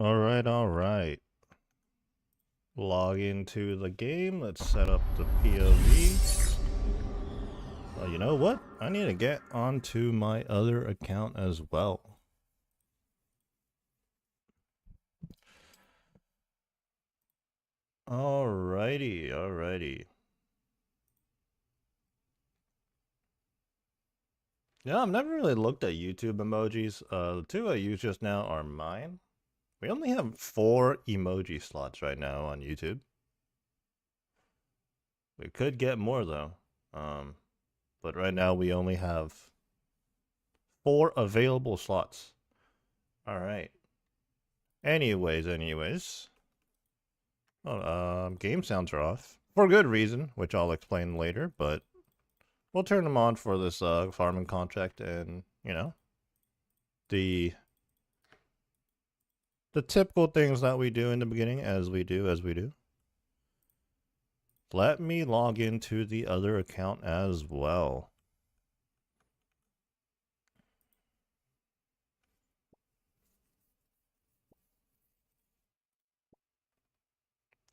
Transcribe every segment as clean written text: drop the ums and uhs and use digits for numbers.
All right. Log into the game. Let's set up the POV. Well, you know what? I need to get onto my other account as well. Alrighty. Yeah, I've never really looked at YouTube emojis. The two I use just now are mine. We only have 4 emoji slots right now on YouTube. We could get more though. But right now we only have 4 available slots. Alright. Anyways. Oh, game sounds are off. For good reason, which I'll explain later, but we'll turn them on for this farming contract and, you know, the typical things that we do in the beginning as we do. Let me log into the other account as well.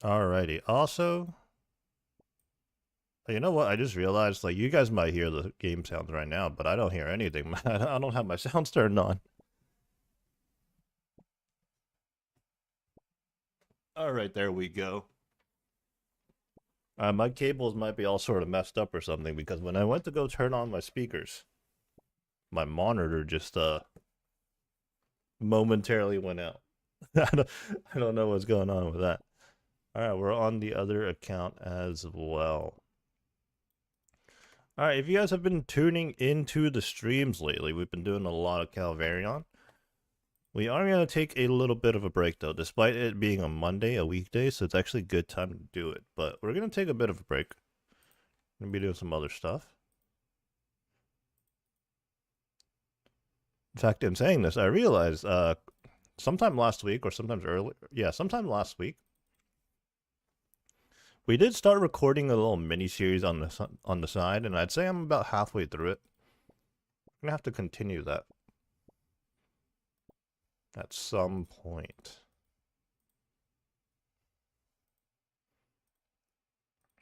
Alrighty. Also, you know what? I just realized, like, you guys might hear the game sounds right now, but I don't hear anything. I don't have my sounds turned on. Alright, there we go. My cables might be all sort of messed up or something because when I went to go turn on my speakers, my monitor just momentarily went out. I don't know what's going on with that. All right, we're on the other account as well. All right, if you guys have been tuning into the streams lately, we've been doing a lot of Calvarion. We are going to take a little bit of a break though, despite it being a Monday, a weekday, so it's actually a good time to do it. But we're going to take a bit of a break. We're going to be doing some other stuff. In fact, in saying this, I realized sometime last week or sometimes early, yeah, sometime last week, we did start recording a little mini series on the side, and I'd say I'm about halfway through it. I'm gonna have to continue that at some point.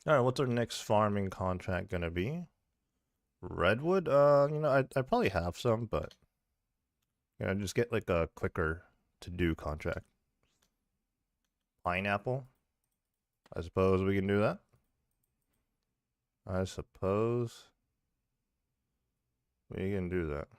All right, what's our next farming contract gonna be? Redwood? You know, I probably have some, but you know, just get like a quicker to do contract. Pineapple? I suppose we can do that. I suppose we can do that.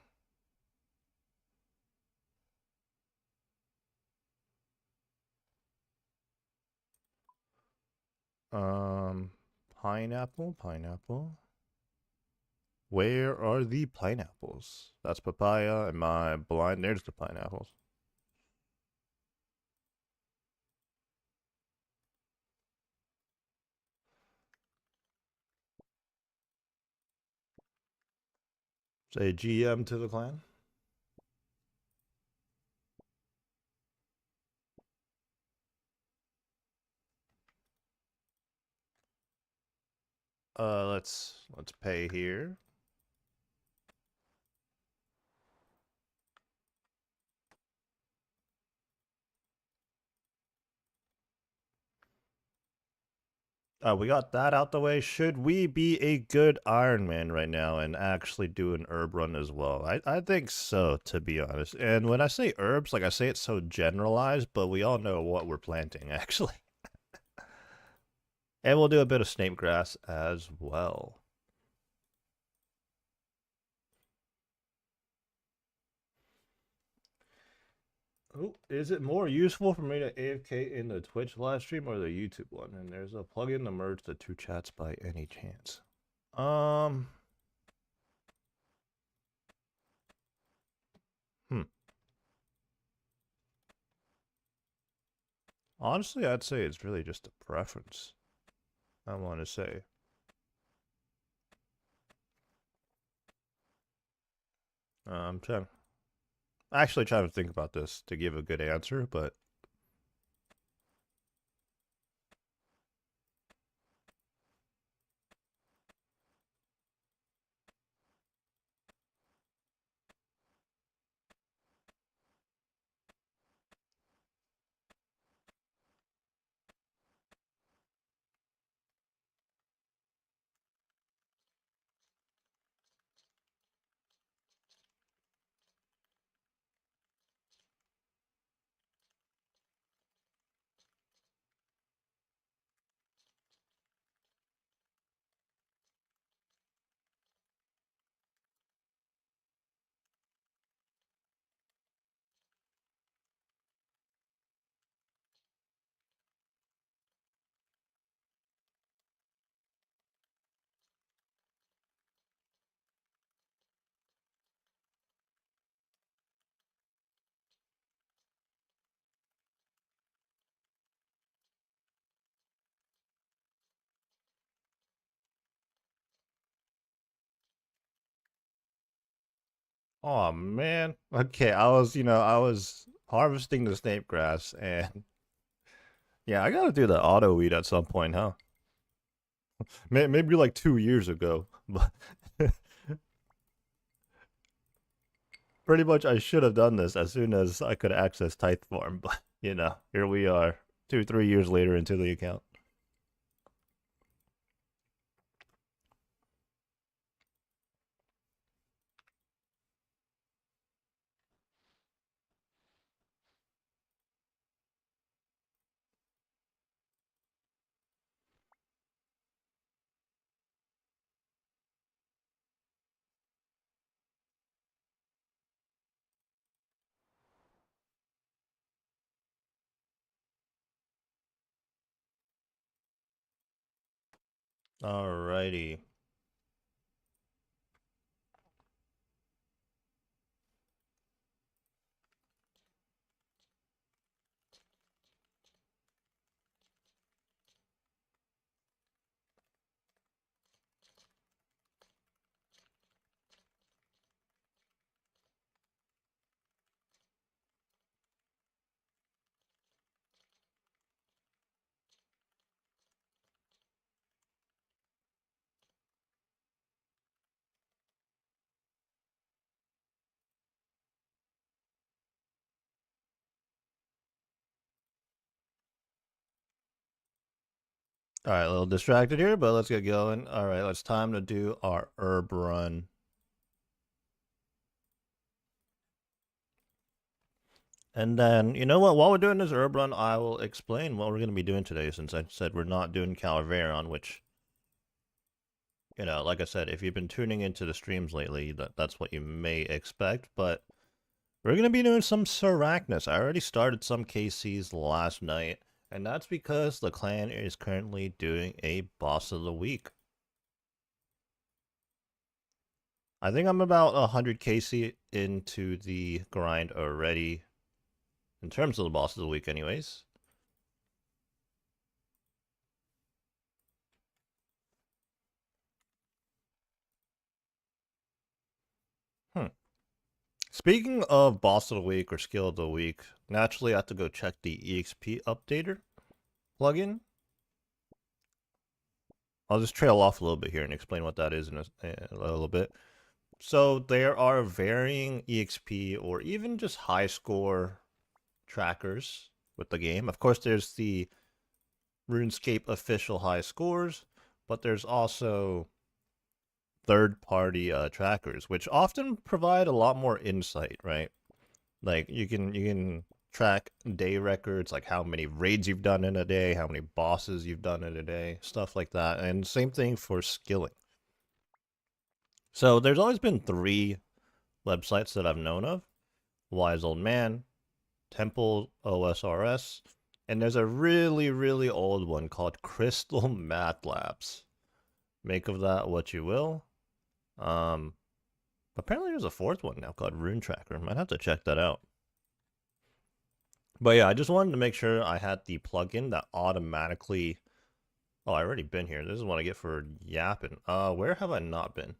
Pineapple. Where are the pineapples? That's papaya. Am I blind? There's the pineapples. Say GM to the clan. Let's pay here. We got that out the way. Should we be a good Ironman right now and actually do an herb run as well? I think so, to be honest. And when I say herbs, like I say it's so generalized, but we all know what we're planting, actually. And we'll do a bit of snake grass as well. Oh, is it more useful for me to AFK in the Twitch live stream or the YouTube one? And there's a plugin to merge the two chats by any chance. Hmm. Honestly, I'd say it's really just a preference. I want to say. I'm actually trying to think about this to give a good answer, but Oh man. Okay, I was harvesting the snake grass, and yeah, I gotta do the auto weed at some point, huh? Maybe like 2 years ago, but pretty much I should have done this as soon as I could access Tithe Farm. But here we are, 3 years later into the account. Alrighty. All right, a little distracted here, but let's get going. All right, it's time to do our herb run. And then, you know what? While we're doing this herb run, I will explain what we're going to be doing today, since I said we're not doing Calvarion, which, like I said, if you've been tuning into the streams lately, that's what you may expect. But we're going to be doing some Sarachnis. I already started some KCs last night, and that's because the clan is currently doing a boss of the week. I think I'm about 100 KC into the grind already, in terms of the boss of the week anyways. Hmm. Speaking of boss of the week or skill of the week, naturally I have to go check the EXP updater plugin. I'll just trail off a little bit here and explain what that is in a little bit. So there are varying EXP or even just high score trackers with the game. Of course, there's the RuneScape official high scores, but there's also third-party trackers, which often provide a lot more insight, right? Like you can track day records, like how many raids you've done in a day, how many bosses you've done in a day, stuff like that. And same thing for skilling. So there's always been three websites that I've known of: Wise Old Man, Temple OSRS, and there's a really, really old one called Crystal Math Labs. Make of that what you will. Um, Apparently there's a fourth one now called Rune Tracker. Might have to check that out. But yeah, I just wanted to make sure I had the plugin that automatically. Oh, I already been here. This is what I get for yapping. Where have I not been?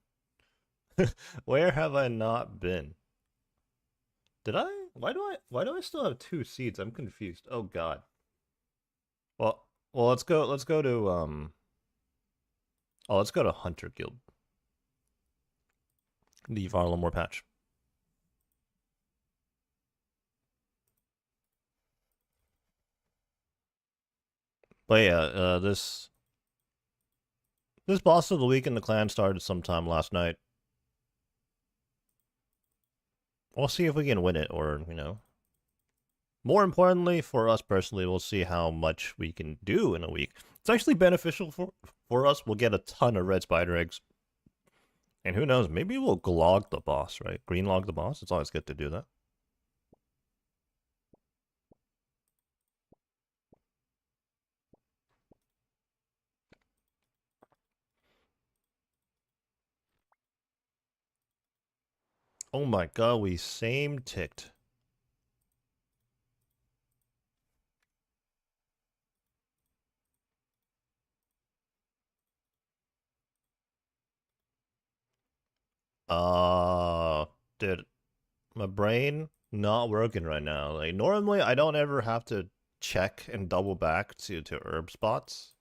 Where have I not been? Did I? Why do I still have two seeds? I'm confused. Oh God. Well, let's go to let's go to Hunter Guild. The Varlamore patch. But yeah, this boss of the week in the clan started sometime last night. We'll see if we can win it, or more importantly for us personally, we'll see how much we can do in a week. It's actually beneficial for us. We'll get a ton of red spider eggs, and who knows, maybe we'll glog the boss, right? Green log the boss. It's always good to do that. Oh my god, we same ticked. Uh, did My brain not working right now. Like normally I don't ever have to check and double back to herb spots.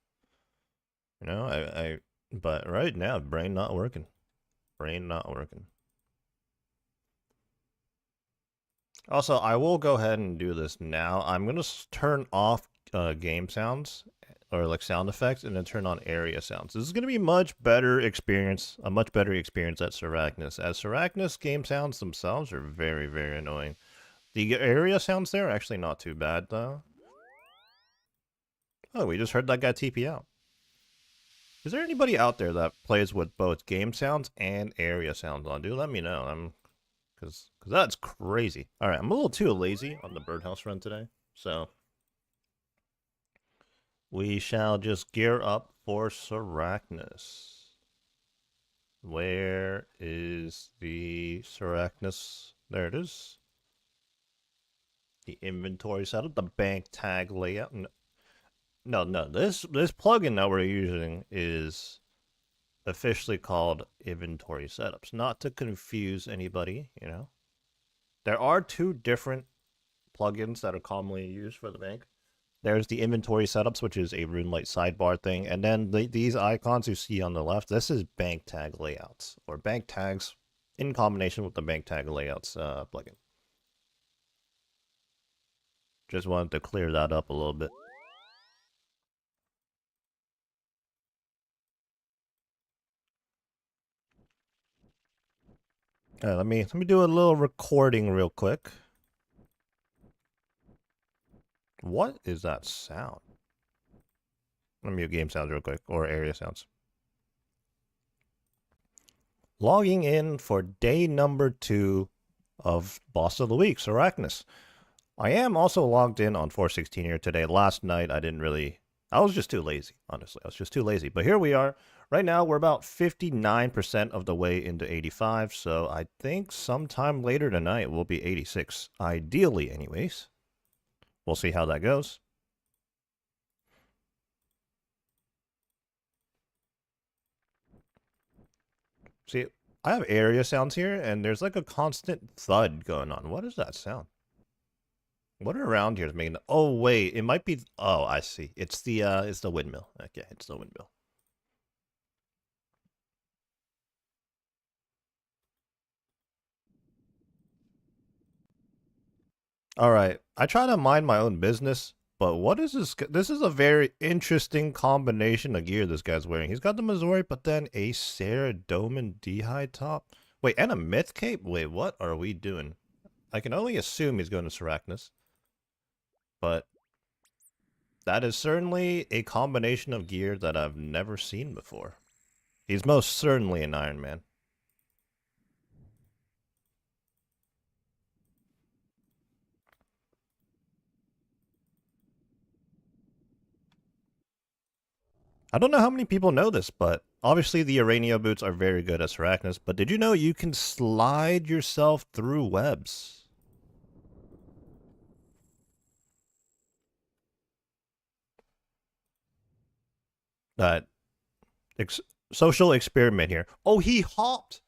You know, but right now brain not working. Brain not working. Also, I will go ahead and do this now. I'm going to turn off game sounds or like sound effects and then turn on area sounds. This is going to be much better experience, a much better experience at Seracnus. As Seracnus game sounds themselves are very, very annoying. The area sounds there are actually not too bad though. Oh, we just heard that guy TP out. Is there anybody out there that plays with both game sounds and area sounds on? Do let me know. Because that's crazy. All right, I'm a little too lazy on the birdhouse run today, so we shall just gear up for Seracnus. Where is the Seracnus? There it is. The inventory setup, the bank tag layout. No, this plugin that we're using is officially called inventory setups. Not to confuse anybody, you know. There are two different plugins that are commonly used for the bank. There's the inventory setups, which is a RuneLite sidebar thing, and then these icons you see on the left, this is bank tag layouts, or bank tags in combination with the bank tag layouts plugin. Just wanted to clear that up a little bit. Let me do a little recording real quick. What is that sound? Let me mute game sounds real quick, or area sounds. Logging in for day number 2 of Boss of the Week, Seracnus. I am also logged in on 416 here today. Last night I was just too lazy, honestly. I was just too lazy. But here we are. Right now we're about 59% of the way into 85, so I think sometime later tonight we'll be 86. Ideally, anyways. We'll see how that goes. See, I have area sounds here, and there's like a constant thud going on. What is that sound? What around here is making? Oh wait, it might be. Oh, I see. It's the windmill. Okay, it's the windmill. All right, I try to mind my own business, but what is this? This is a very interesting combination of gear this guy's wearing. He's got the Missouri, but then a Ceradomin D-high top. Wait, and a myth cape? Wait, what are we doing? I can only assume he's going to Seracnus. But that is certainly a combination of gear that I've never seen before. He's most certainly an Ironman. I don't know how many people know this, but obviously the Uranio boots are very good at Seracnus, but did you know you can slide yourself through webs? Social experiment here. Oh, he hopped!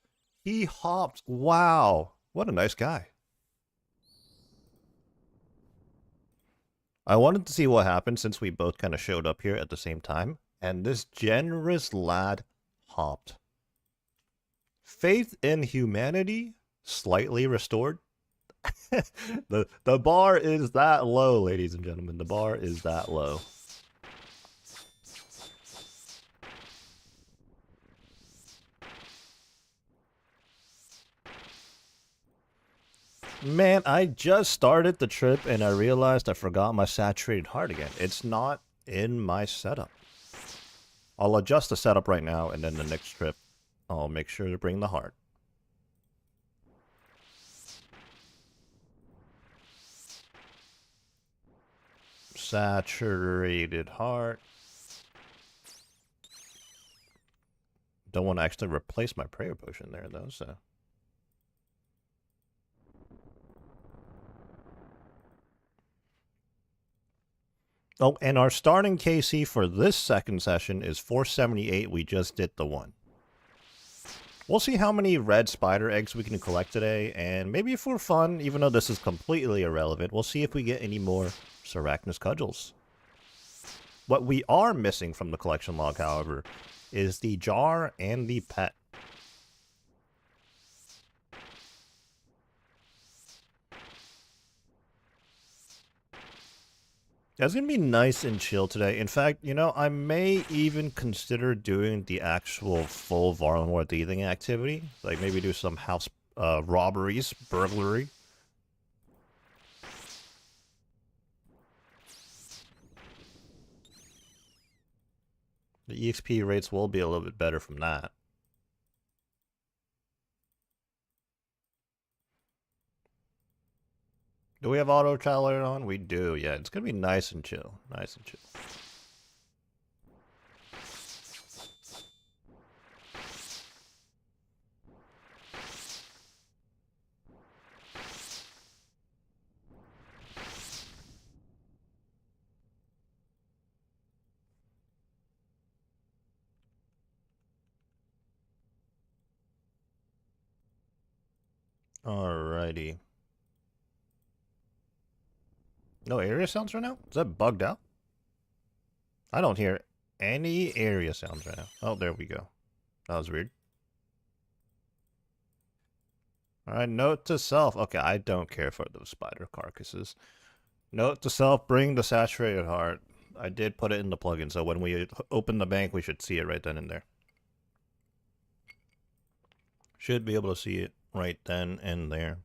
He hopped! Wow! What a nice guy. I wanted to see what happened since we both kind of showed up here at the same time, and this generous lad hopped. Faith in humanity slightly restored. the bar is that low, ladies and gentlemen. The bar is that low. Man, I just started the trip and I realized I forgot my saturated heart again. It's not in my setup. I'll adjust the setup right now, and then the next trip I'll make sure to bring the heart. Saturated heart. Don't want to actually replace my prayer potion there, though, so... Oh, and our starting KC for this second session is 478. We just did the one. We'll see how many red spider eggs we can collect today, and maybe for fun, even though this is completely irrelevant, we'll see if we get any more Sarachnis cudgels. What we are missing from the collection log, however, is the jar and the pet. It's going to be nice and chill today. In fact, you know, I may even consider doing the actual full Varlamore thieving activity. Like maybe do some house robberies, burglary. The EXP rates will be a little bit better from that. Do we have auto trailer on? We do, yeah. It's going to be nice and chill. Nice and chill. Alrighty. No area sounds right now? Is that bugged out? I don't hear any area sounds right now. Oh, there we go. That was weird. Alright, note to self. Okay, I don't care for those spider carcasses. Note to self, bring the saturated heart. I did put it in the plugin, so when we open the bank, we should see it right then and there. Should be able to see it right then and there.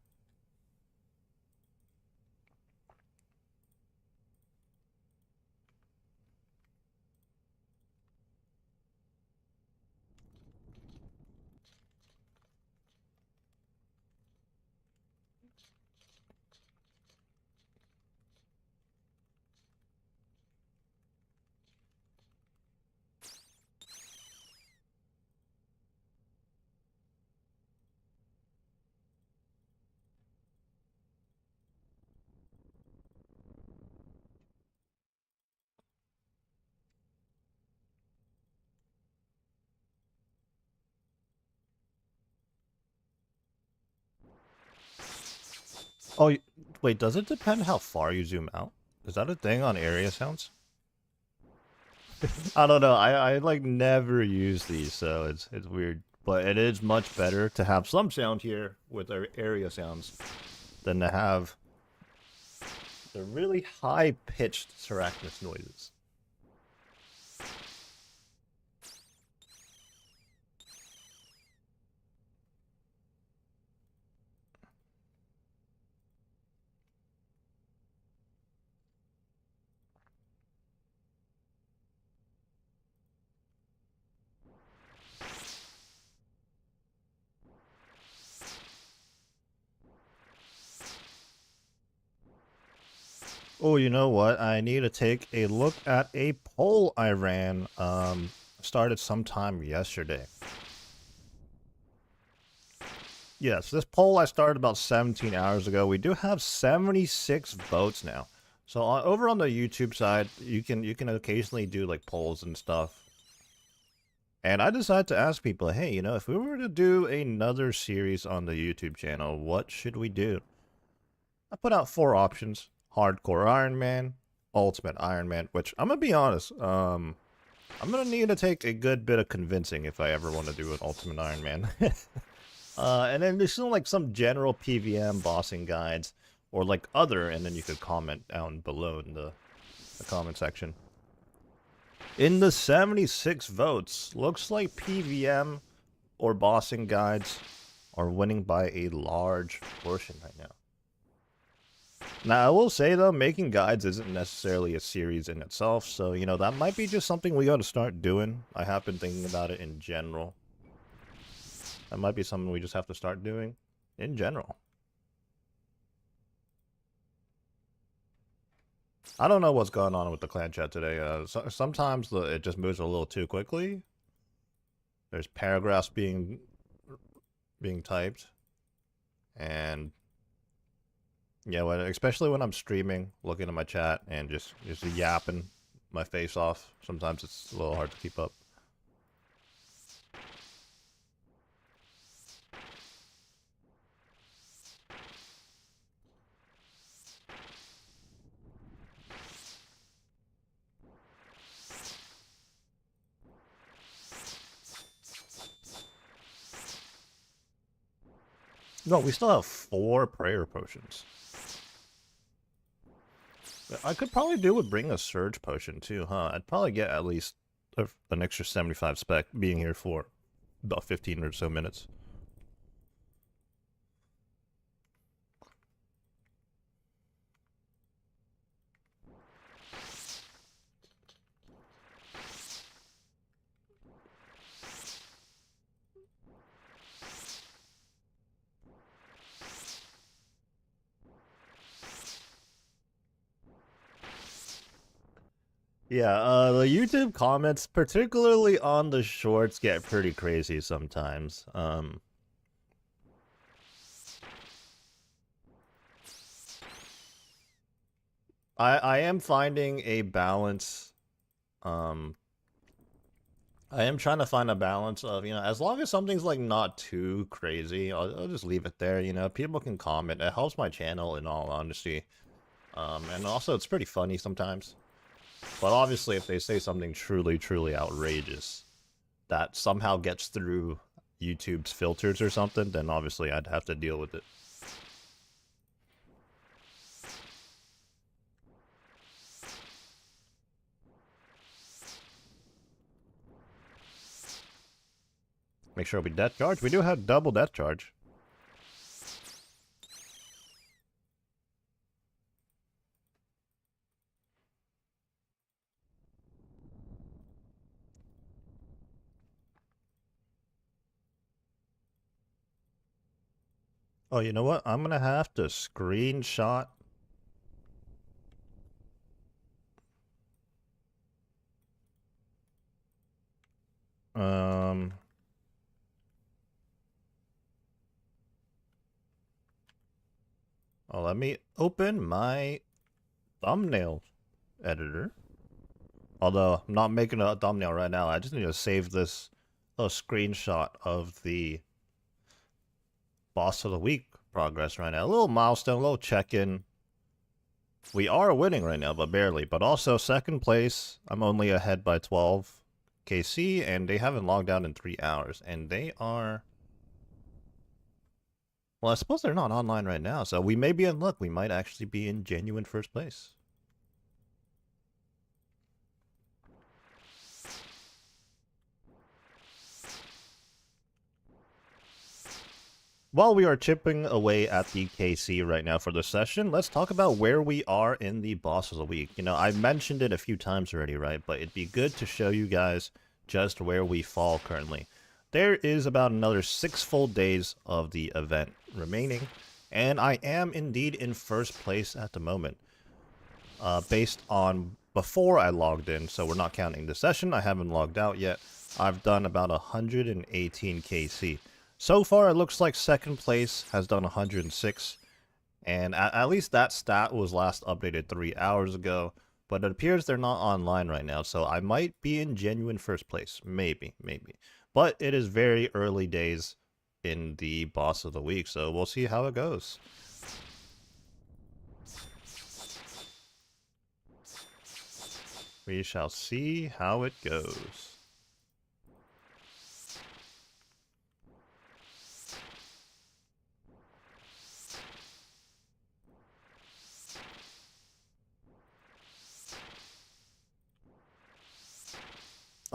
Oh, wait, does it depend how far you zoom out? Is that a thing on area sounds? I don't know. I like never use these, so it's weird. But it is much better to have some sound here with our area sounds than to have the really high-pitched Sarachnis noises. Oh, you know what? I need to take a look at a poll I ran. Started sometime yesterday. Yes, this poll I started about 17 hours ago. We do have 76 votes now. So over on the YouTube side, you can occasionally do like polls and stuff. And I decided to ask people, hey, you know, if we were to do another series on the YouTube channel, what should we do? I put out 4 options. Hardcore Ironman, Ultimate Ironman, which I'm going to be honest, I'm going to need to take a good bit of convincing if I ever want to do an Ultimate Ironman. And then there's still like some general PVM bossing guides or like other, and then you could comment down below in the comment section. In the 76 votes, looks like PVM or bossing guides are winning by a large portion right now. Now, I will say, though, making guides isn't necessarily a series in itself, so, you know, that might be just something we got to start doing. I have been thinking about it in general. That might be something we just have to start doing in general. I don't know what's going on with the clan chat today. Sometimes it just moves a little too quickly. There's paragraphs being typed. And... yeah, especially when I'm streaming, looking at my chat, and just yapping my face off. Sometimes it's a little hard to keep up. No, we still have 4 prayer potions. I could probably do with bring a surge potion too, huh? I'd probably get at least an extra 75 spec being here for about 15 or so minutes. Yeah, the YouTube comments, particularly on the shorts, get pretty crazy sometimes. I am finding a balance. I am trying to find a balance of, as long as something's like not too crazy, I'll just leave it there. People can comment. It helps my channel, in all honesty. And also it's pretty funny sometimes. But obviously, if they say something truly, truly outrageous that somehow gets through YouTube's filters or something, then obviously I'd have to deal with it. Make sure we death charge. We do have double death charge. Oh, you know what? I'm gonna have to screenshot. Oh, let me open my thumbnail editor. Although I'm not making a thumbnail right now, I just need to save this little screenshot of the boss of the week progress right now. A little milestone, a little check-in. We are winning right now, but barely. But also second place, I'm only ahead by 12 KC, and they haven't logged out in 3 hours. And they are... Well, I suppose they're not online right now, so we may be in luck. We might actually be in genuine first place. While we are chipping away at the KC right now for the session, let's talk about where we are in the boss of the week. I mentioned it a few times already, right? But it'd be good to show you guys just where we fall currently. There is about another 6 full days of the event remaining, and I am indeed in first place at the moment. Based on before I logged in, so we're not counting the session, I haven't logged out yet, I've done about 118 KC. So far, it looks like second place has done 106, and at least that stat was last updated 3 hours ago, but it appears they're not online right now, so I might be in genuine first place. Maybe. But it is very early days in the boss of the week, so we'll see how it goes. We shall see how it goes.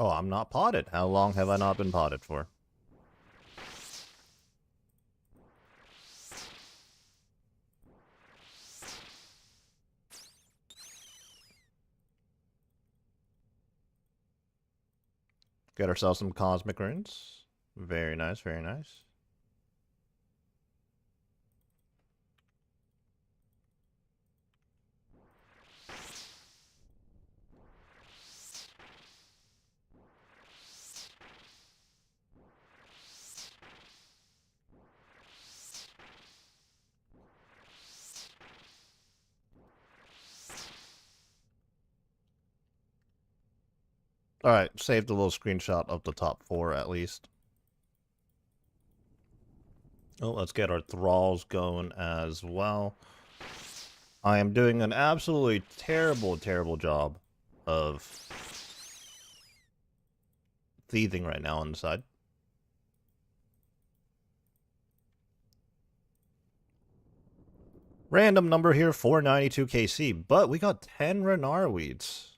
Oh, I'm not potted. How long have I not been potted for? Get ourselves some cosmic runes. Very nice, very nice. Alright, saved a little screenshot of the top 4 at least. Oh, let's get our thralls going as well. I am doing an absolutely terrible, terrible job of thieving right now on the side. Random number here, 492 KC, but we got 10 Renar weeds.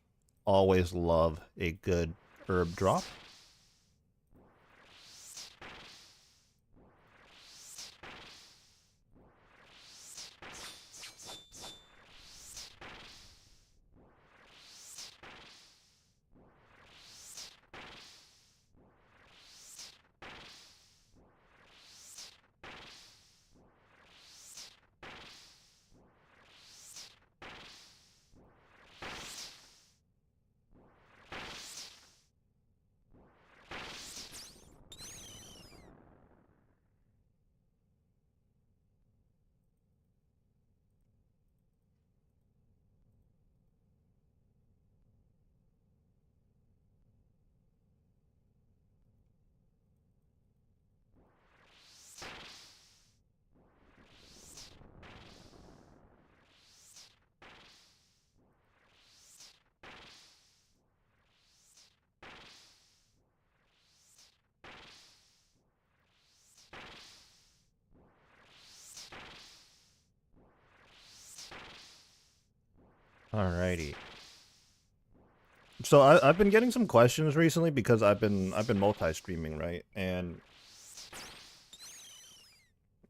Always love a good herb drop. Alrighty. So I've been getting some questions recently because I've been multi-streaming, right? And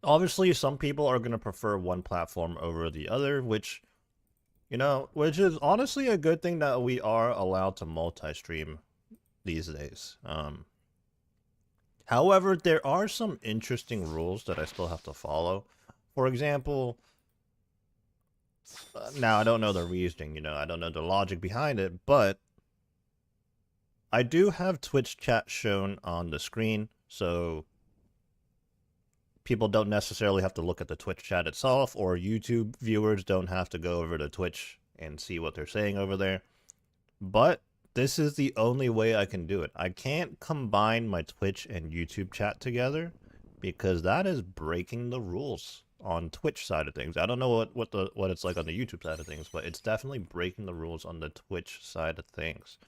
obviously some people are gonna prefer one platform over the other, which which is honestly a good thing that we are allowed to multi-stream these days. However, there are some interesting rules that I still have to follow. For example, now I don't know the reasoning, I don't know the logic behind it, but I do have Twitch chat shown on the screen, so people don't necessarily have to look at the Twitch chat itself, or YouTube viewers don't have to go over to Twitch and see what they're saying over there. But this is the only way I can do it. I can't combine my Twitch and YouTube chat together because that is breaking the rules on Twitch side of things. I don't know what it's like on the YouTube side of things, but it's definitely breaking the rules on the Twitch side of things.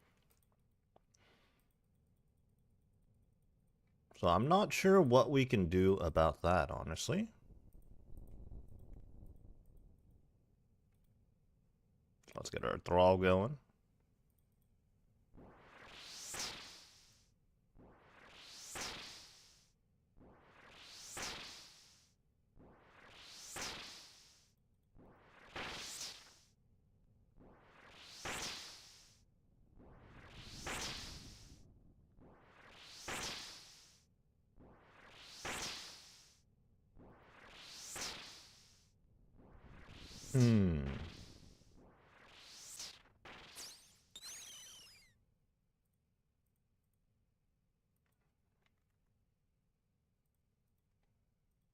So I'm not sure what we can do about that, honestly. Let's get our thrall going.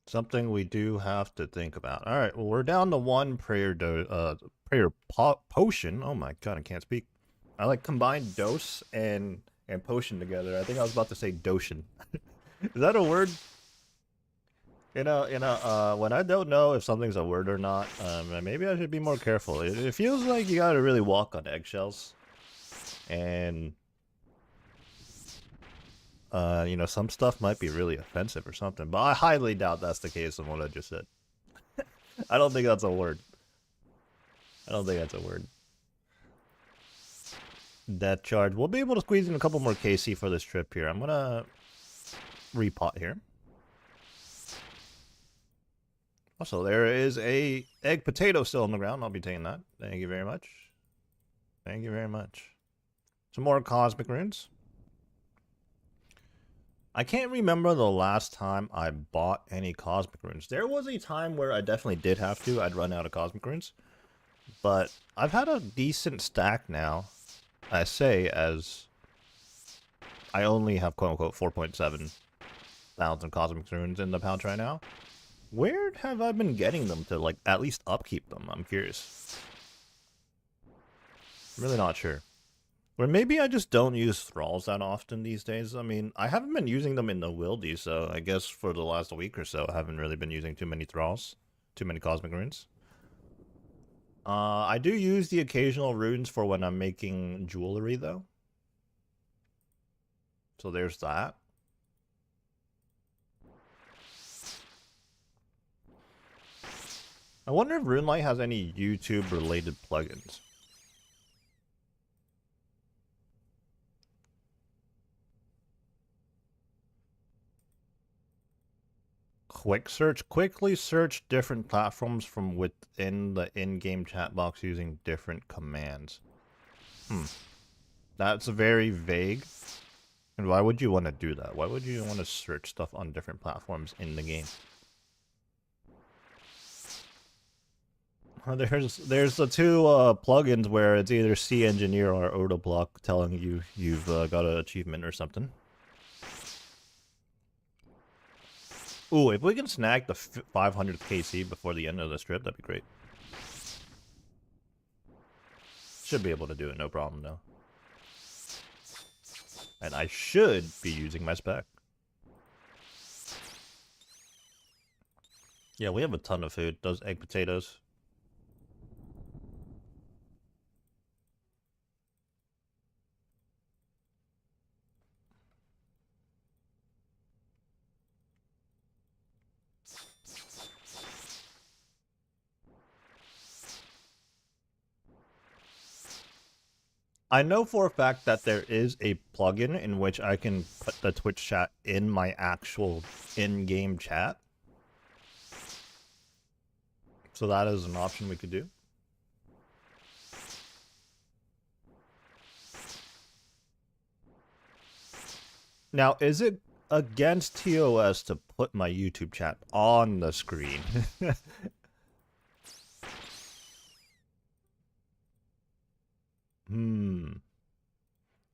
Something we do have to think about. All right, well, we're down to one potion. Oh my god, I can't speak. I like combined dose and potion together. I think I was about to say doshin. Is that a word? When I don't know if something's a word or not, maybe I should be more careful. It feels like you gotta really walk on eggshells. And, some stuff might be really offensive or something. But I highly doubt that's the case in what I just said. I don't think that's a word. I don't think that's a word. Death charge. We'll be able to squeeze in a couple more KC for this trip here. I'm gonna repot here. Also, there is a egg potato still on the ground. I'll be taking that. Thank you very much. Thank you very much. Some more cosmic runes. I can't remember the last time I bought any cosmic runes. There was a time where I definitely did have to. I'd run out of cosmic runes. But I've had a decent stack now. I say as I only have quote-unquote 4.7 thousand cosmic runes in the pouch right now. Where have I been getting them to, like, at least upkeep them? I'm curious. I'm really not sure. Or maybe I just don't use thralls that often these days. I mean, I haven't been using them in the wildy, so I guess for the last week or so, I haven't really been using too many thralls. Too many cosmic runes. I do use the occasional runes for when I'm making jewelry, though. So there's that. I wonder if RuneLight has any YouTube-related plugins. Quick search. Quickly search different platforms from within the in-game chat box using different commands. That's very vague. And why would you want to do that? Why would you want to search stuff on different platforms in the game? There's the two plugins where it's either C Engineer or Autoblock telling you you've got an achievement or something. Ooh, if we can snag the 500 KC before the end of the strip, that'd be great. Should be able to do it, no problem though. And I should be using my spec. Yeah, we have a ton of food. Those egg potatoes. I know for a fact that there is a plugin in which I can put the Twitch chat in my actual in-game chat. So that is an option we could do. Now, is it against TOS to put my YouTube chat on the screen?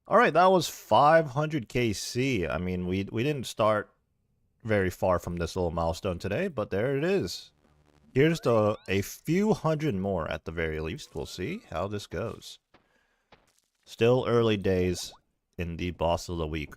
Alright, that was 500 KC. I mean, we didn't start very far from this little milestone today, but there it is. Here's a few hundred more at the very least. We'll see how this goes. Still early days in the boss of the week.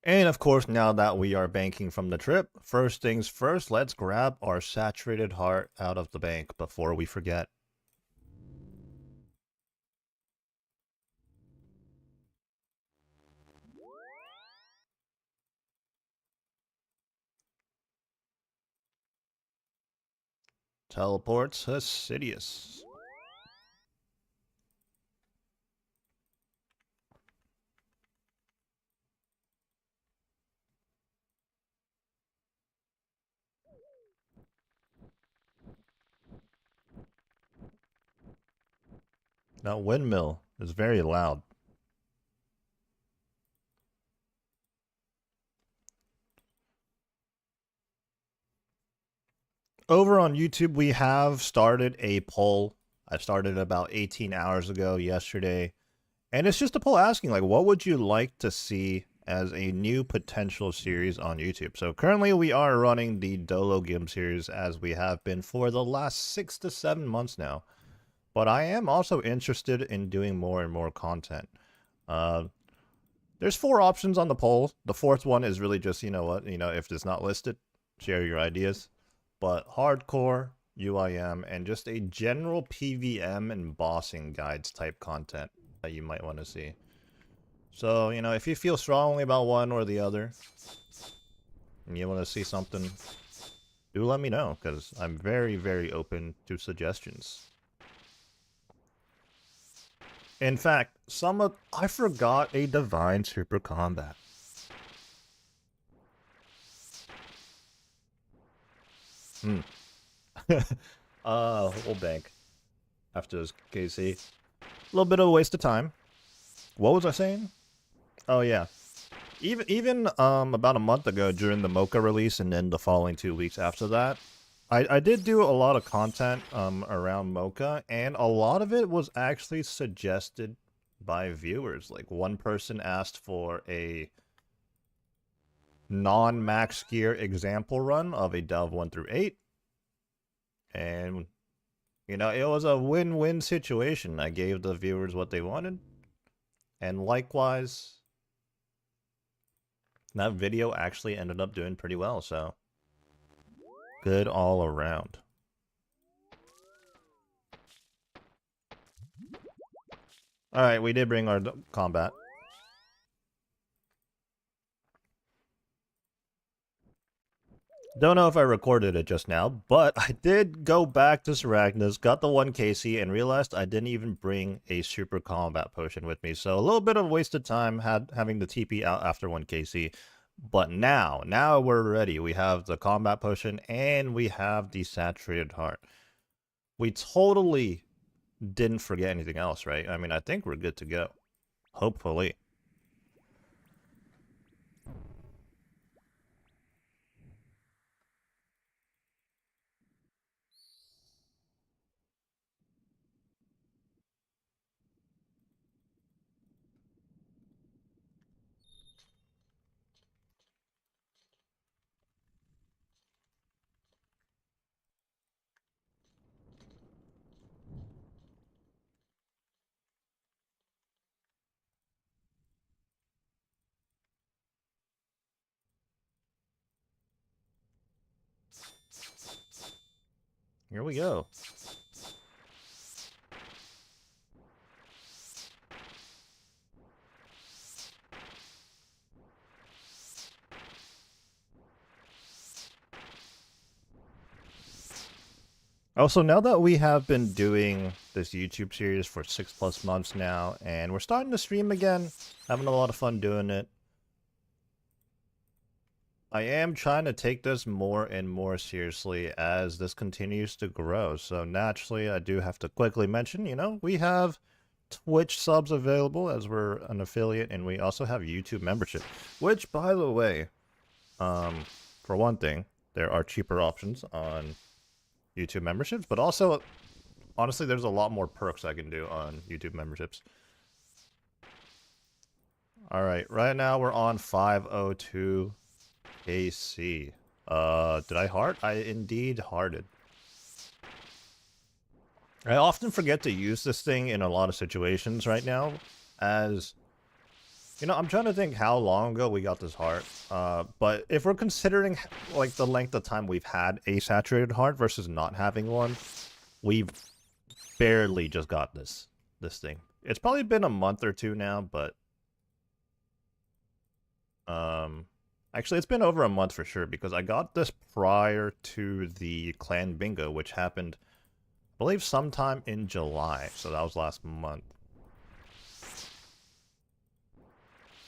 And of course, now that we are banking from the trip, first things first, let's grab our saturated heart out of the bank before we forget. Teleports Sidious. That windmill is very loud. Over on YouTube, we have started a poll. I started about 18 hours ago yesterday. And it's just a poll asking, like, what would you like to see as a new potential series on YouTube? So currently we are running the Dolo Gim series as we have been for the last 6 to 7 months now. But I am also interested in doing more and more content. There's 4 options on the poll. The 4th one is really just, if it's not listed, share your ideas. But hardcore, UIM, and just a general PVM and bossing guides type content that you might want to see. So, if you feel strongly about one or the other, and you want to see something, do let me know, because I'm very, very open to suggestions. In fact, I forgot a Divine Super Combat. We'll bank after this KC. A little bit of a waste of time. What was I saying? Oh yeah. Even about a month ago during the Mocha release and then the following 2 weeks after that, I did do a lot of content around Mocha, and a lot of it was actually suggested by viewers. Like, one person asked for a non-max gear example run of a Delve 1 through 8. And, it was a win-win situation. I gave the viewers what they wanted. And likewise, that video actually ended up doing pretty well, so good all around. Alright, we did bring our combat. Don't know if I recorded it just now, but I did go back to Saragnas, got the 1KC, and realized I didn't even bring a super combat potion with me. So a little bit of wasted time having the TP out after 1KC. But now we're ready. We have the combat potion and we have the saturated heart. We totally didn't forget anything else, right? I mean, I think we're good to go. Hopefully. Here we go. Also, now that we have been doing this YouTube series for 6+ months now, and we're starting to stream again, having a lot of fun doing it, I am trying to take this more and more seriously as this continues to grow. So naturally, I do have to quickly mention, we have Twitch subs available as we're an affiliate, and we also have YouTube membership, which, by the way, for one thing, there are cheaper options on YouTube memberships, but also, honestly, there's a lot more perks I can do on YouTube memberships. Alright, right now we're on 502 KC. Did I heart? I indeed hearted. I often forget to use this thing in a lot of situations right now, as... I'm trying to think how long ago we got this heart, but if we're considering, like, the length of time we've had a saturated heart versus not having one, we've barely just got this thing. It's probably been a month or two now, but... Actually, it's been over a month for sure, because I got this prior to the clan bingo, which happened, I believe, sometime in July, so that was last month.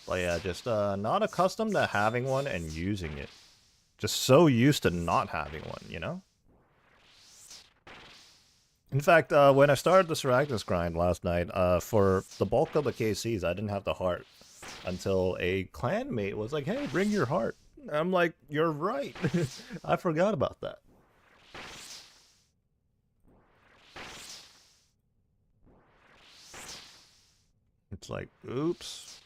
But yeah, just not accustomed to having one and using it. Just so used to not having one, In fact, when I started the Saragnas grind last night, for the bulk of the KCs, I didn't have the heart. Until a clanmate was like, hey, bring your heart. I'm like, you're right. I forgot about that. It's like, oops.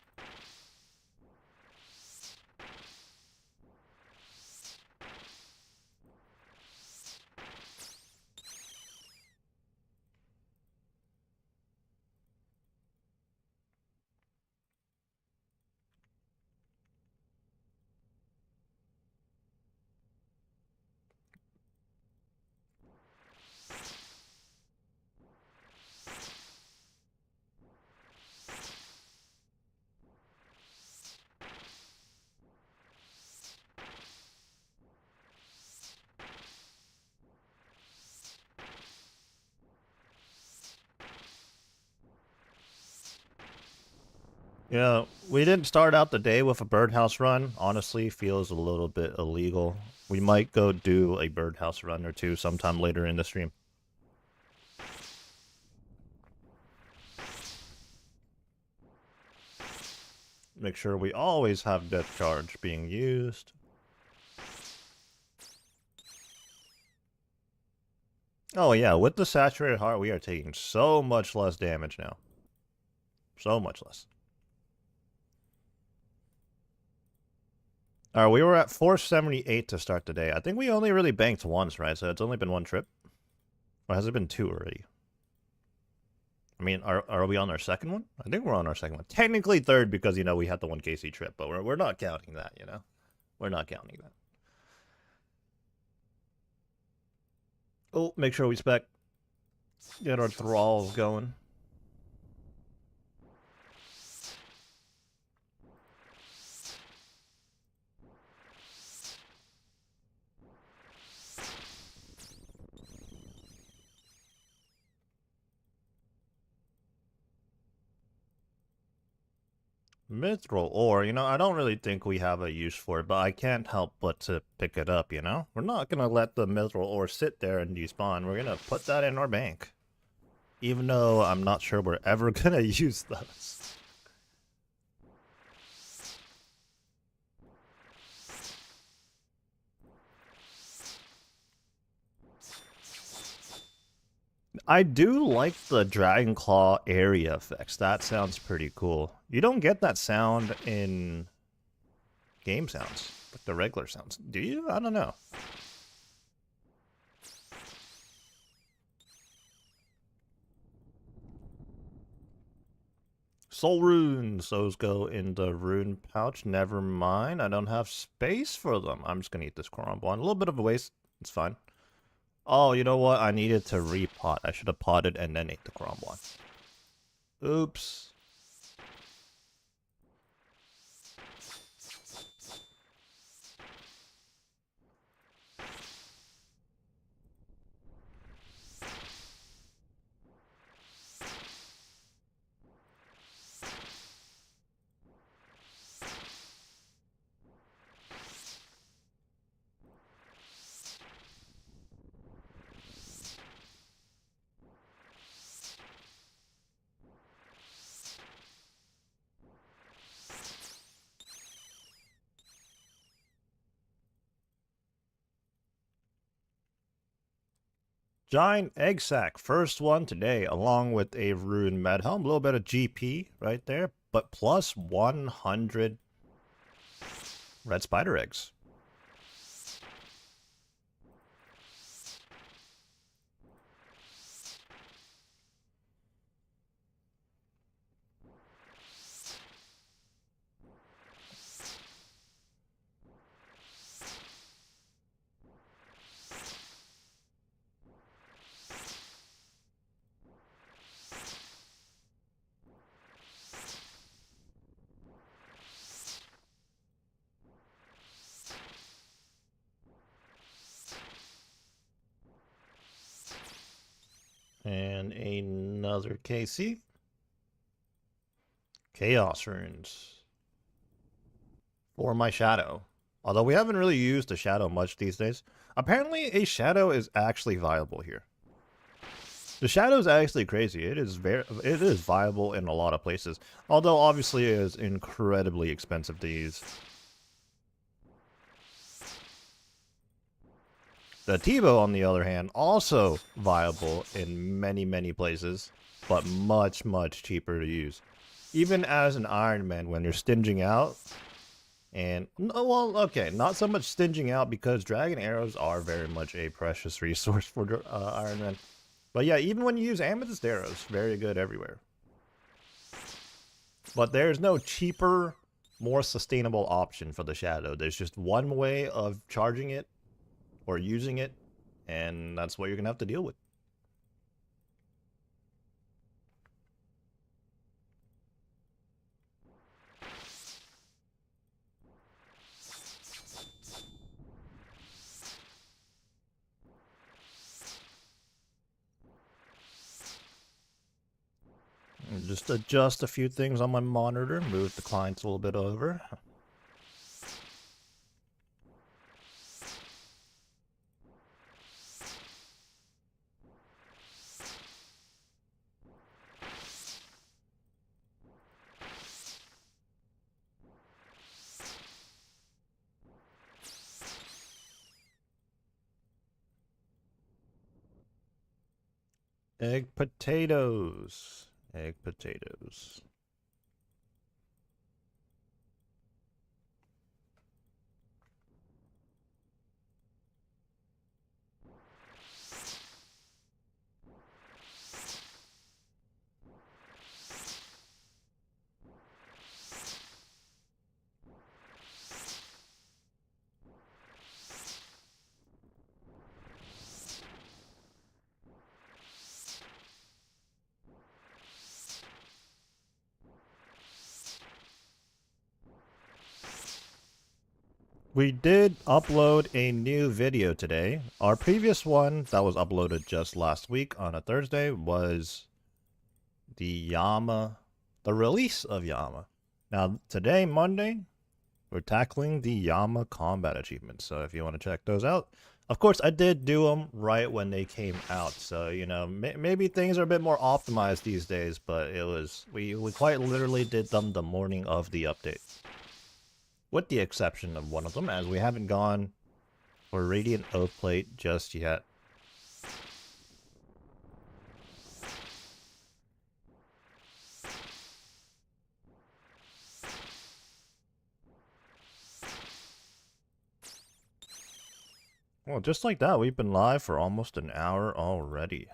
Yeah, we didn't start out the day with a birdhouse run. Honestly, feels a little bit illegal. We might go do a birdhouse run or two sometime later in the stream. Make sure we always have death charge being used. Oh yeah, with the saturated heart, we are taking so much less damage now. So much less. Alright, we were at 478 to start the day. I think we only really banked once, right? So it's only been one trip? Or has it been two already? I mean, are we on our second one? I think we're on our second one. Technically third because, we had the 1KC trip, but we're not counting that, We're not counting that. Oh, make sure we spec. Get our thralls going. Mithril ore, you know, I don't really think we have a use for it, but I can't help but to pick it up, you know? We're not gonna let the mithril ore sit there and despawn. We're gonna put that in our bank. Even though I'm not sure we're ever gonna use those. I do like the Dragon Claw area effects. That sounds pretty cool. You don't get that sound in game sounds, like the regular sounds. Do you? I don't know. Soul runes. Those go in the rune pouch. Never mind. I don't have space for them. I'm just gonna eat this crumb one. A little bit of a waste. It's fine. Oh, you know what? I needed to repot. I should have potted and then ate the crumb one. Oops. Giant egg sack, first one today, along with a rune med helm. A little bit of GP right there, but plus 100 red spider eggs. And another KC. Chaos runes. For my shadow. Although we haven't really used the shadow much these days. Apparently a shadow is actually viable here. The shadow is actually crazy. It is viable in a lot of places. Although obviously it is incredibly expensive to use. The Tebow, on the other hand, also viable in many, many places, but much, much cheaper to use. Even as an Ironman, when you're stinging out, and, well, okay, not so much stinging out because dragon arrows are very much a precious resource for Ironman. But yeah, even when you use amethyst arrows, very good everywhere. But there's no cheaper, more sustainable option for the shadow. There's just one way of charging it or using it, and that's what you're gonna have to deal with. And just adjust a few things on my monitor, move the clients a little bit over. Egg potatoes. Egg potatoes. We did upload a new video today. Our previous one that was uploaded just last week on a Thursday was the release of Yama. Now, today, Monday, we're tackling the Yama combat achievements. So if you want to check those out, of course, I did do them right when they came out. So, you know, maybe things are a bit more optimized these days, but it was, we quite literally did them the morning of the update. With the exception of one of them, as we haven't gone for Radiant Oak Plate just yet. Well, just like that, we've been live for almost an hour already.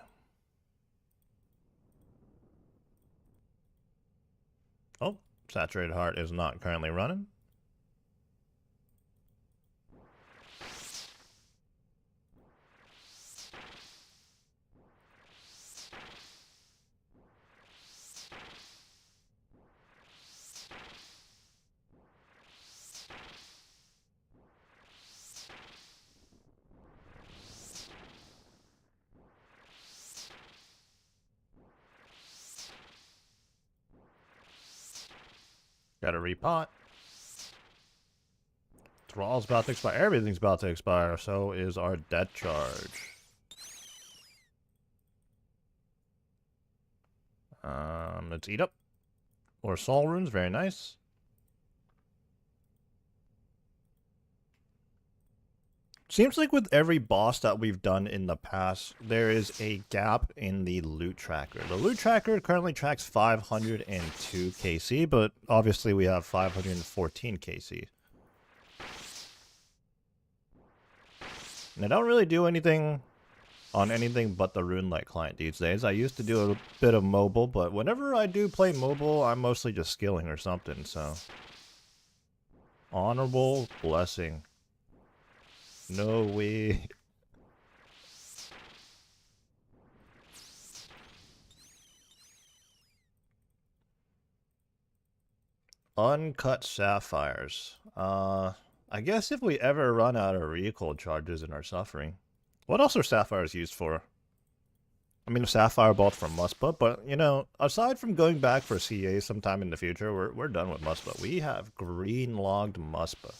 Oh, Saturated Heart is not currently running. Gotta repot. Thrall's about to expire. Everything's about to expire. So is our debt charge. Let's eat up. Or soul runes. Very nice. Seems like with every boss that we've done in the past, there is a gap in the loot tracker. The loot tracker currently tracks 502 KC, but obviously we have 514 KC. And I don't really do anything on anything but the Runelight client these days. I used to do a bit of mobile, but whenever I do play mobile, I'm mostly just skilling or something, so. Honorable blessing. No way. Uncut sapphires. I guess if we ever run out of recoil charges in our suffering. What else are sapphires used for? I mean, a sapphire bolt from Muspa, but, you know, aside from going back for CA sometime in the future, we're done with Muspa. We have green-logged Muspa.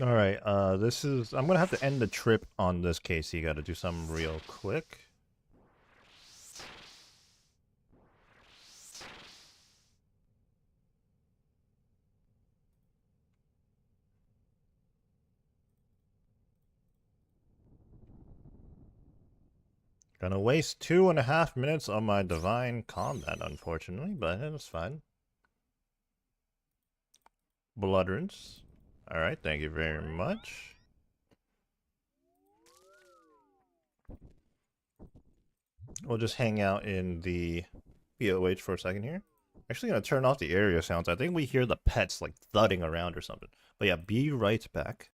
Alright, I'm gonna have to end the trip on this case. You gotta do something real quick. Gonna waste 2.5 minutes on my divine combat, unfortunately, but it's fine. Blood runes. Alright, thank you very much. We'll just hang out in the BOH for a second here. Actually gonna turn off the area sounds. I think we hear the pets like thudding around or something. But yeah, be right back.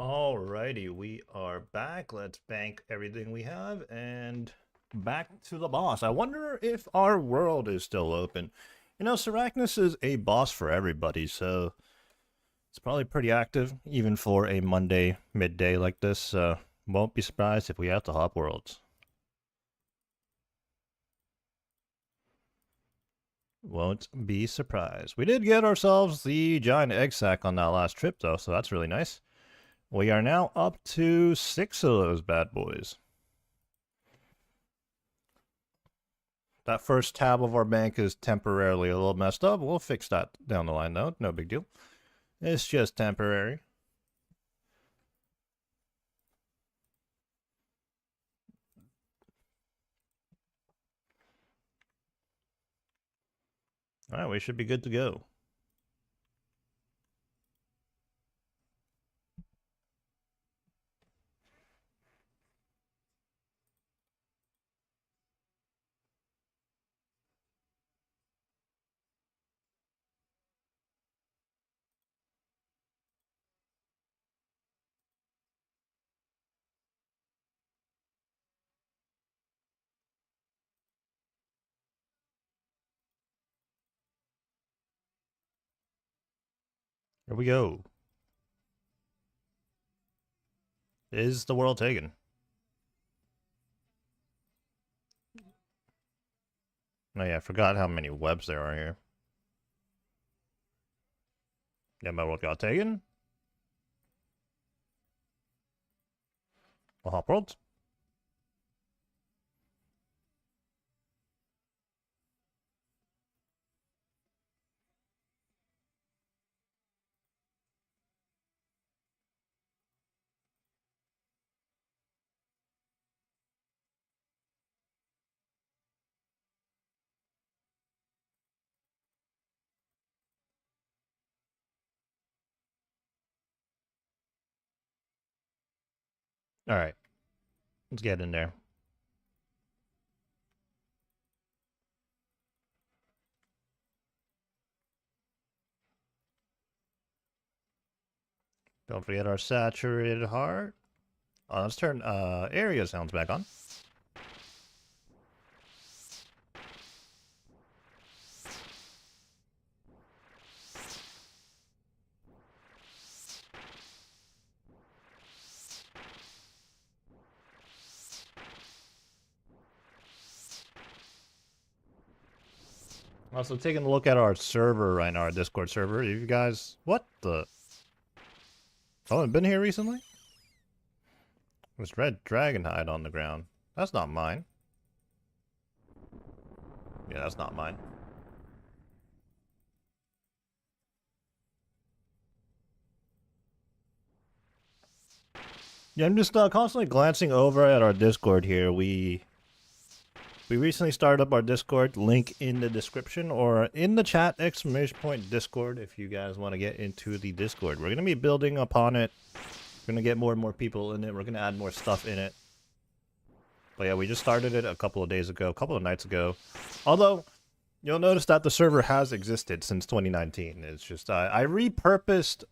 Alrighty, we are back. Let's bank everything we have and back to the boss. I wonder if our world is still open. You know, Seracnus is a boss for everybody, so it's probably pretty active, even for a Monday midday like this. Won't be surprised if we have to hop worlds. Won't be surprised. We did get ourselves the giant egg sack on that last trip, though, so that's really nice. We are now up to 6 of those bad boys. That first tab of our bank is temporarily a little messed up. We'll fix that down the line, though. No big deal. It's just temporary. Alright, we should be good to go. Here we go. Is the world taken? Oh yeah, I forgot how many webs there are here. Yeah, my world got taken. We'll hop worlds. Alright. Let's get in there. Don't forget our saturated heart. Let's turn area sounds back on. Also, taking a look at our server right now, our Discord server. You guys, what the? Someone been here recently? There's red dragon hide on the ground. That's not mine. Yeah, that's not mine. Yeah, I'm just constantly glancing over at our Discord here. We recently started up our Discord, link in the description or in the chat, !! Discord if you guys want to get into the Discord. We're going to be building upon it. We're going to get more and more people in it. We're going to add more stuff in it. But yeah, we just started it a couple of days ago, a couple of nights ago. Although, you'll notice that the server has existed since 2019. It's just, I repurposed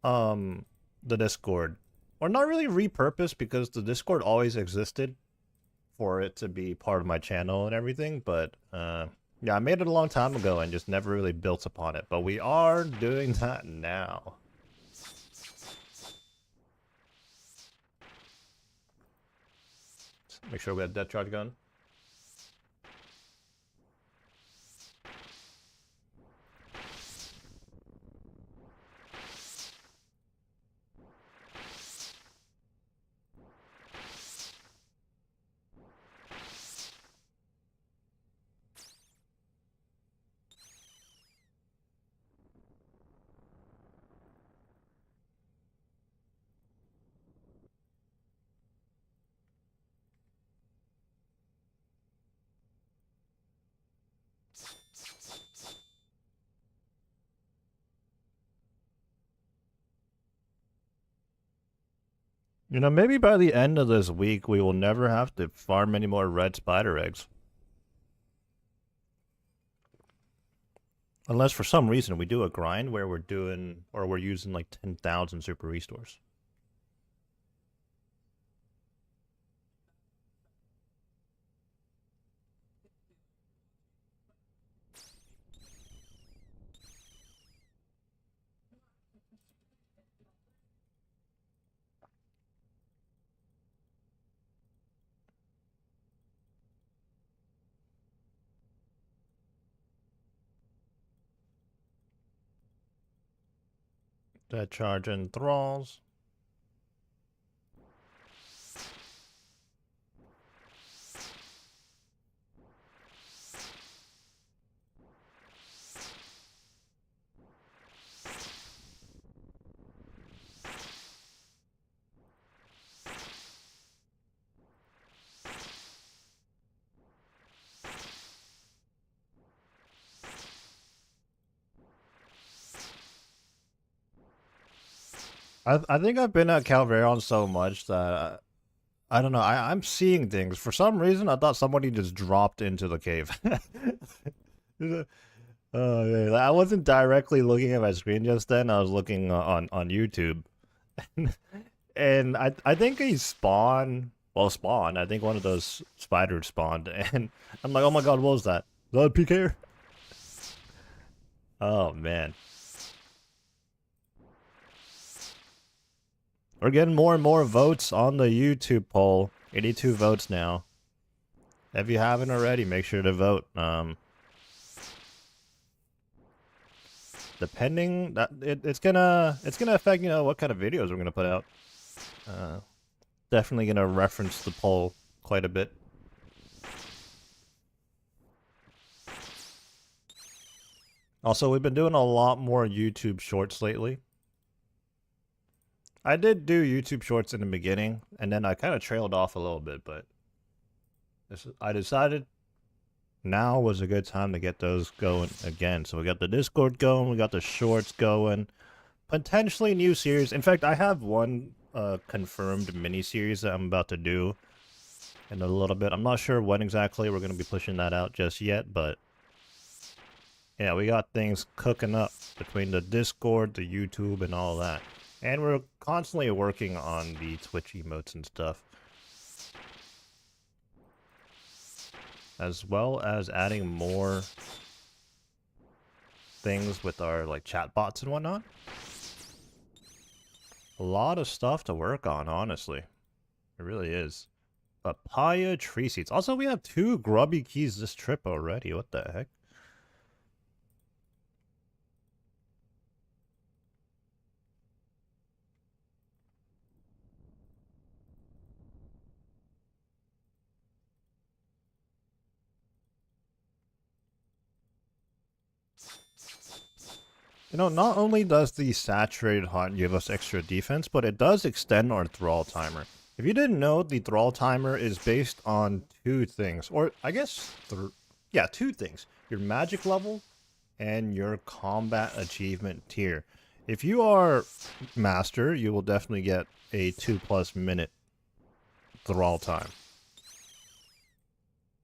the Discord. Or not really repurposed, because the Discord always existed for it to be part of my channel and everything, but yeah, I made it a long time ago and just never really built upon it, but we are doing that now. Make sure we have death charge gun. You know, maybe by the end of this week, we will never have to farm any more red spider eggs. Unless for some reason we do a grind where we're doing, or we're using like 10,000 super restores. Dead charge enthralls. I think I've been at Calvarion so much that I don't know. I'm seeing things. For some reason, I thought somebody just dropped into the cave. Oh, yeah. I wasn't directly looking at my screen just then. I was looking on YouTube, and I think he spawned. Well, spawned. I think one of those spiders spawned, and I'm like, oh my god, what was that? Is that a PK? Oh man, we're getting more and more votes on the YouTube poll. 82 votes now. If you haven't already, make sure to vote. Depending that it's gonna affect, you know, what kind of videos we're gonna put out. Definitely gonna reference the poll quite a bit. Also, we've been doing a lot more YouTube shorts lately. I did do YouTube shorts in the beginning, and then I kind of trailed off a little bit, but I decided now was a good time to get those going again. So we got the Discord going, we got the shorts going, potentially new series. In fact, I have one confirmed mini series that I'm about to do in a little bit. I'm not sure when exactly we're going to be pushing that out just yet, but yeah, we got things cooking up between the Discord, the YouTube, and all that. And we're constantly working on the Twitch emotes and stuff. As well as adding more things with our like chat bots and whatnot. A lot of stuff to work on, honestly. It really is. Papaya tree seeds. Also, we have 2 grubby keys this trip already. What the heck? You know, not only does the saturated heart give us extra defense, but it does extend our thrall timer. If you didn't know, the thrall timer is based on 2 things, or I guess, yeah, 2 things. Your magic level and your combat achievement tier. If you are master, you will definitely get a 2+ minute thrall time.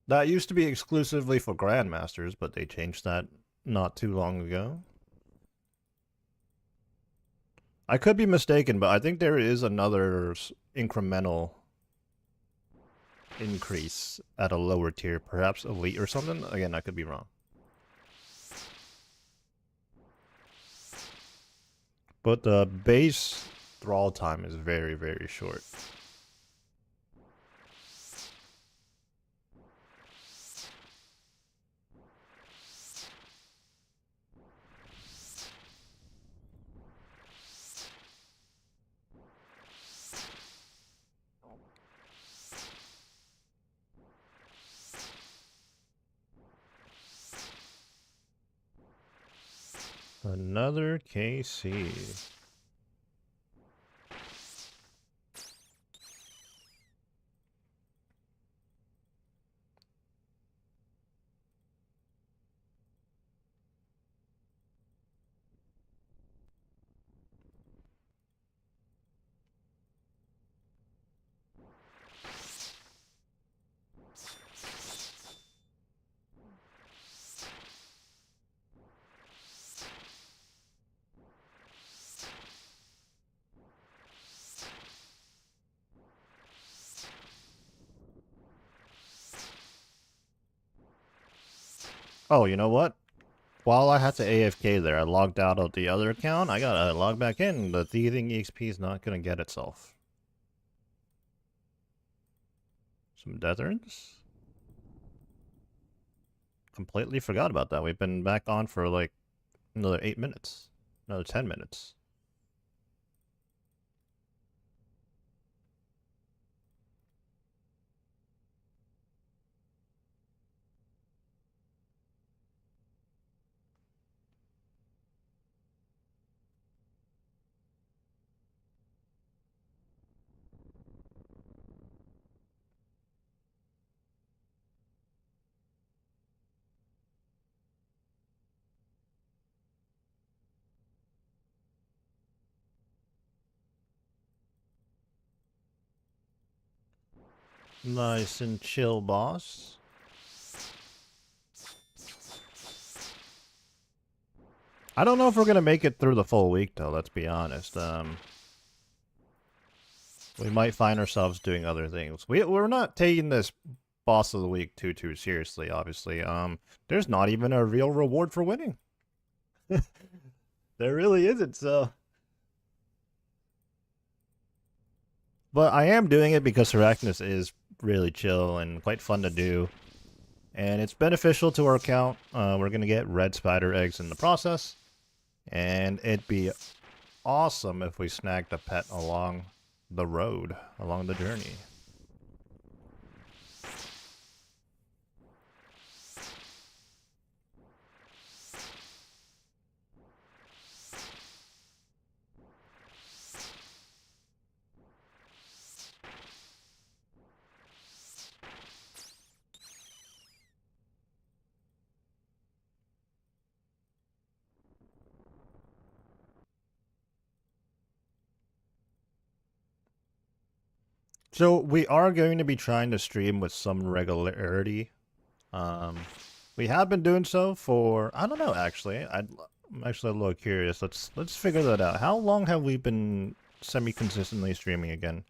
That used to be exclusively for grandmasters, but they changed that not too long ago. I could be mistaken, but I think there is another incremental increase at a lower tier, perhaps elite or something. Again, I could be wrong. But the base thrall time is very, very short. Another KC. Oh, you know what? While I had to AFK there, I logged out of the other account. I gotta log back in. The thieving EXP is not gonna get itself. Some deserts? Completely forgot about that. We've been back on for like another 8 minutes. Another 10 minutes. Nice and chill, boss. I don't know if we're gonna make it through the full week, though, let's be honest. We might find ourselves doing other things. We're not taking this boss of the week too seriously, obviously. There's not even a real reward for winning. There really isn't, so... But I am doing it because Arachnus is really chill and quite fun to do. And it's beneficial to our account. We're going to get red spider eggs in the process. And it'd be awesome if we snagged a pet along the road, along the journey. So we are going to be trying to stream with some regularity. Um, we have been doing so for, I don't know, actually. I'm actually a little curious. Let's figure that out. How long have we been semi-consistently streaming again?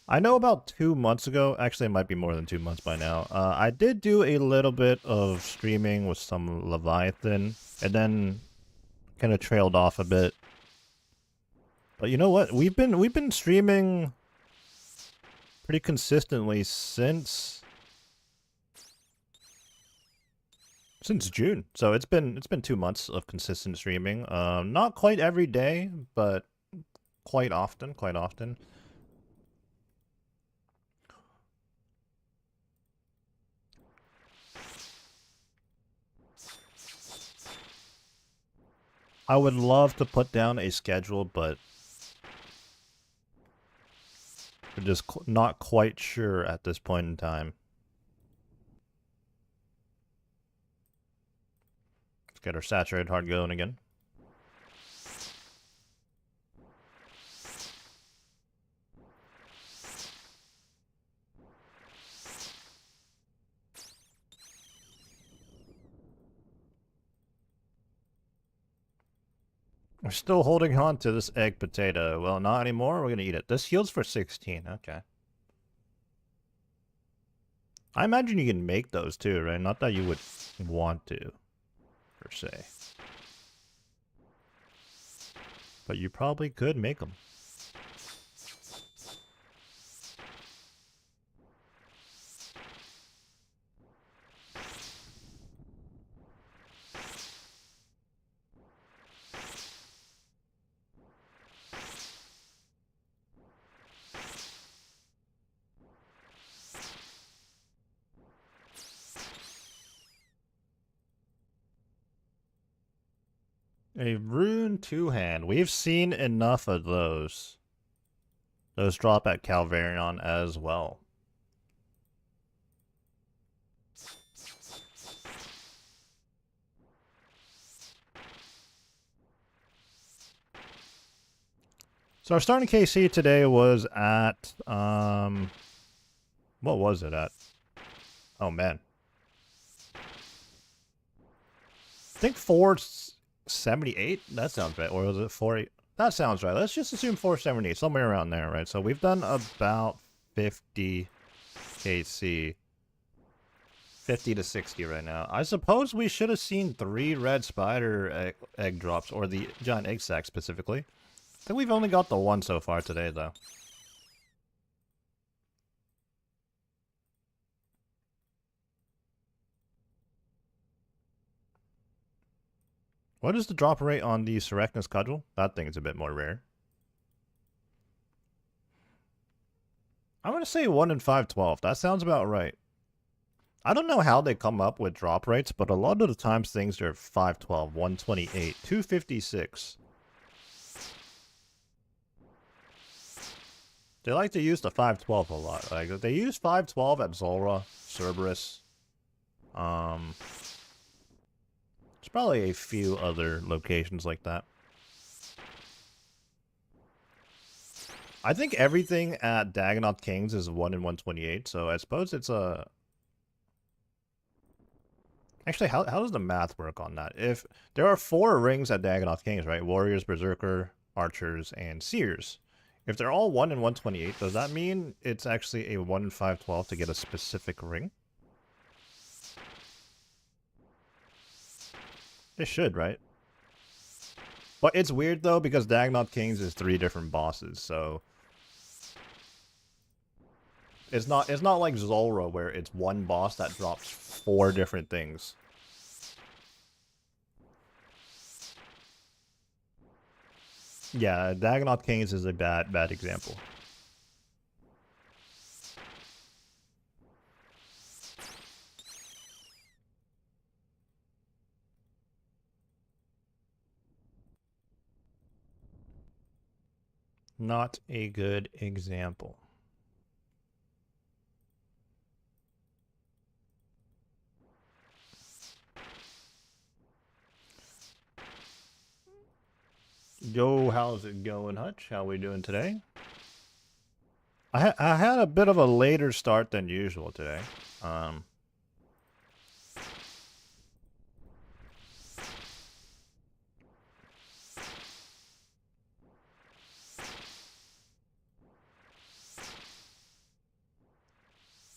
I know about 2 months ago, actually it might be more than 2 months by now, I did do a little bit of streaming with some Leviathan, and then kind of trailed off a bit. But you know what? We've been streaming pretty consistently since June. So it's been 2 months of consistent streaming. Not quite every day, but quite often. I would love to put down a schedule, but we're just not quite sure at this point in time. Let's get our saturated heart going again. We're still holding on to this egg potato. Well, not anymore. We're going to eat it. This heals for 16. Okay. I imagine you can make those too, right? Not that you would want to, per se. But you probably could make them. A rune two-hand. We've seen enough of those. Those drop at Calvarion as well. So our starting KC today was at, what was it at? Oh, man. I think 478? That sounds right. Or was it 48? That sounds right. Let's just assume 478, somewhere around there, right? So we've done about 50 KC. 50 to 60 right now. I suppose we should have seen 3 red spider egg drops, or the giant egg sac specifically. I think we've only got the 1 so far today, though. What is the drop rate on the Serecnus cudgel? That thing is a bit more rare. I'm going to say 1 in 512. That sounds about right. I don't know how they come up with drop rates, but a lot of the times things are 512, 128, 256. They like to use the 512 a lot. Like, they use 512 at Zulrah, Cerberus. There's probably a few other locations like that. I think everything at Dagonoth Kings is 1 in 128, so I suppose it's a... Actually, how does the math work on that? If there are 4 rings at Dagonoth Kings, right? Warriors, Berserker, Archers, and Seers. If they're all 1 in 128, does that mean it's actually a 1 in 512 to get a specific ring? It should, right? But it's weird, though, because Dagonoth Kings is 3 different bosses, so... It's not like Zulrah, where it's one boss that drops 4 different things. Yeah, Dagonoth Kings is a bad example. Not a good example. Yo, how's it going, Hutch? How we doing today? I had a bit of a later start than usual today.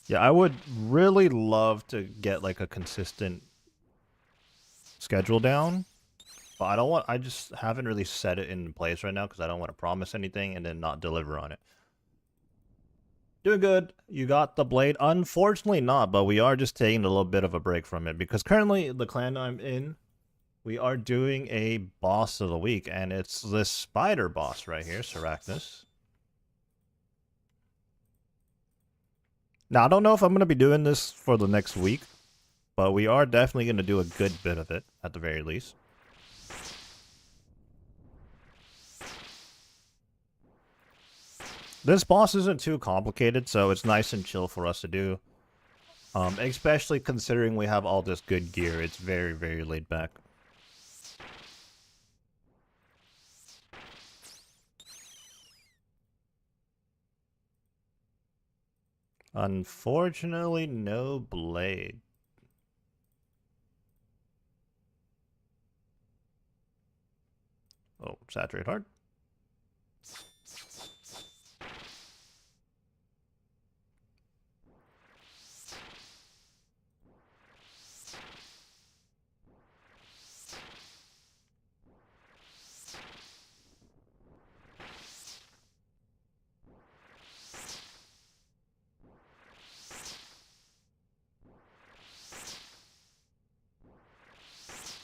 Yeah, I would really love to get like a consistent schedule down, but I just haven't really set it in place right now because I don't want to promise anything and then not deliver on it. Doing good. You got the blade? Unfortunately not, but we are just taking a little bit of a break from it because currently the clan I'm in, we are doing a boss of the week, and it's this spider boss right here, Seracnus. Now, I don't know if I'm going to be doing this for the next week, but we are definitely going to do a good bit of it, at the very least. This boss isn't too complicated, so it's nice and chill for us to do. Especially considering we have all this good gear, it's very, very laid back. Unfortunately, no blade. Oh, saturate hard.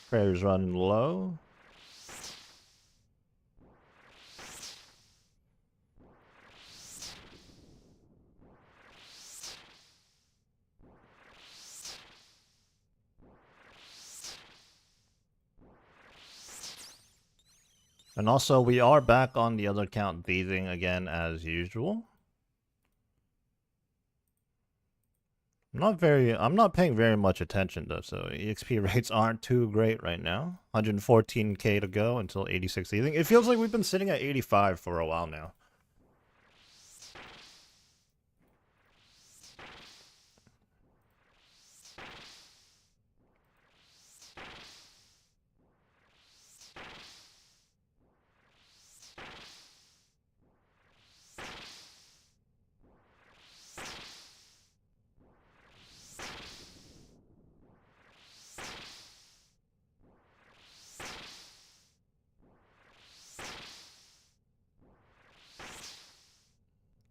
Prayer's running low. And also, we are back on the other account thieving again as usual. I'm not paying very much attention though, so EXP rates aren't too great right now. 114k to go until 86 thieving. It feels like we've been sitting at 85 for a while now.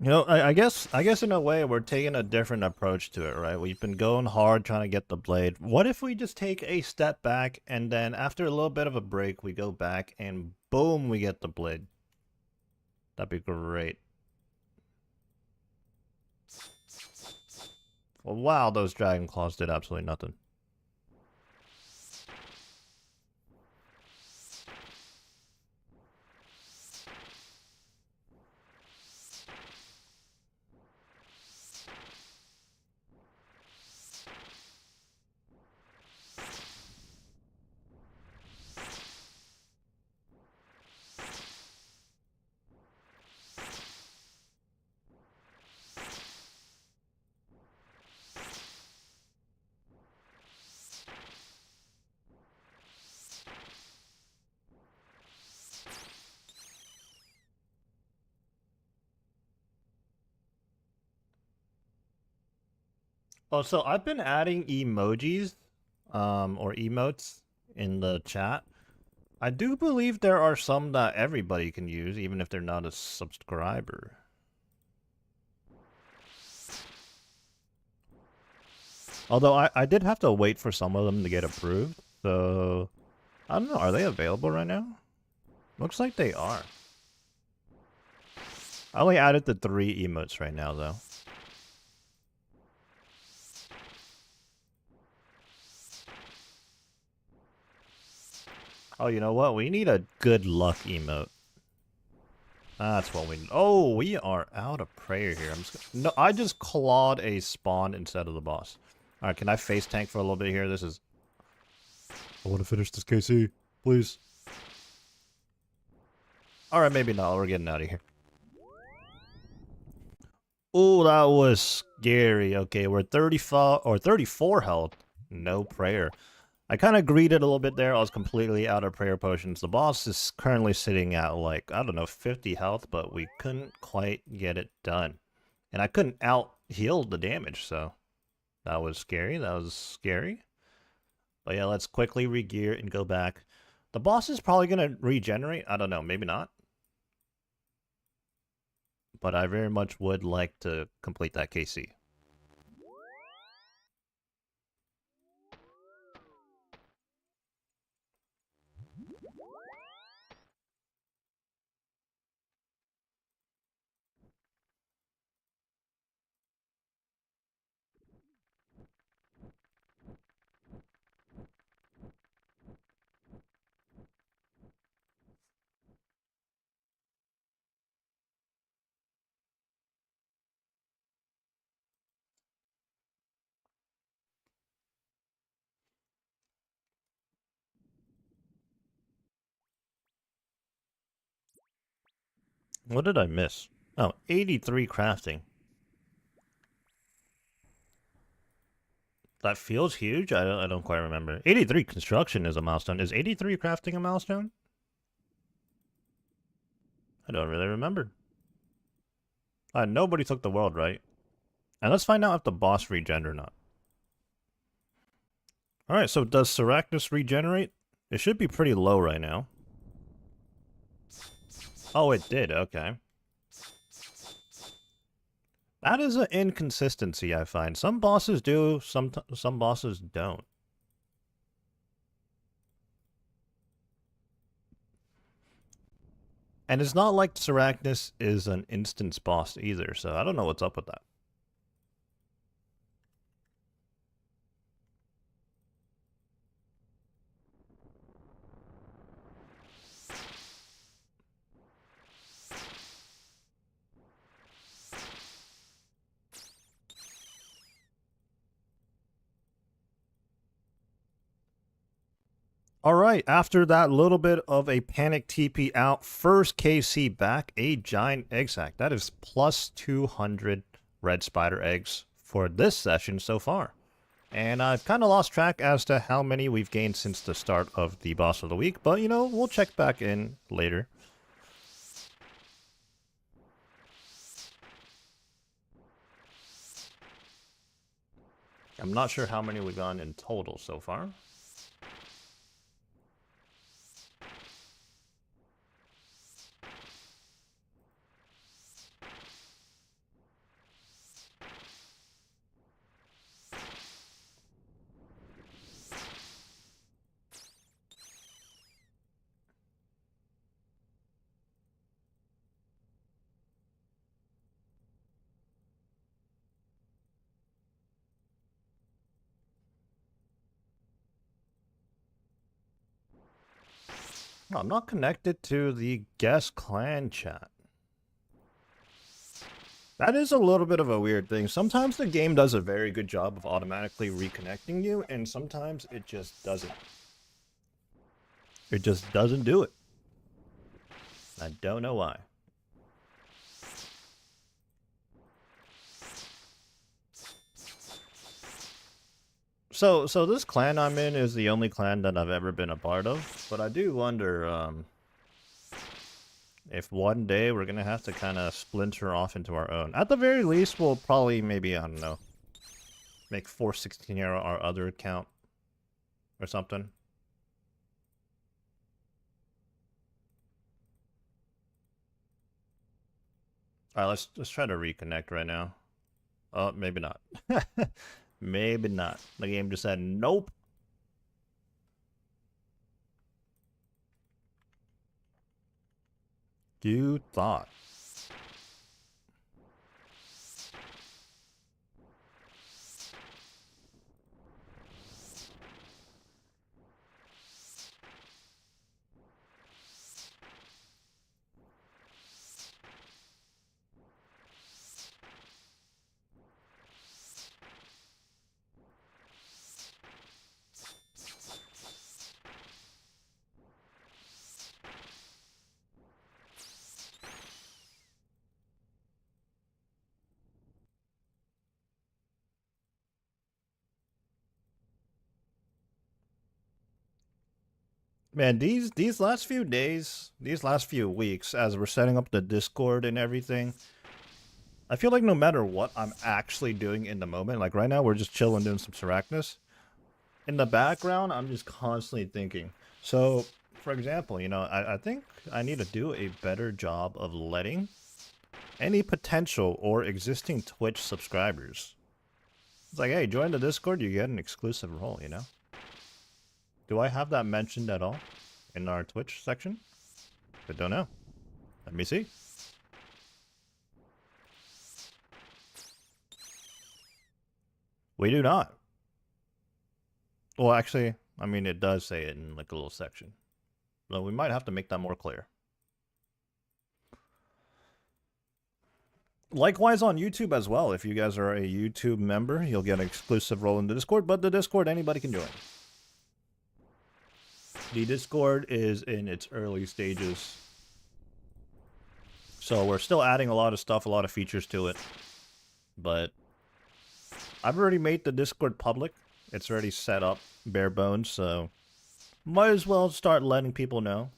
You know, I guess in a way we're taking a different approach to it, right? We've been going hard trying to get the blade. What if we just take a step back and then after a little bit of a break, we go back and boom, we get the blade. That'd be great. Well, wow, those dragon claws did absolutely nothing. Oh, so I've been adding emojis, or emotes in the chat. I do believe there are some that everybody can use, even if they're not a subscriber. Although I did have to wait for some of them to get approved, so I don't know. Are they available right now? Looks like they are. I only added the 3 emotes right now, though. Oh, you know what? We need a good luck emote. That's what we need. Oh, we are out of prayer here. No, I just clawed a spawn instead of the boss. Alright, can I face tank for a little bit here? This is... I want to finish this KC. Please. Alright, maybe not. We're getting out of here. Oh, that was scary. Okay, we're 35 or 34 health. No prayer. I kind of greeted a little bit there. I was completely out of prayer potions. The boss is currently sitting at like, I don't know, 50 health, but we couldn't quite get it done. And I couldn't out heal the damage, so that was scary. That was scary. But yeah, let's quickly regear and go back. The boss is probably going to regenerate. I don't know, maybe not. But I very much would like to complete that KC. What did I miss? Oh, 83 crafting. That feels huge. I don't quite remember. 83 construction is a milestone. Is 83 crafting a milestone? I don't really remember. Nobody took the world, right? And let's find out if the boss regen or not. Alright, so does Saracnus regenerate? It should be pretty low right now. Oh, it did. Okay. That is an inconsistency, I find. Some bosses do, some bosses don't. And it's not like Saracnus is an instance boss either, so I don't know what's up with that. Alright, after that little bit of a panic TP out, first KC back, a giant egg sack. That is plus 200 red spider eggs for this session so far. And I've kind of lost track as to how many we've gained since the start of the boss of the week, but you know, we'll check back in later. I'm not sure how many we've gone in total so far. Oh, I'm not connected to the guest clan chat. That is a little bit of a weird thing. Sometimes the game does a very good job of automatically reconnecting you, and sometimes it just doesn't. It just doesn't do it. I don't know why. So this clan I'm in is the only clan that I've ever been a part of, but I do wonder if one day we're gonna have to kind of splinter off into our own. At the very least, we'll probably maybe, I don't know, make 416 our other account or something. All right, let's try to reconnect right now. Oh, maybe not. Maybe not. The game just said nope. You thought. Man, these last few days, these last few weeks, as we're setting up the Discord and everything, I feel like no matter what I'm actually doing in the moment, like right now we're just chilling doing some Seracnus. In the background, I'm just constantly thinking. So, for example, you know, I think I need to do a better job of letting any potential or existing Twitch subscribers. It's like, hey, join the Discord, you get an exclusive role, you know? Do I have that mentioned at all in our Twitch section? I don't know. Let me see. We do not. Well, actually, I mean, it does say it in like a little section. So we might have to make that more clear. Likewise on YouTube as well. If you guys are a YouTube member, you'll get an exclusive role in the Discord, but the Discord, anybody can join. The Discord is in its early stages. So we're still adding a lot of stuff, a lot of features to it. But I've already made the Discord public. It's already set up, bare bones, so might as well start letting people know.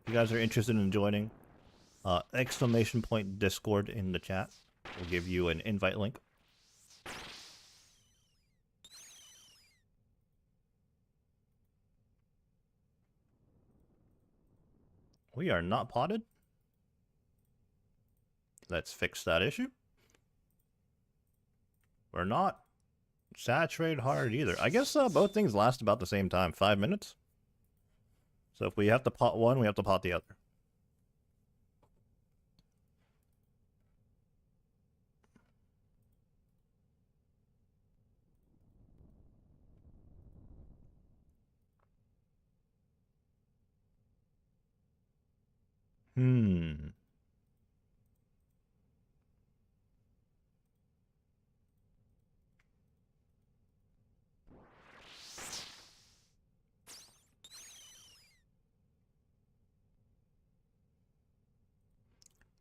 If you guys are interested in joining, exclamation point Discord in the chat. We'll give you an invite link. We are not potted. Let's fix that issue. We're not saturated hard either. I guess both things last about the same time, 5 minutes. So if we have to pot one, we have to pot the other.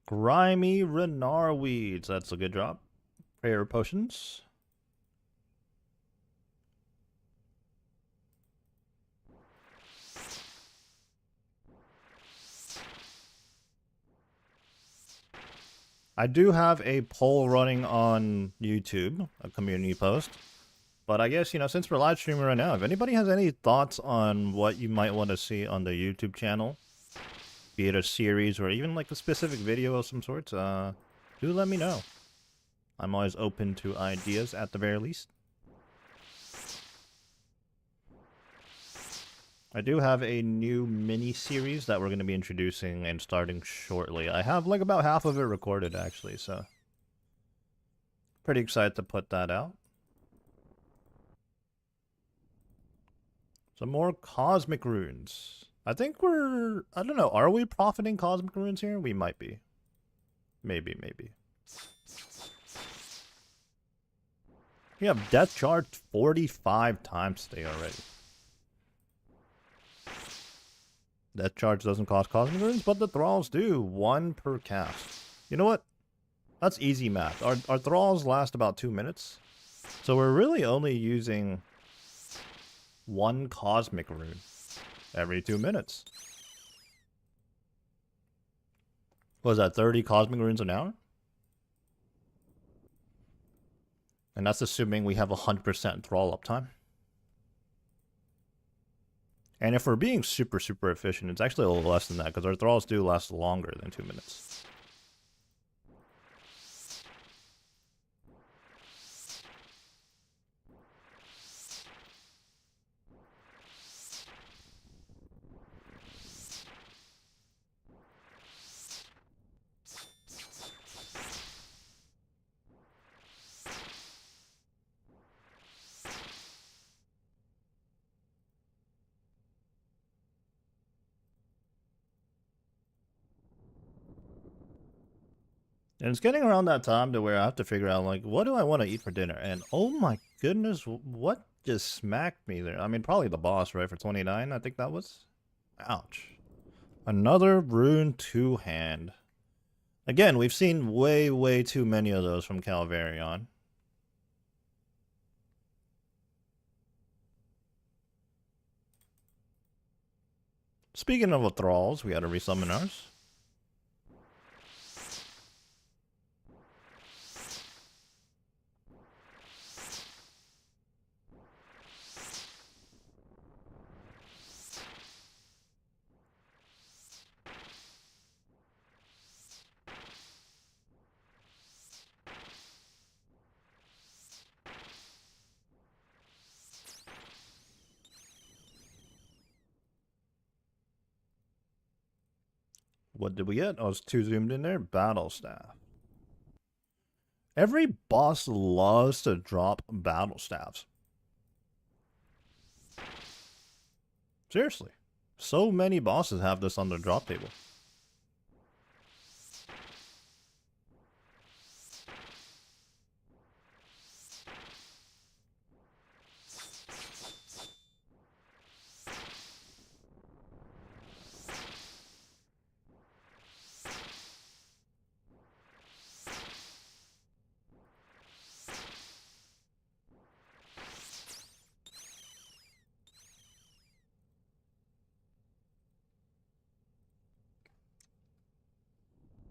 Grimy Renar Weeds. That's a good job. Prayer potions. I do have a poll running on YouTube, a community post. But I guess, you know, since we're live streaming right now, if anybody has any thoughts on what you might want to see on the YouTube channel, be it a series or even like a specific video of some sort, do let me know. I'm always open to ideas at the very least. I do have a new mini-series that we're going to be introducing and starting shortly. I have like about half of it recorded actually, so pretty excited to put that out. Some more cosmic runes. I think we're... I don't know. Are we profiting Cosmic Runes here? We might be. Maybe, maybe. We have Death Charge 45 times today already. Death Charge doesn't cost Cosmic Runes, but the Thralls do. 1 per cast. You know what? That's easy math. Our Thralls last about 2 minutes. So we're really only using 1 Cosmic Rune every 2 minutes. What was that, 30 Cosmic Runes an hour? And that's assuming we have 100% Thrall uptime. And if we're being super, super efficient, it's actually a little less than that, because our Thralls do last longer than 2 minutes. And it's getting around that time to where I have to figure out, like, what do I want to eat for dinner? And oh my goodness, what just smacked me there? I mean, probably the boss, right? For 29, I think that was. Ouch. Another Rune 2-hand. Again, we've seen way, way too many of those from Calvarion. Speaking of thralls, we had to resummon ours. What did we get? I was too zoomed in there. Battle Staff. Every boss loves to drop battle staffs. Seriously. So many bosses have this on their drop table.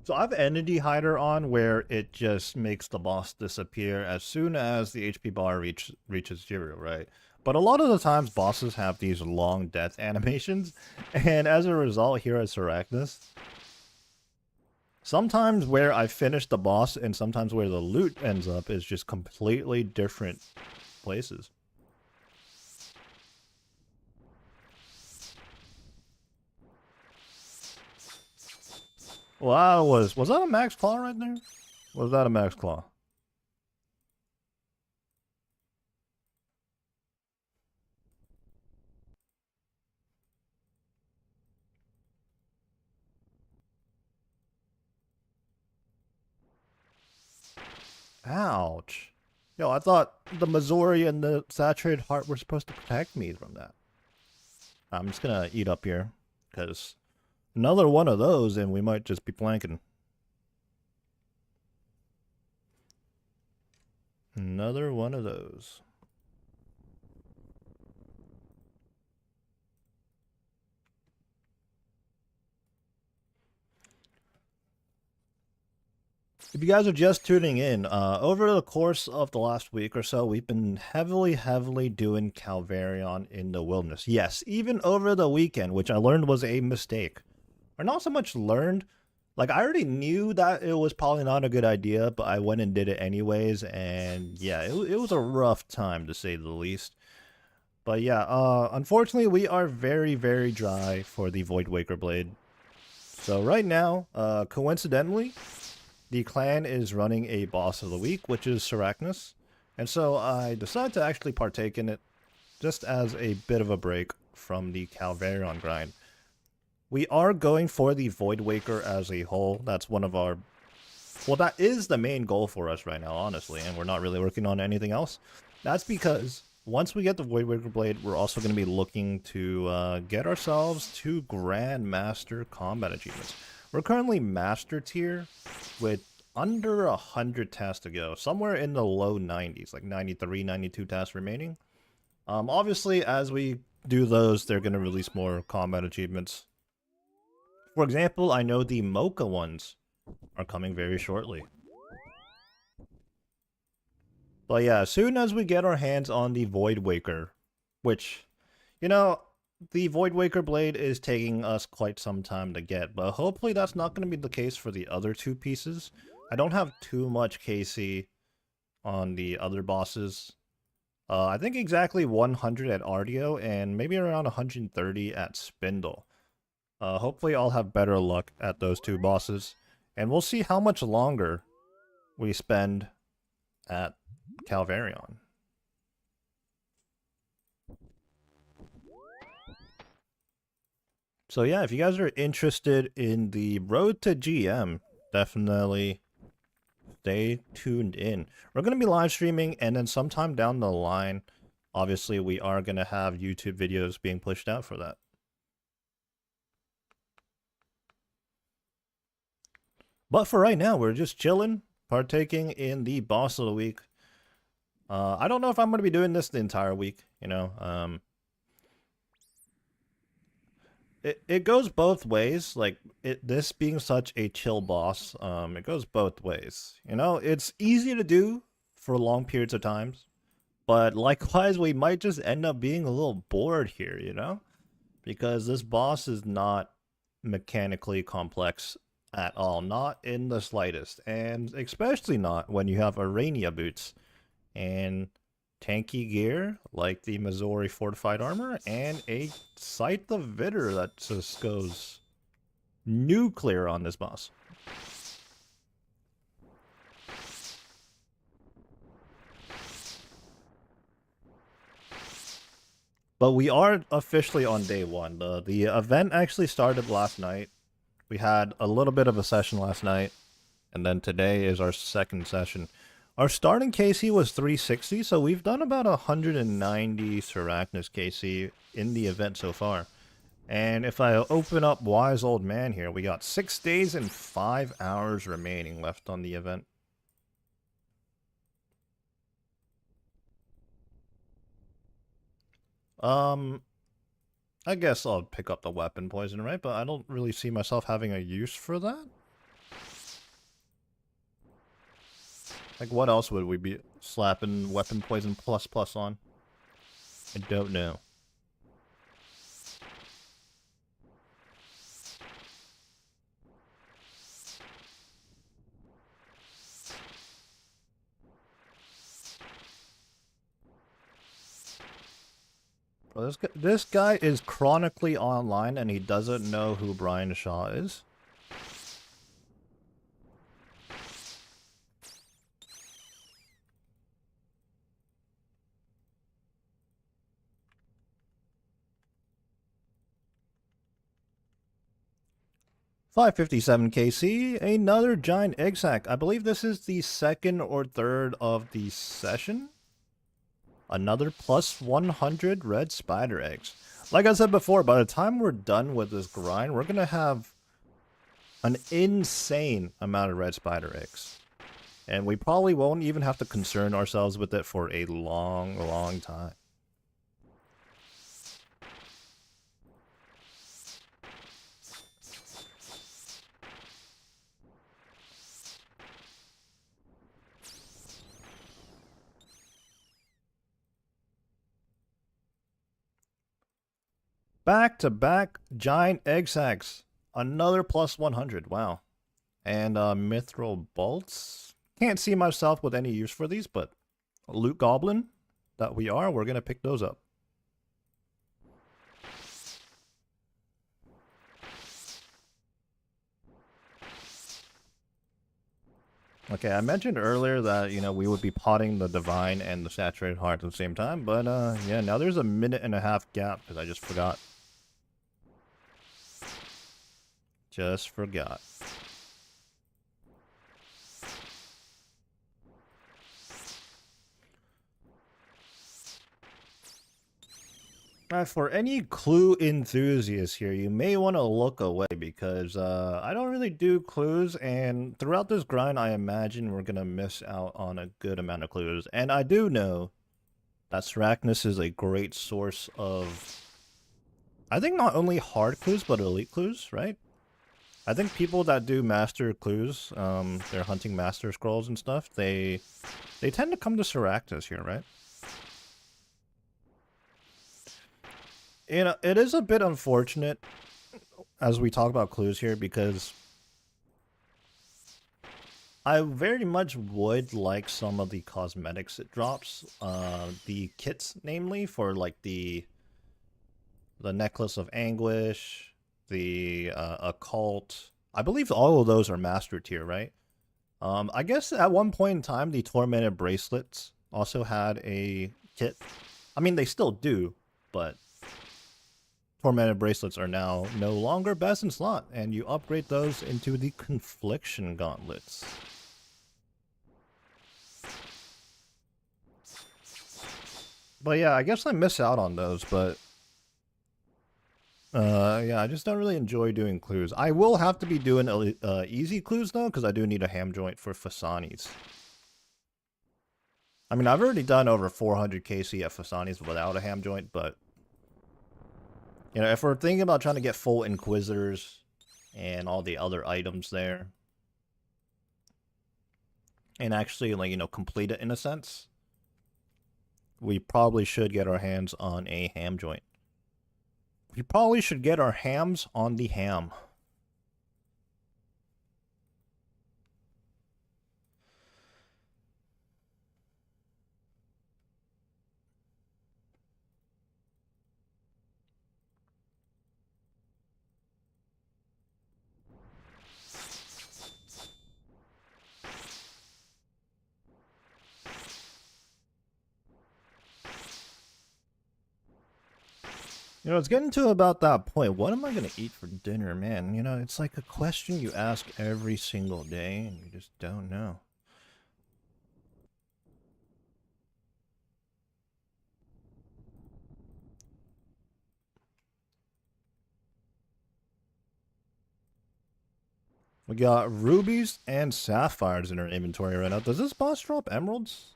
So I have Entity Hider on where it just makes the boss disappear as soon as the HP bar reaches 0, right? But a lot of the times bosses have these long death animations, and as a result here at Arachnus, sometimes where I finish the boss and sometimes where the loot ends up is just completely different places. Well, was that a max claw right there? Was that a max claw? Ouch. Yo, I thought the Missouri and the Saturated Heart were supposed to protect me from that. I'm just gonna eat up here, because another one of those and we might just be planking. Another one of those. If you guys are just tuning in, over the course of the last week or so, we've been heavily doing Calvarion in the wilderness. Yes, even over the weekend, which I learned was a mistake. Or not so much learned, like I already knew that it was probably not a good idea, but I went and did it anyways, and yeah, it was a rough time to say the least. But yeah, unfortunately we are very dry for the Void Waker Blade. So right now, coincidentally, the clan is running a boss of the week, which is Arachnus, and so I decided to actually partake in it just as a bit of a break from the Calvarion grind. We are going for the Void Waker as a whole. That's one of our... Well, that is the main goal for us right now, honestly, and we're not really working on anything else. That's because once we get the Void Waker Blade, we're also going to be looking to get ourselves 2 Grandmaster combat achievements. We're currently Master tier with under 100 tasks to go, somewhere in the low 90s, like 93, 92 tasks remaining. Obviously, as we do those, they're going to release more combat achievements. For example, I know the Mocha ones are coming very shortly. But yeah, as soon as we get our hands on the Void Waker, which, you know, the Void Waker Blade is taking us quite some time to get, but hopefully that's not going to be the case for the other 2 pieces. I don't have too much KC on the other bosses. I think exactly 100 at Ardio and maybe around 130 at Spindle. Hopefully I'll have better luck at those 2 bosses. And we'll see how much longer we spend at Calvarion. So yeah, if you guys are interested in the road to GM, definitely stay tuned in. We're going to be live streaming, and then sometime down the line, obviously we are going to have YouTube videos being pushed out for that. But for right now, we're just chilling, partaking in the boss of the week. I don't know if I'm going to be doing this the entire week, you know. It goes both ways. Like, this being such a chill boss, it goes both ways. You know, it's easy to do for long periods of times, but likewise, we might just end up being a little bored here, you know? Because this boss is not mechanically complex at all, not in the slightest, and especially not when you have Arania boots and tanky gear like the Missouri fortified armor and a Scythe of Vitter that just goes nuclear on this boss. But we are officially on day 1. The event actually started last night. We had a little bit of a session last night, and then today is our second session. Our starting KC was 360, so we've done about 190 Seracnus KC in the event so far. And if I open up Wise Old Man here, we got 6 days and 5 hours remaining left on the event. I guess I'll pick up the weapon poison, right? But I don't really see myself having a use for that. Like, what else would we be slapping weapon poison plus on? I don't know. Well, this guy is chronically online and he doesn't know who Brian Shaw is. $557 KC, another giant egg sack. I believe this is the 2nd or 3rd of the session. Another plus 100 red spider eggs. Like I said before, by the time we're done with this grind, we're going to have an insane amount of red spider eggs. And we probably won't even have to concern ourselves with it for a long time. Back-to-back giant egg sacks. Another plus 100. Wow. And mithril bolts. Can't see myself with any use for these, but loot goblin that we are, we're going to pick those up. Okay, I mentioned earlier that, you know, we would be potting the Divine and the Saturated Heart at the same time, but yeah, now there's a 1.5 minute gap because I just forgot. Just forgot. For any clue enthusiasts here, you may want to look away because I don't really do clues, and throughout this grind, I imagine we're going to miss out on a good amount of clues. And I do know that Sarachnis is a great source of, I think, not only hard clues, but elite clues, right? I think people that do master clues, they're hunting master scrolls and stuff, they tend to come to Sarachnis here, right? You know, it is a bit unfortunate as we talk about clues here because I very much would like some of the cosmetics it drops. The kits, namely, for like the Necklace of Anguish, the Occult. I believe all of those are master tier, right? I guess at one point in time, the Tormented Bracelets also had a kit. I mean, they still do, but Tormented Bracelets are now no longer best in slot, and you upgrade those into the Confliction Gauntlets. But yeah, I guess I miss out on those, but yeah, I just don't really enjoy doing clues. I will have to be doing easy clues though, because I do need a ham joint for Fasanis. I mean, I've already done over 400 KC at Fasanis without a ham joint, but you know, if we're thinking about trying to get full Inquisitors and all the other items there, and actually, like, you know, complete it in a sense, we probably should get our hands on a ham joint. We probably should get our hams on the ham. You know, it's getting to about that point. What am I going to eat for dinner, man? You know, it's like a question you ask every single day, and you just don't know. We got rubies and sapphires in our inventory right now. Does this boss drop emeralds?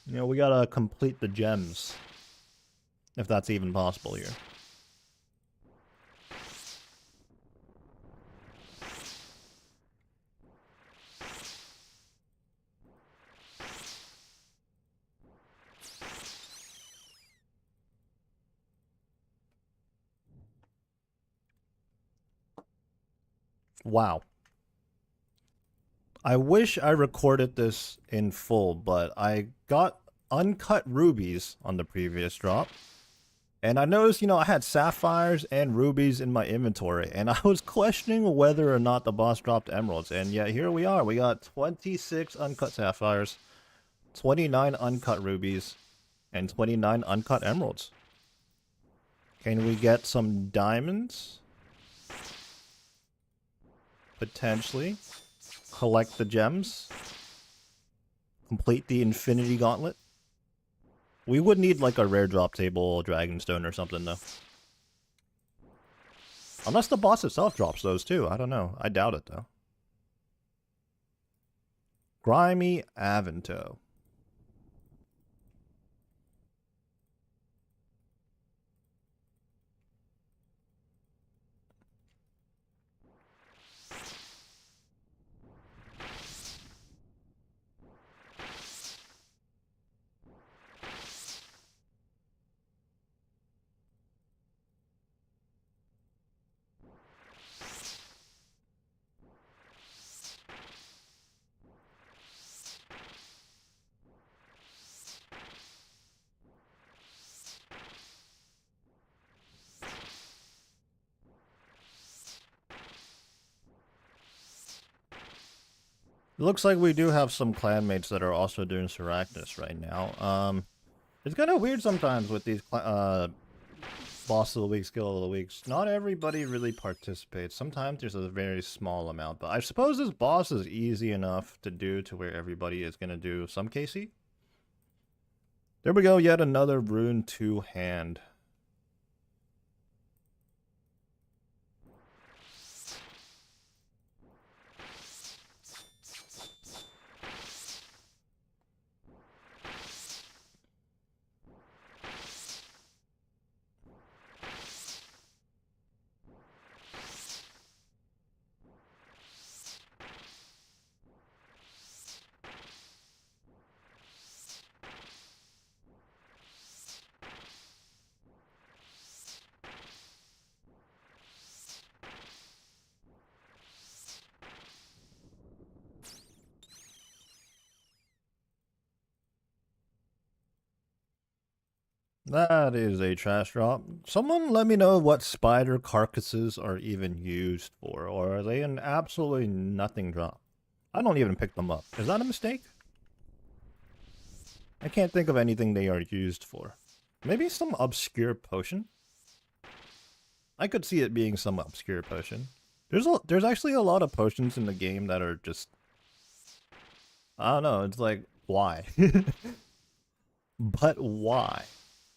You know, we gotta complete the gems. If that's even possible here. Wow. I wish I recorded this in full, but I got uncut rubies on the previous drop. And I noticed, you know, I had sapphires and rubies in my inventory, and I was questioning whether or not the boss dropped emeralds. And yet here we are. We got 26 uncut sapphires, 29 uncut rubies, and 29 uncut emeralds. Can we get some diamonds? Potentially. Collect the gems. Complete the Infinity Gauntlet. We would need like a rare drop table, Dragonstone or something though. Unless the boss itself drops those too. I don't know. I doubt it though. Grimy Avento. It looks like we do have some clanmates that are also doing Sarachnis right now. It's kind of weird sometimes with these boss of the week, skill of the weeks. Not everybody really participates. Sometimes there's a very small amount, but I suppose this boss is easy enough to do to where everybody is going to do some KC. There we go, yet another Rune 2 hand. That is a trash drop. Someone let me know what spider carcasses are even used for, or are they an absolutely nothing drop? I don't even pick them up. Is that a mistake? I can't think of anything they are used for. Maybe some obscure potion? I could see it being some obscure potion. There's actually a lot of potions in the game that are just... I don't know, it's like, why? But why?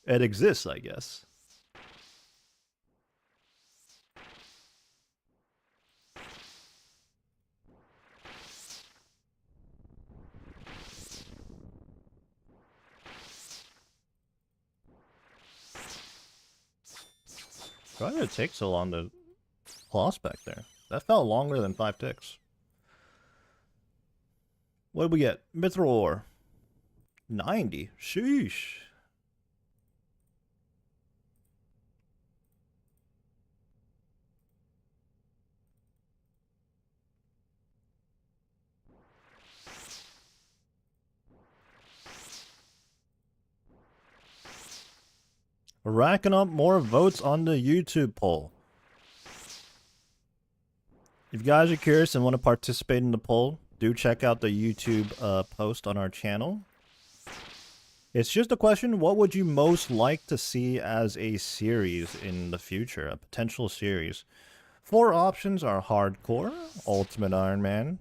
It exists, I guess. Why did it take so long to floss back there? That felt longer than 5 ticks. What did we get? Mithril ore. 90. Sheesh. We're racking up more votes on the YouTube poll. If you guys are curious and want to participate in the poll, do check out the YouTube post on our channel. It's just a question, what would you most like to see as a series in the future, a potential series? 4 options are hardcore, ultimate Ironman,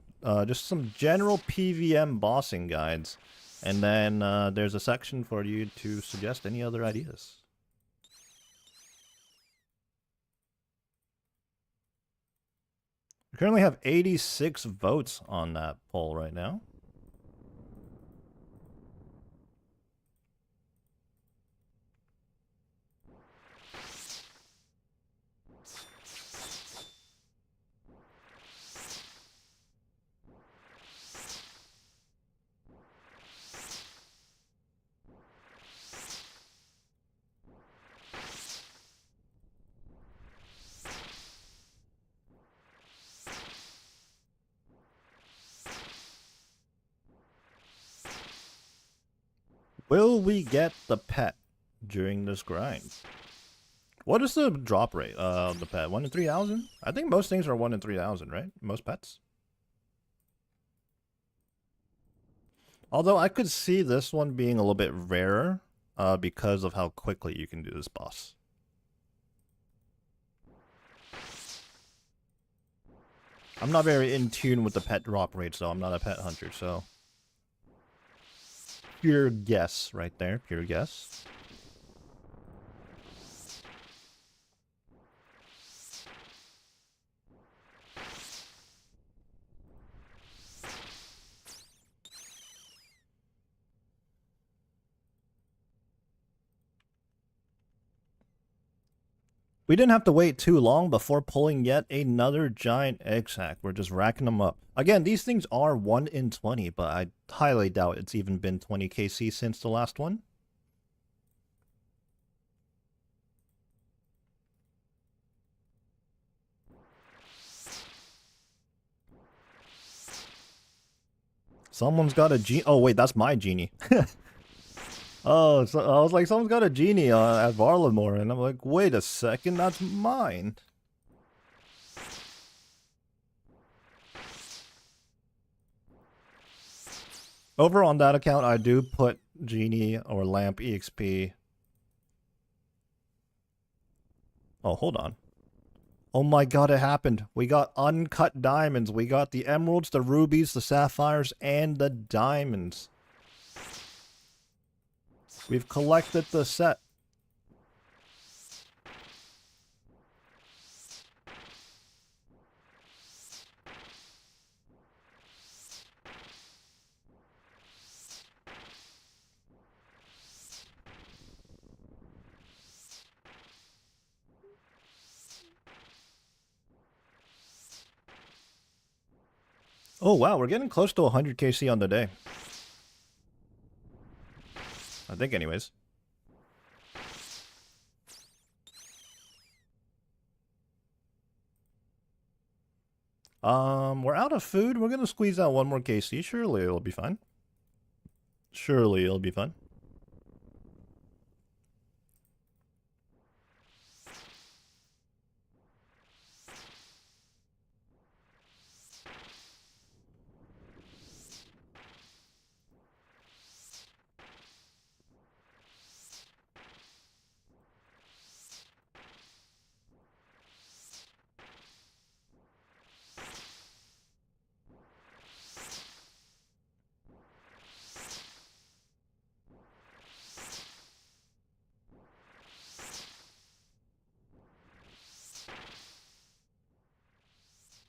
just some general PVM bossing guides, and then there's a section for you to suggest any other ideas. We currently have 86 votes on that poll right now. Will we get the pet during this grind? What is the drop rate of the pet? 1 in 3,000? I think most things are 1 in 3,000, right? Most pets. Although I could see this one being a little bit rarer because of how quickly you can do this boss. I'm not very in tune with the pet drop rates, though. I'm not a pet hunter, so... Pure guess right there. Pure guess. We didn't have to wait too long before pulling yet another giant egg sack. We're just racking them up. Again, these things are 1 in 20, but I highly doubt it's even been 20 KC since the last one. Someone's got a genie. Oh, wait, that's my genie. Oh, so I was like, someone's got a genie at Varlamore, and I'm like, wait a second, that's mine. Over on that account, I do put Genie or Lamp EXP. Oh, hold on. Oh my god, it happened. We got uncut diamonds. We got the emeralds, the rubies, the sapphires, and the diamonds. We've collected the set. Oh wow, we're getting close to 100 KC on the day. I think anyways. We're out of food. We're gonna squeeze out one more KC. Surely it'll be fine. Surely it'll be fine.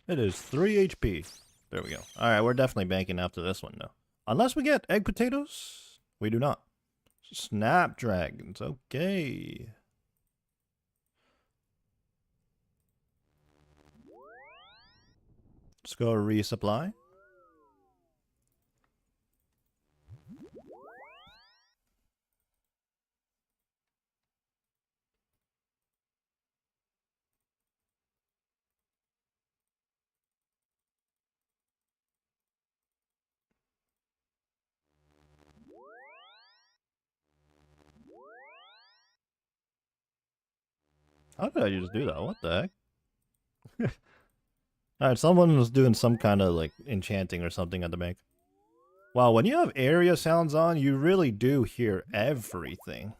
It is 3 HP. There we go. Alright, we're definitely banking after this one, though. Unless we get egg potatoes? We do not. Snapdragons. Okay. Let's go resupply. How did I just do that? What the heck? Alright, someone was doing some kind of like enchanting or something at the bank. Wow, when you have area sounds on, you really do hear everything.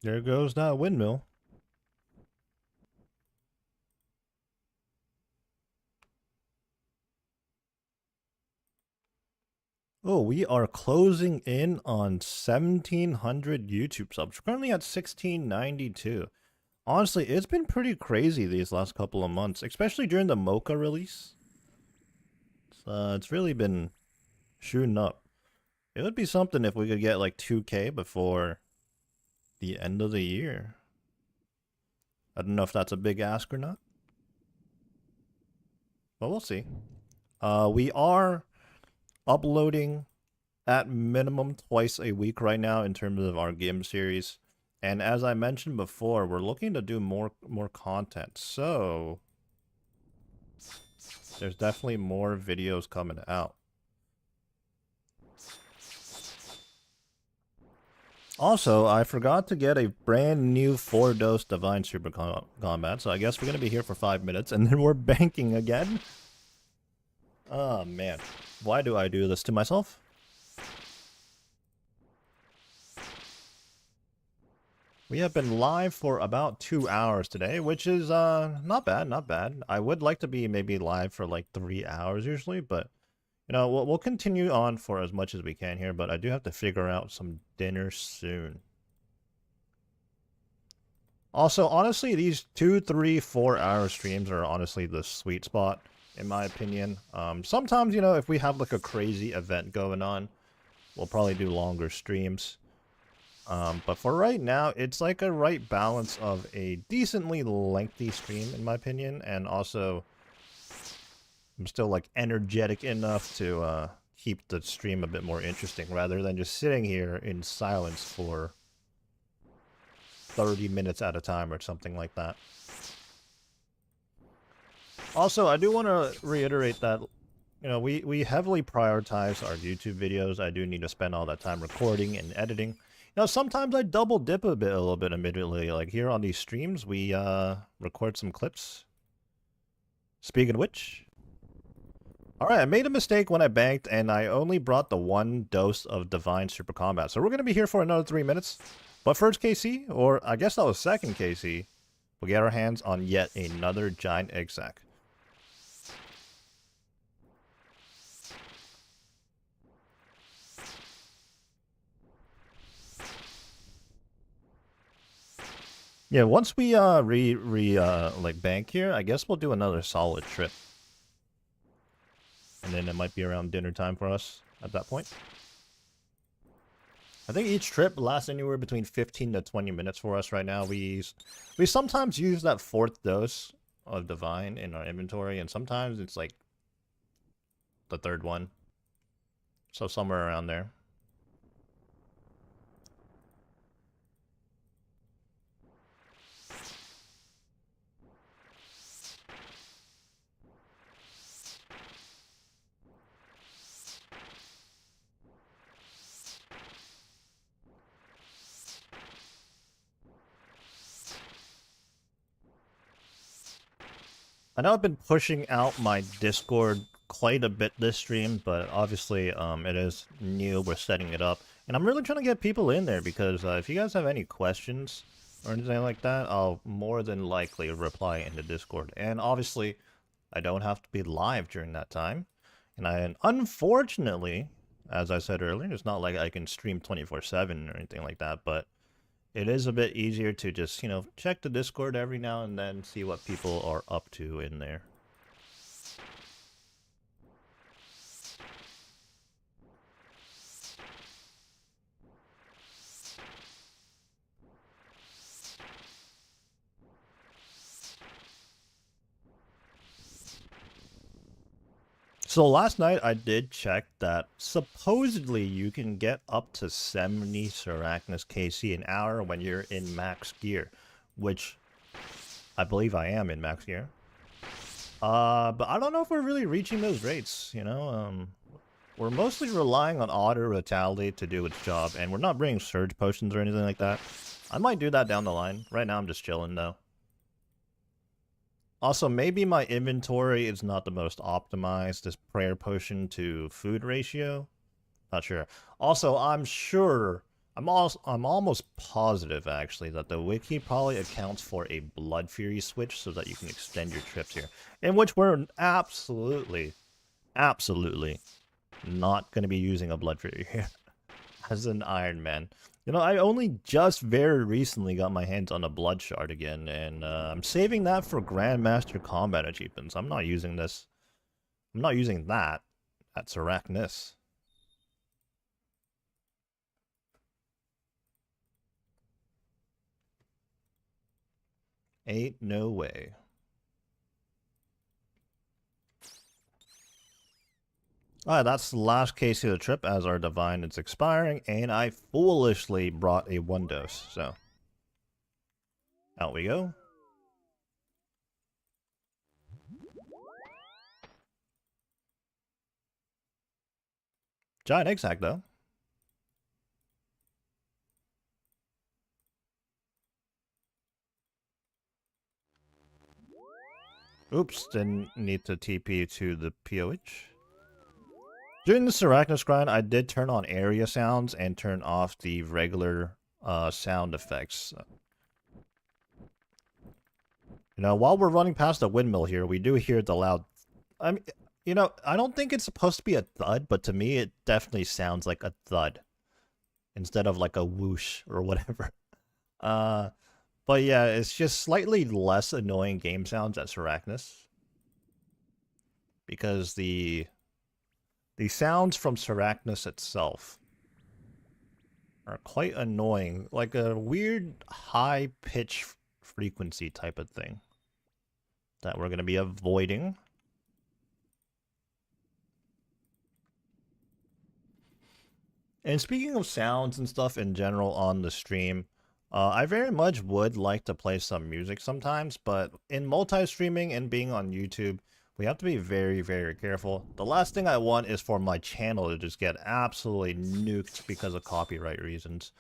There goes that windmill. Oh, we are closing in on 1,700 YouTube subs. We're currently at 1,692. Honestly, it's been pretty crazy these last couple of months, especially during the Mocha release. It's really been shooting up. It would be something if we could get like 2K before the end of the year. I don't know if that's a big ask or not. But we'll see. We are uploading at minimum twice a week right now in terms of our game series. And as I mentioned before, we're looking to do more content. So there's definitely more videos coming out. Also, I forgot to get a brand new 4-dose Divine Super Combat, so I guess we're going to be here for 5 minutes, and then we're banking again. Oh, man. Why do I do this to myself? We have been live for about 2 hours today, which is not bad, not bad. I would like to be maybe live for like 3 hours usually, but you know, we'll continue on for as much as we can here, but I do have to figure out some dinner soon. Also, honestly, these 2, 3, 4-hour streams are honestly the sweet spot, in my opinion. Sometimes, you know, if we have like a crazy event going on, we'll probably do longer streams. But for right now, it's like a right balance of a decently lengthy stream, in my opinion, and also I'm still like energetic enough to keep the stream a bit more interesting rather than just sitting here in silence for 30 minutes at a time or something like that. Also, I do want to reiterate that you know, we heavily prioritize our YouTube videos. I do need to spend all that time recording and editing. You know, sometimes I double dip a little bit immediately. Like here on these streams, we record some clips. Speaking of which, all right, I made a mistake when I banked, and I only brought the one dose of Divine Super Combat. So we're gonna be here for another 3 minutes. But first, KC, or I guess that was second KC, we'll get our hands on yet another giant egg sack. Yeah, once we like bank here, I guess we'll do another solid trip. And then it might be around dinner time for us at that point. I think each trip lasts anywhere between 15 to 20 minutes for us right now. We sometimes use that fourth dose of Divine in our inventory, and sometimes it's like the third one. So somewhere around there. I know I've been pushing out my Discord quite a bit this stream, but obviously it is new. We're setting it up, and I'm really trying to get people in there because if you guys have any questions or anything like that, I'll more than likely reply in the Discord. And obviously, I don't have to be live during that time. And unfortunately, as I said earlier, it's not like I can stream 24/7 or anything like that, but it is a bit easier to just, you know, check the Discord every now and then, see what people are up to in there. So last night I did check that supposedly you can get up to 70 Seracnus KC an hour when you're in max gear, which I believe I am in max gear. But I don't know if we're really reaching those rates, you know? We're mostly relying on Otter Vitality to do its job, and we're not bringing Surge Potions or anything like that. I might do that down the line. Right now I'm just chilling though. Also, maybe my inventory is not the most optimized, this prayer potion to food ratio. Not sure. Also, I'm almost positive actually that the wiki probably accounts for a Blood Fury switch so that you can extend your trips here. In which we're absolutely not going to be using a Blood Fury here as an Ironman. You know, I only just very recently got my hands on a Blood Shard again, and I'm saving that for Grandmaster Combat achievements. I'm not using this. I'm not using that at Seracnus. Ain't no way. Alright, that's the last case of the trip as our Divine is expiring, and I foolishly brought a 1 dose, so. Out we go. Giant egg sack, though. Oops, didn't need to TP to the POH. During the Seracnus grind, I did turn on area sounds and turn off the regular sound effects. You know, while we're running past the windmill here, we do hear the loud... I mean, you know, I don't think it's supposed to be a thud, but to me it definitely sounds like a thud. Instead of like a whoosh or whatever. But yeah, it's just slightly less annoying game sounds at Seracnus. Because the sounds from Seracnus itself are quite annoying. Like a weird high-pitch frequency type of thing. That we're going to be avoiding. And speaking of sounds and stuff in general on the stream, I very much would like to play some music sometimes, but in multi-streaming and being on YouTube, We have to be very, very careful. The last thing I want is for my channel to just get absolutely nuked because of copyright reasons.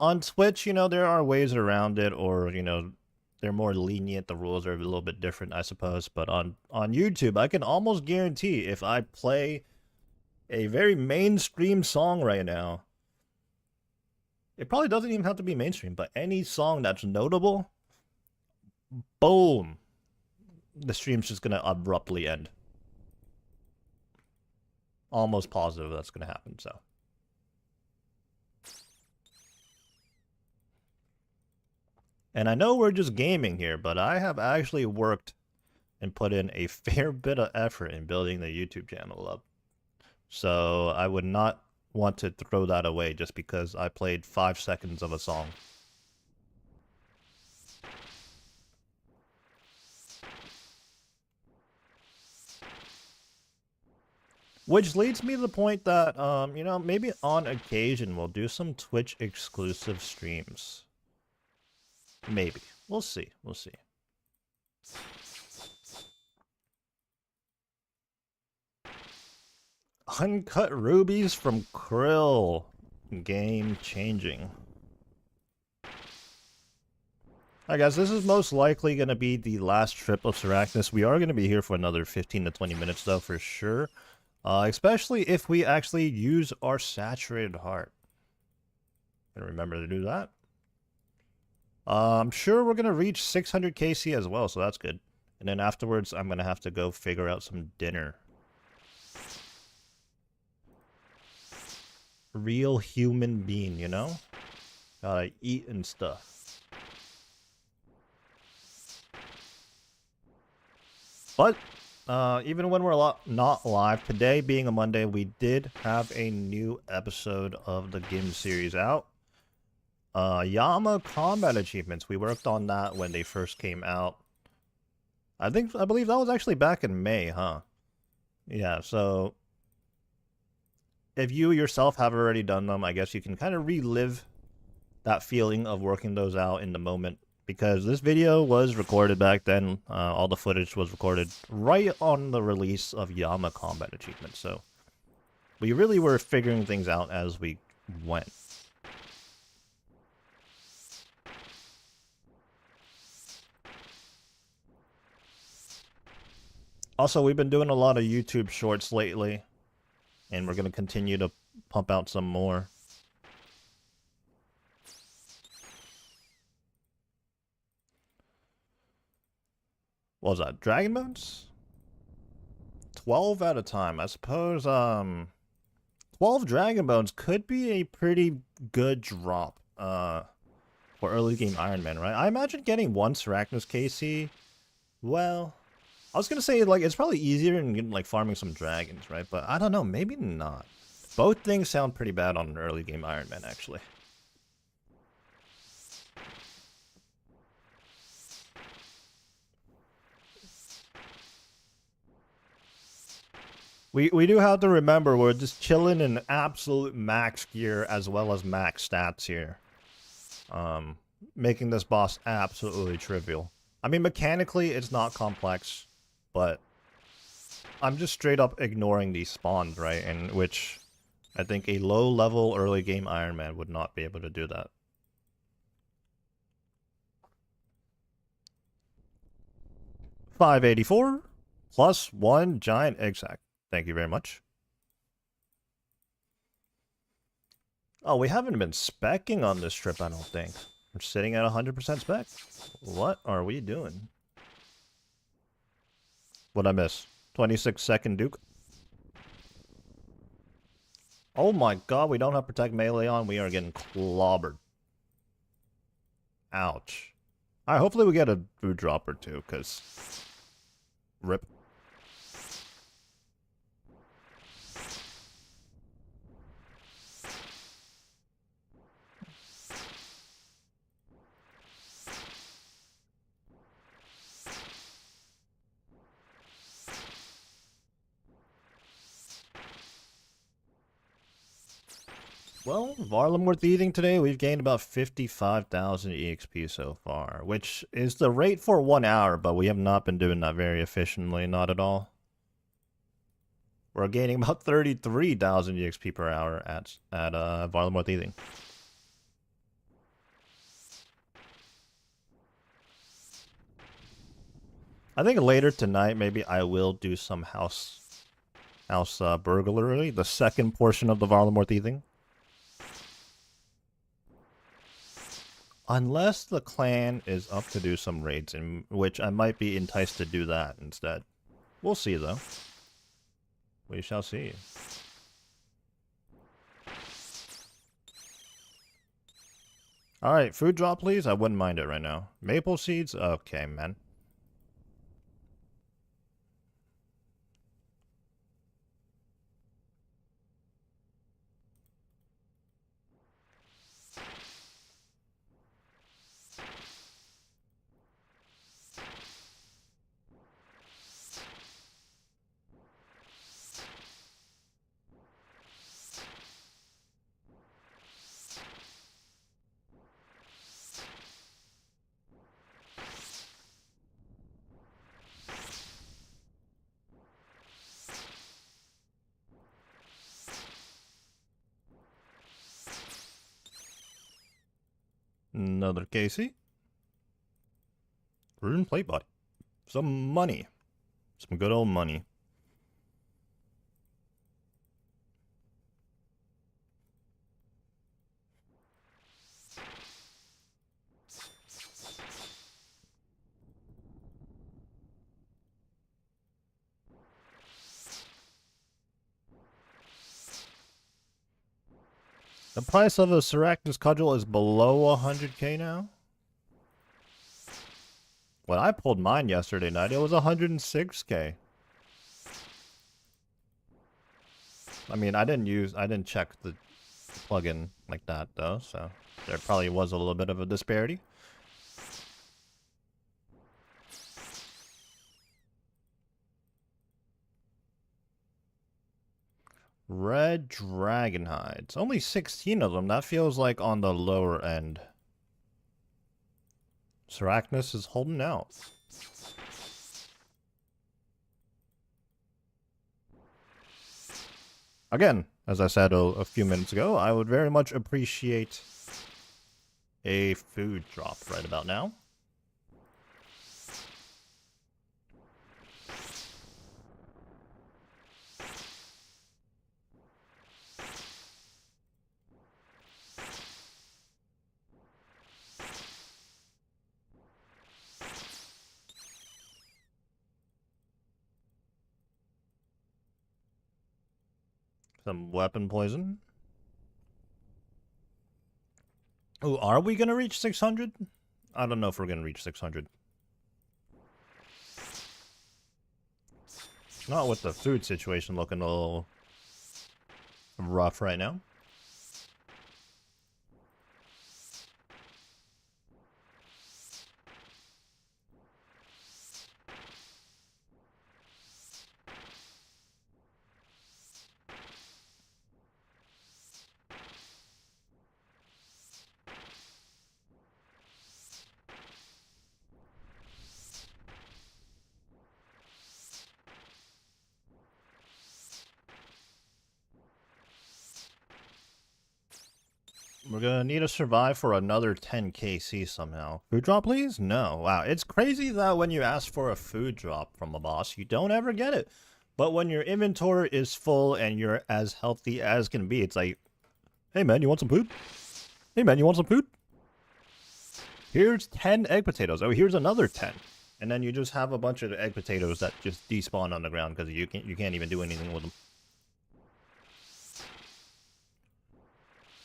On Twitch, you know, there are ways around it, or, you know, they're more lenient. The rules are a little bit different, I suppose. But on YouTube, I can almost guarantee if I play a very mainstream song right now, it probably doesn't even have to be mainstream, but any song that's notable, boom, the stream's just gonna abruptly end. Almost positive that's gonna happen, so. And I know we're just gaming here, but I have actually worked and put in a fair bit of effort in building the YouTube channel up. So I would not want to throw that away just because I played 5 seconds of a song. Which leads me to the point that, you know, maybe on occasion we'll do some Twitch exclusive streams. Maybe. We'll see. We'll see. Uncut rubies from Krill. Game changing. Alright guys, this is most likely going to be the last trip of Arachnus. We are going to be here for another 15 to 20 minutes though, for sure. Especially if we actually use our saturated heart. And remember to do that. I'm sure we're going to reach 600 KC as well, so that's good. And then afterwards, I'm going to have to go figure out some dinner. Real human being, you know? Gotta eat and stuff. But, even when we're not live, today being a Monday, we did have a new episode of the GIM series out. Yama combat achievements. We worked on that when they first came out. I believe that was actually back in May, huh? Yeah, so if you yourself have already done them, I guess you can kind of relive that feeling of working those out in the moment. Because this video was recorded back then. All the footage was recorded right on the release of Yama combat achievements. So we really were figuring things out as we went. Also, we've been doing a lot of YouTube shorts lately, and we're going to continue to pump out some more. What was that? Dragon Bones? 12 at a time. I suppose, 12 Dragon Bones could be a pretty good drop, for early game Ironman, right? I imagine getting one Arachnus KC, well, I was gonna say, like, it's probably easier than, like, farming some dragons, right? But I don't know, maybe not. Both things sound pretty bad on an early game Ironman, actually. We do have to remember we're just chilling in absolute max gear as well as max stats here. Making this boss absolutely trivial. I mean, mechanically, it's not complex, but I'm just straight up ignoring these spawns, right? In which I think a low-level early-game Ironman would not be able to do that. $584 plus 1 giant egg sack. Thank you very much. Oh, we haven't been specking on this trip, I don't think. We're sitting at 100% spec. What are we doing? What'd I miss? 26-second Duke. Oh my god, we don't have Protect Melee on. We are getting clobbered. Ouch. Alright, hopefully we get a food drop or two, because... Rip. Well, Varlam worth eating today, we've gained about 55,000 EXP so far, which is the rate for 1 hour, but we have not been doing that very efficiently, not at all. We're gaining about 33,000 EXP per hour at Varlam worth eating. I think later tonight, maybe I will do some house burglary, the second portion of the Varlam worth eating. Unless the clan is up to do some raids, in which I might be enticed to do that instead. We'll see, though. We shall see. Alright, food drop, please. I wouldn't mind it right now. Maple seeds? Okay, man. Another Casey. Rune plate body. Some money. Some good old money. The price of a Sarachnis cudgel is below 100k now. When I pulled mine yesterday night, it was 106k. I mean, I didn't check the plugin like that though, so there probably was a little bit of a disparity. Red dragon hides. Only 16 of them. That feels like on the lower end. Sarachnis is holding out. Again, as I said a few minutes ago, I would very much appreciate a food drop right about now. Some weapon poison. Oh, are we gonna reach 600? I don't know if we're gonna reach 600. Not with the food situation looking a little rough right now. We're gonna need to survive for another 10 KC somehow. Food drop, please? No. Wow, it's crazy that when you ask for a food drop from a boss, you don't ever get it. But when your inventory is full and you're as healthy as can be, it's like, hey man, you want some food? Hey man, you want some food? Here's 10 egg potatoes. Oh, here's another 10. And then you just have a bunch of egg potatoes that just despawn on the ground because you can't even do anything with them.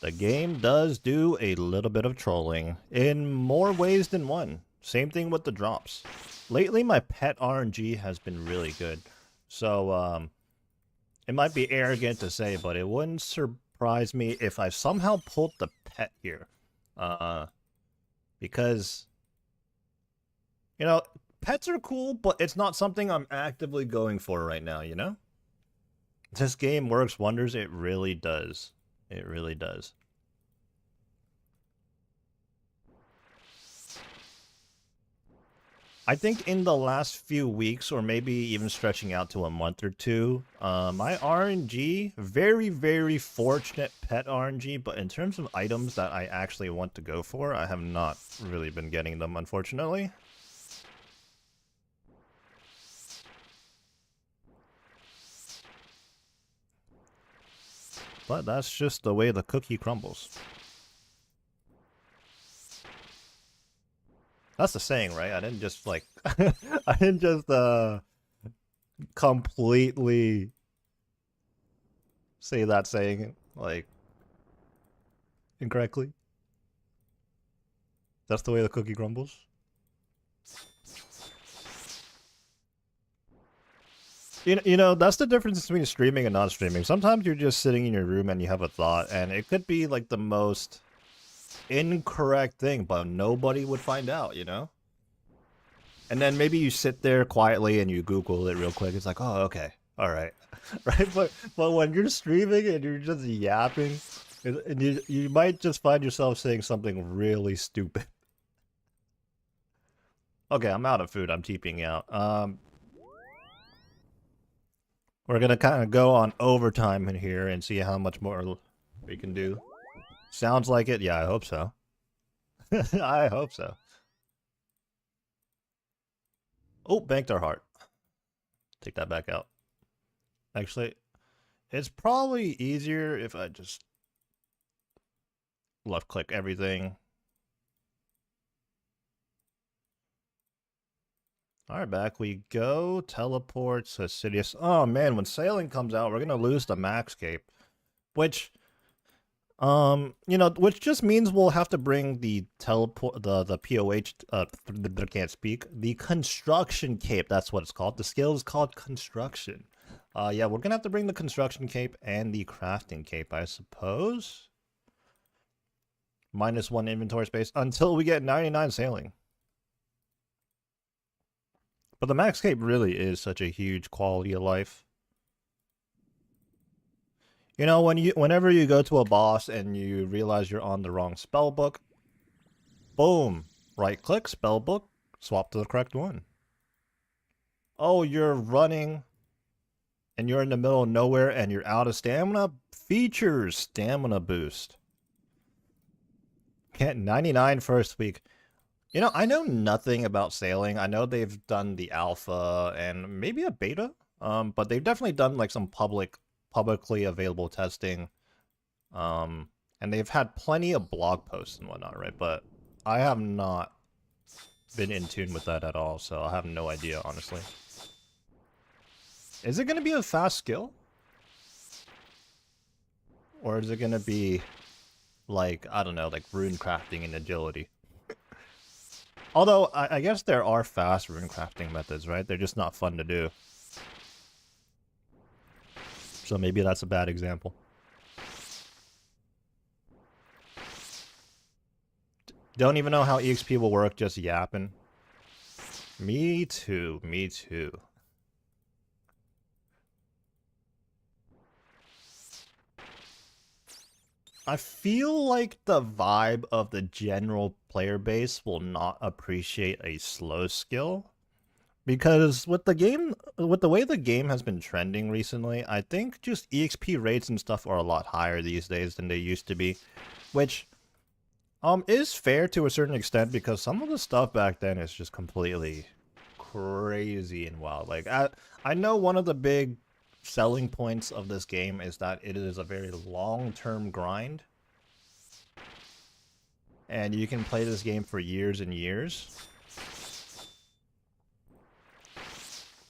The game does do a little bit of trolling in more ways than one. Same thing with the drops. Lately, my pet RNG has been really good. So, it might be arrogant to say, but it wouldn't surprise me if I somehow pulled the pet here. Because, you know, pets are cool, but it's not something I'm actively going for right now, you know? This game works wonders. It really does. It really does. I think in the last few weeks, or maybe even stretching out to a month or two, my RNG, very, very fortunate pet RNG, but in terms of items that I actually want to go for, I have not really been getting them, unfortunately. But that's just the way the cookie crumbles. That's the saying, right? I didn't just, like, I didn't just, completely say that saying, like, incorrectly. That's the way the cookie crumbles. You know, that's the difference between streaming and not streaming. Sometimes you're just sitting in your room and you have a thought, and it could be like the most incorrect thing, but nobody would find out, you know? And then maybe you sit there quietly and you Google it real quick. It's like, oh, okay, all right, right? But when you're streaming and you're just yapping, and you might just find yourself saying something really stupid. Okay, I'm out of food. I'm TPing out. We're gonna kind of go on overtime in here and see how much more we can do. Sounds like it. Yeah, I hope so. I hope so. Oh, banked our heart. Take that back out. Actually, it's probably easier if I just left click everything. Alright, back we go. Teleports, Assidious. Oh man, when sailing comes out, we're gonna lose the max cape. Which, you know, which just means we'll have to bring the teleport, the POH, I can't speak. The construction cape, that's what it's called. The skill is called construction. Yeah, we're gonna have to bring the construction cape and the crafting cape, I suppose. -1 inventory space until we get 99 sailing. But the max cape really is such a huge quality of life. You know, whenever you go to a boss and you realize you're on the wrong spell book, boom, right click, spell book, swap to the correct one. Oh, you're running and you're in the middle of nowhere and you're out of stamina? Features stamina boost. Can't 99 first week. You know, I know nothing about sailing. I know they've done the alpha and maybe a beta, but they've definitely done like some publicly available testing, and they've had plenty of blog posts and whatnot, right? But I have not been in tune with that at all, so I have no idea, honestly. Is it going to be a fast skill? Or is it going to be like, I don't know, like rune crafting and agility? Although, I guess there are fast rune crafting methods, right? They're just not fun to do. So maybe that's a bad example. Don't even know how EXP will work, just yapping. Me too, me too. I feel like the vibe of the general player base will not appreciate a slow skill. Because with the way the game has been trending recently, I think just EXP rates and stuff are a lot higher these days than they used to be. Which, is fair to a certain extent because some of the stuff back then is just completely crazy and wild. Like, I know one of the big selling points of this game is that it is a very long-term grind. And you can play this game for years and years.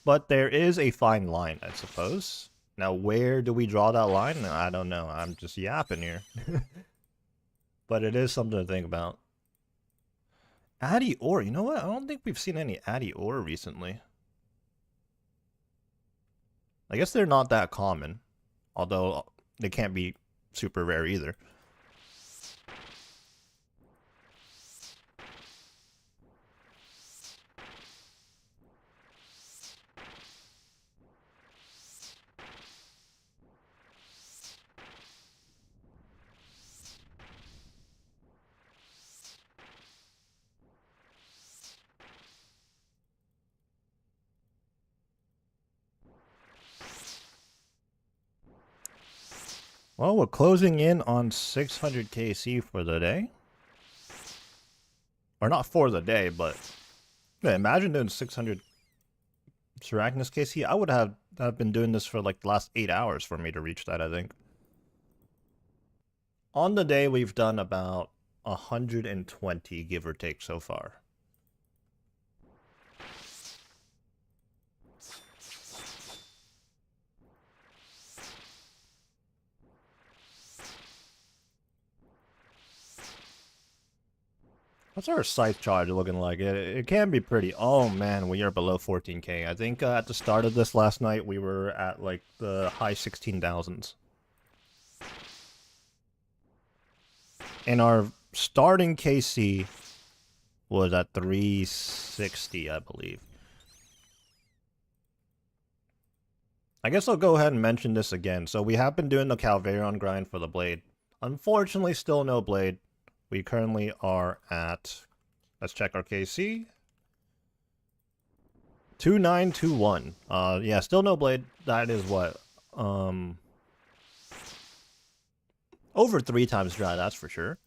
But there is a fine line, I suppose. Now, where do we draw that line? I don't know. I'm just yapping here. But it is something to think about. Addy ore. You know what? I don't think we've seen any Addy ore recently. I guess they're not that common. Although they can't be super rare either. Well, we're closing in on 600 KC for the day. Or not for the day, but yeah, imagine doing 600 Sarachnis KC. I would have been doing this for like the last 8 hours for me to reach that, I think. On the day, we've done about 120, give or take, so far. What's our scythe charge looking like? It can be pretty... Oh, man, we are below 14k. I think at the start of this last night, we were at, like, the high 16,000s. And our starting KC was at 360, I believe. I guess I'll go ahead and mention this again. So we have been doing the Calvarion grind for the blade. Unfortunately, still no blade. We currently are at... Let's check our KC. 2921. Yeah, still no blade. That is what? Over 3 times dry, that's for sure.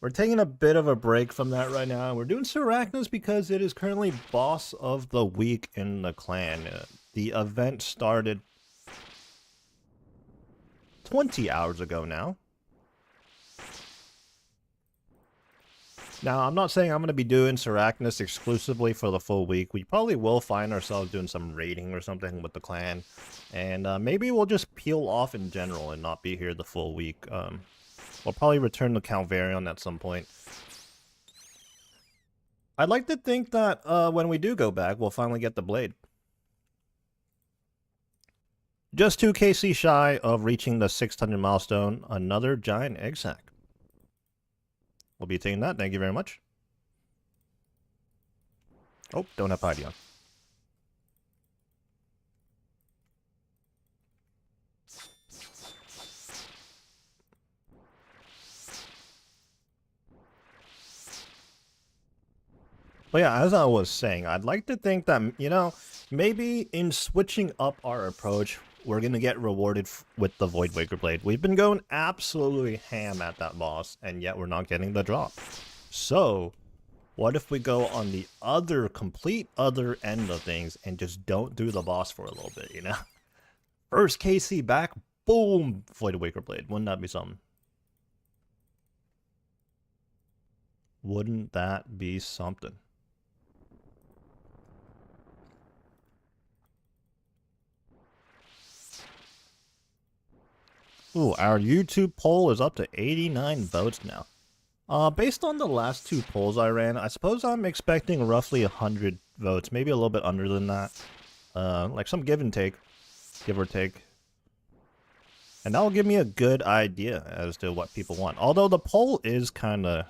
We're taking a bit of a break from that right now. We're doing Sarachnis because it is currently boss of the week in the clan. The event started 20 hours ago now. Now, I'm not saying I'm going to be doing Sarachnis exclusively for the full week. We probably will find ourselves doing some raiding or something with the clan. And maybe we'll just peel off in general and not be here the full week. We'll probably return to Calvarion at some point. I'd like to think that when we do go back, we'll finally get the blade. Just 2 KC shy of reaching the 600 milestone. Another giant egg sack. We'll be taking that. Thank you very much. Oh, don't have Piety on. But yeah, as I was saying, I'd like to think that, you know, maybe in switching up our approach, we're going to get rewarded with the Void Waker Blade. We've been going absolutely ham at that boss, and yet we're not getting the drop. So, what if we go on the complete other end of things and just don't do the boss for a little bit, you know? First KC back, boom, Void Waker Blade. Wouldn't that be something? Wouldn't that be something? Ooh, our YouTube poll is up to 89 votes now. Based on the last 2 polls I ran, I suppose I'm expecting roughly 100 votes, maybe a little bit under than that. Like some give or take. And that'll give me a good idea as to what people want. Although the poll is kind of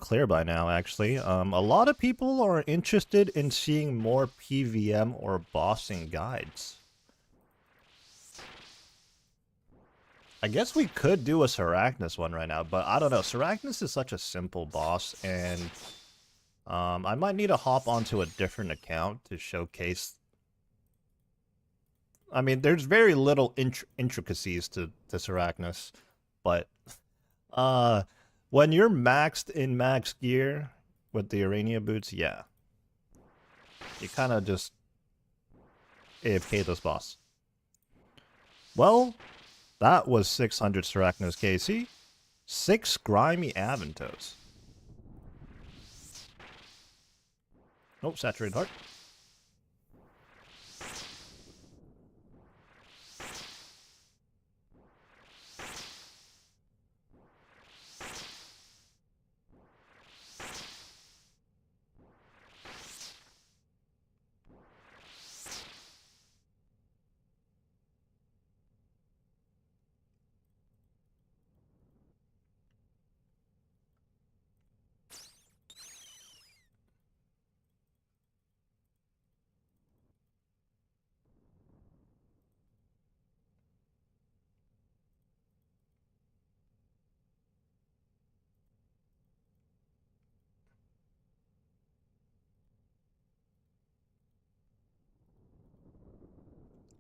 clear by now, actually. A lot of people are interested in seeing more PVM or bossing guides. I guess we could do a Sarachnis one right now, but I don't know. Sarachnis is such a simple boss, and I might need to hop onto a different account to showcase. I mean, there's very little intricacies to Sarachnis, but when you're maxed in max gear with the Urania boots, yeah, you kind of just AFK this boss. Well, that was 600 Sarachnis KC, 6 grimy Aventos. Oh, saturated heart.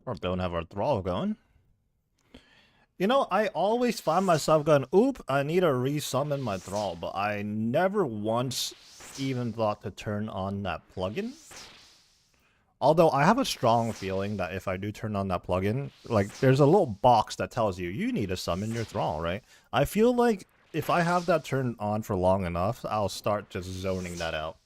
Or don't have our thrall going. You know, I always find myself going, oop, I need to resummon my thrall, but I never once even thought to turn on that plugin. Although I have a strong feeling that if I do turn on that plugin, like there's a little box that tells you you need to summon your thrall, right? I feel like if I have that turned on for long enough, I'll start just zoning that out.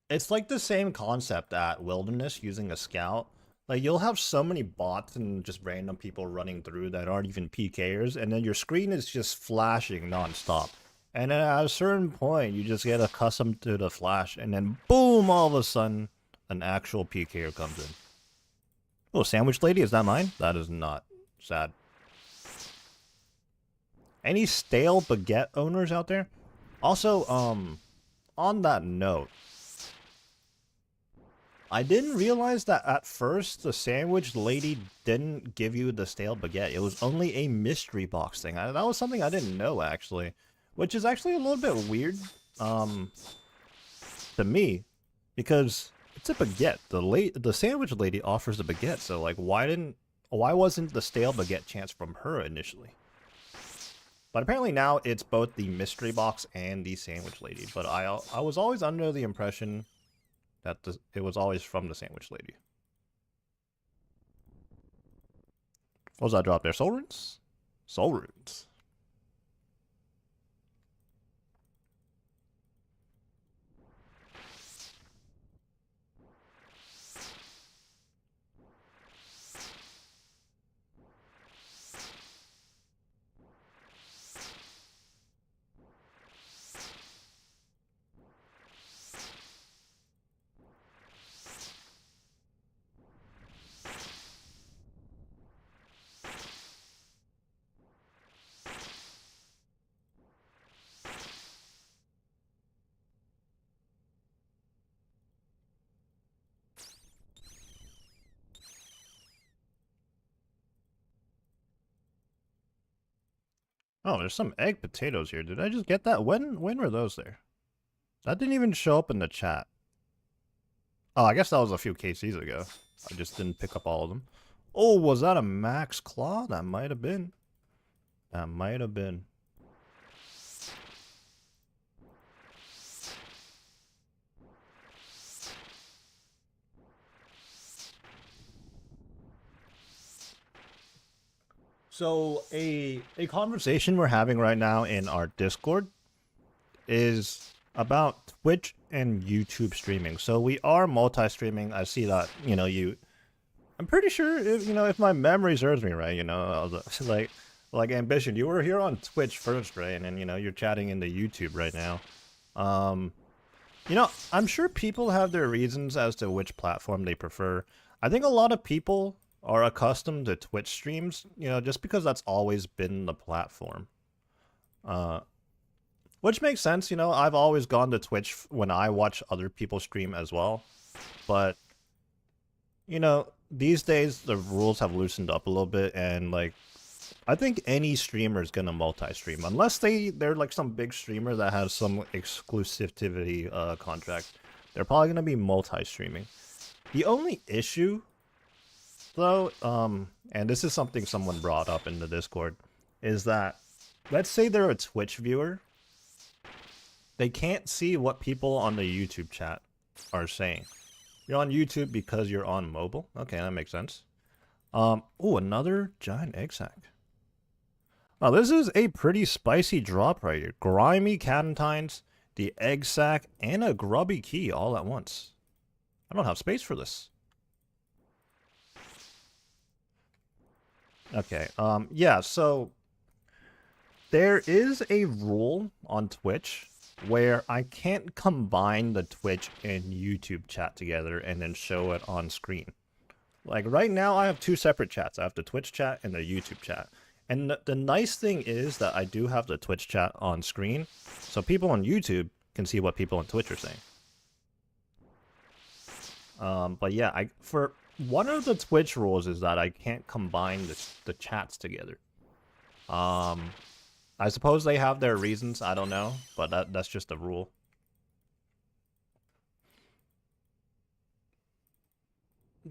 It's like the same concept at Wilderness using a scout. Like you'll have so many bots and just random people running through that aren't even PKers, and then your screen is just flashing nonstop. And then at a certain point, you just get accustomed to the flash, and then boom, all of a sudden, an actual PKer comes in. Oh, sandwich lady, is that mine? That is not. Sad. Any stale baguette owners out there? Also, on that note, I didn't realize that at first the sandwich lady didn't give you the stale baguette. It was only a mystery box thing. That was something I didn't know, actually. Which is actually a little bit weird, to me. Because it's a baguette. The sandwich lady offers a baguette, so like why wasn't the stale baguette chance from her initially? But apparently now it's both the mystery box and the sandwich lady. But I was always under the impression that it was always from the sandwich lady. What was that drop there? Soul runes? Soul runes. Oh, there's some egg potatoes here. Did I just get that? When were those there? That didn't even show up in the chat. Oh, I guess that was a few KCs ago. I just didn't pick up all of them. Oh, was that a max claw? That might have been. That might have been. So a conversation we're having right now in our Discord is about Twitch and YouTube streaming. So we are multi-streaming. I see that, you know, I'm pretty sure if, you know, if my memory serves me right, you know, like Ambition, you were here on Twitch first, right? And then, you know, you're chatting into YouTube right now. You know, I'm sure people have their reasons as to which platform they prefer. I think a lot of people are accustomed to Twitch streams, you know, just because that's always been the platform. Which makes sense, you know, I've always gone to Twitch when I watch other people stream as well. But, you know, these days the rules have loosened up a little bit, and like, I think any streamer is gonna multi-stream, unless they're like some big streamer that has some exclusivity contract. They're probably gonna be multi-streaming. The only issue, though, and this is something someone brought up in the Discord, is that let's say they're a Twitch viewer, they can't see what people on the YouTube chat are saying. You're on YouTube because you're on mobile. Okay, that makes sense. Oh, another giant egg sack. Oh, this is a pretty spicy drop right here. Grimy Catentines, the egg sack, and a grubby key all at once. I don't have space for this. Okay, yeah, so there is a rule on Twitch where I can't combine the Twitch and YouTube chat together and then show it on screen. Like right now I have two separate chats. I have the Twitch chat and the YouTube chat. And the nice thing is that I do have the Twitch chat on screen, so people on YouTube can see what people on Twitch are saying. But yeah, for one of the Twitch rules is that I can't combine the chats together. I suppose they have their reasons, I don't know, but that's just a rule.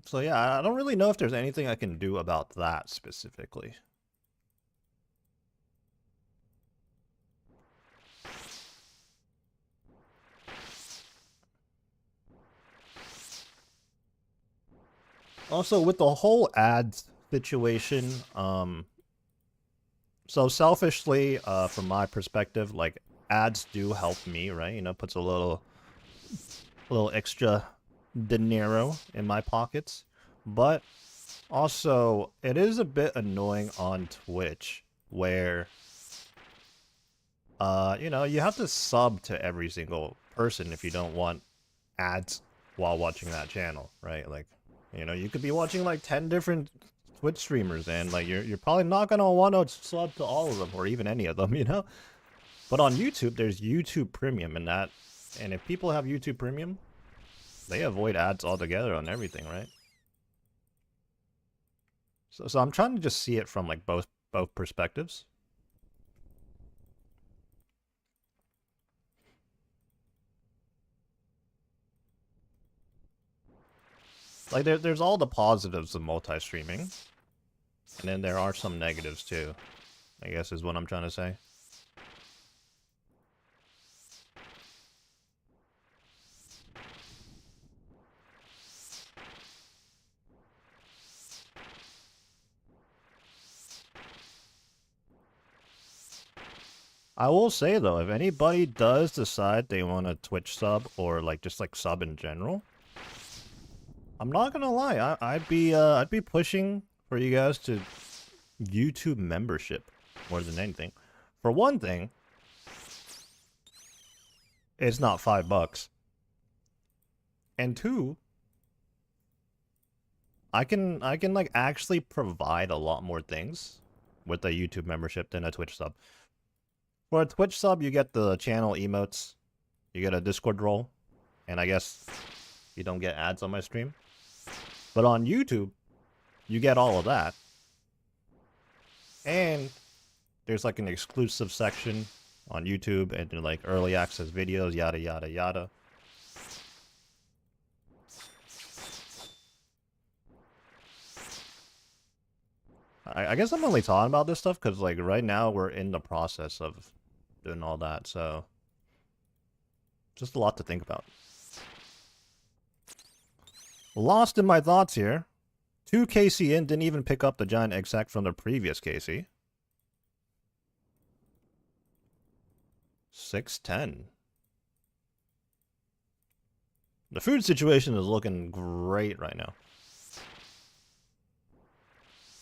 So yeah, I don't really know if there's anything I can do about that specifically. Also, with the whole ads situation, so selfishly, from my perspective, like ads do help me, right? You know, puts a little extra dinero in my pockets, but also it is a bit annoying on Twitch where, you know, you have to sub to every single person if you don't want ads while watching that channel, right? Like, you know, you could be watching like 10 different Twitch streamers and like you're probably not gonna want to sub to all of them or even any of them, you know? But on YouTube, there's YouTube Premium and if people have YouTube Premium, they avoid ads altogether on everything, right? So I'm trying to just see it from like both perspectives. Like there's all the positives of multi-streaming, and then there are some negatives too, I guess is what I'm trying to say. I will say though, if anybody does decide they want a Twitch sub or like just like sub in general, I'm not gonna lie, I'd be pushing for you guys to YouTube membership more than anything. For one thing, it's not $5. And two, I can like actually provide a lot more things with a YouTube membership than a Twitch sub. For a Twitch sub, you get the channel emotes, you get a Discord role, and I guess you don't get ads on my stream. But on YouTube, you get all of that. And there's like an exclusive section on YouTube and like early access videos, yada yada yada. I guess I'm only talking about this stuff because like right now we're in the process of doing all that, so just a lot to think about. Lost in my thoughts here. 2 KC in, didn't even pick up the giant egg sack from the previous KC. 610. The food situation is looking great right now.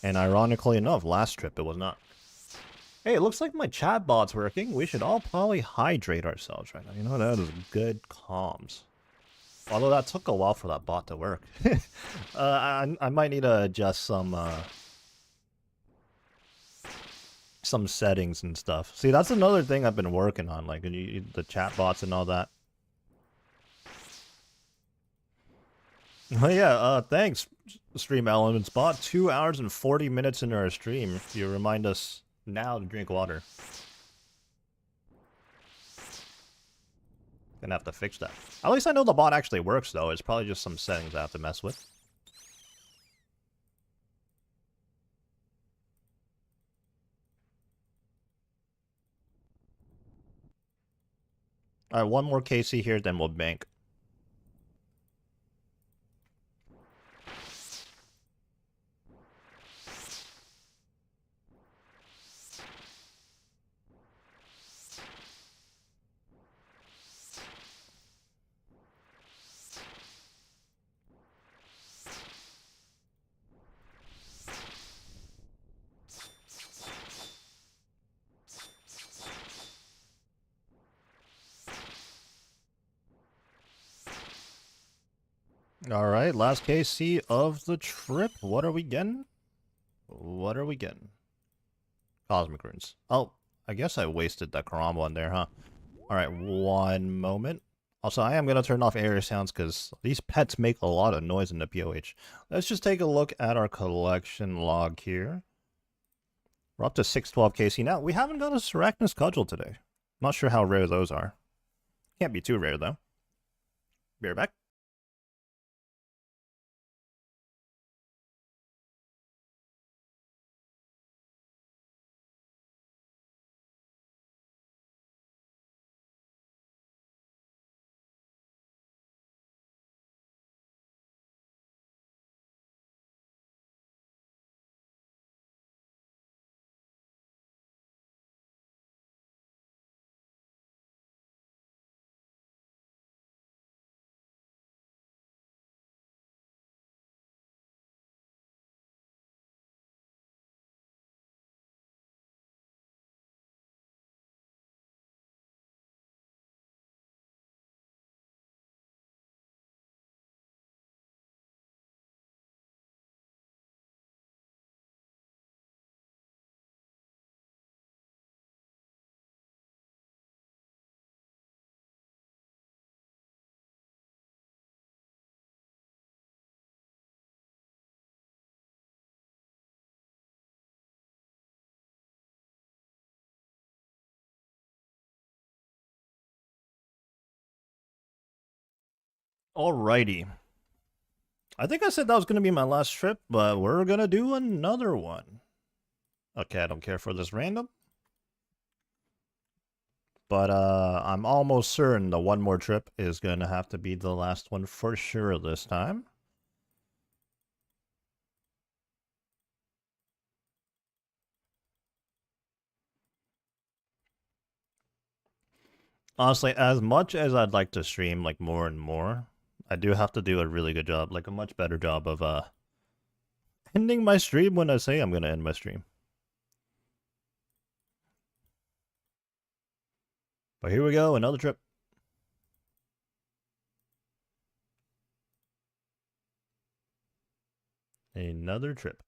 And ironically enough, last trip it was not. Hey, it looks like my chat bot's working. We should all probably hydrate ourselves right now. You know, that is good comms. Although that took a while for that bot to work. I might need to adjust some settings and stuff. See, that's another thing I've been working on, like the chat bots and all that. Oh yeah, thanks, Stream Elements bot. 2 hours and 40 minutes into our stream. You remind us now to drink water. Gonna have to fix that. At least I know the bot actually works, though. It's probably just some settings I have to mess with. Alright, one more KC here, then we'll bank. Alright, last KC of the trip. What are we getting? What are we getting? Cosmic Runes. Oh, I guess I wasted that Karama one there, huh? Alright, one moment. Also, I am going to turn off area sounds because these pets make a lot of noise in the POH. Let's just take a look at our collection log here. We're up to 612 KC now. We haven't got a Sarachnis cudgel today. Not sure how rare those are. Can't be too rare, though. Be right back. Alrighty. I think I said that was going to be my last trip, but we're going to do another one. Okay, I don't care for this random. But I'm almost certain the one more trip is going to have to be the last one for sure this time. Honestly, as much as I'd like to stream like more and more, I do have to do a really good job, like a much better job of ending my stream when I say I'm going to end my stream. But here we go, another trip. Another trip.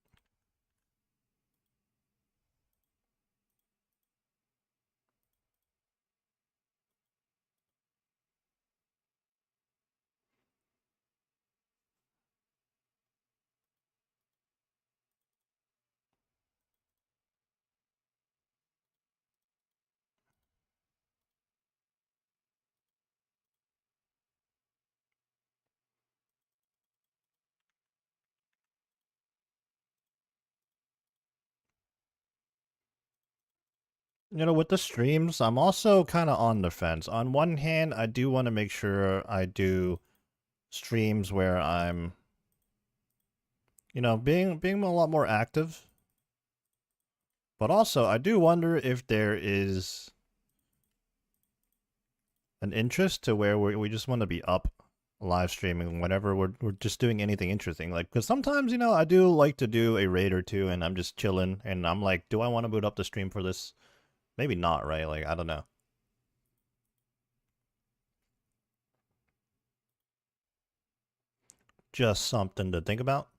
You know, with the streams, I'm also kind of on the fence. On one hand, I do want to make sure I do streams where I'm, you know, being a lot more active. But also, I do wonder if there is an interest to where we just want to be up live streaming whenever we're just doing anything interesting. Like, because sometimes, you know, I do like to do a raid or two and I'm just chilling and I'm like, do I want to boot up the stream for this? Maybe not, right? Like, I don't know. Just something to think about.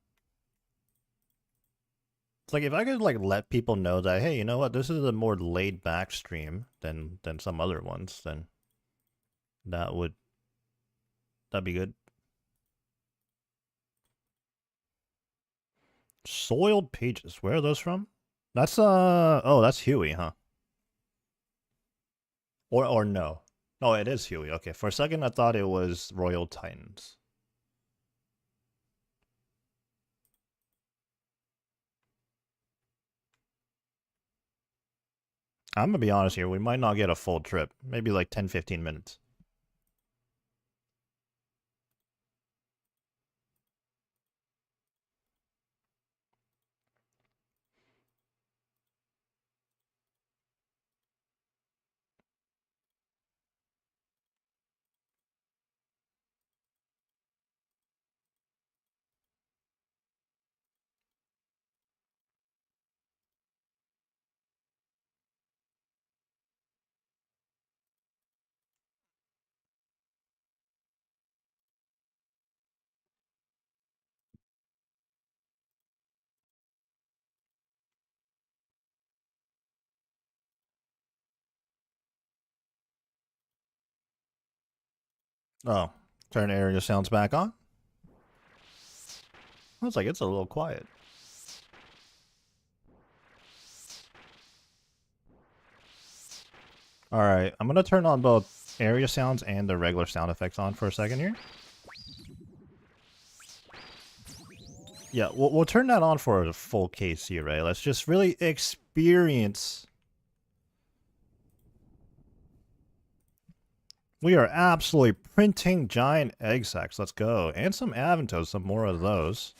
It's like if I could like let people know that, hey, you know what, this is a more laid back stream than some other ones, then that'd be good. Soiled pages. Where are those from? That's oh, that's Huey, huh? Or no. Oh, it is Huey. Okay. For a second I thought it was Royal Titans. I'm gonna be honest here, we might not get a full trip. Maybe like 10-15 minutes. Oh, turn area sounds back on. Looks like it's a little quiet. Alright, I'm gonna turn on both area sounds and the regular sound effects on for a second here. Yeah, we'll turn that on for a full KC, right? Let's just really experience. We are absolutely printing giant egg sacs. Let's go. And some Aventos, some more of those.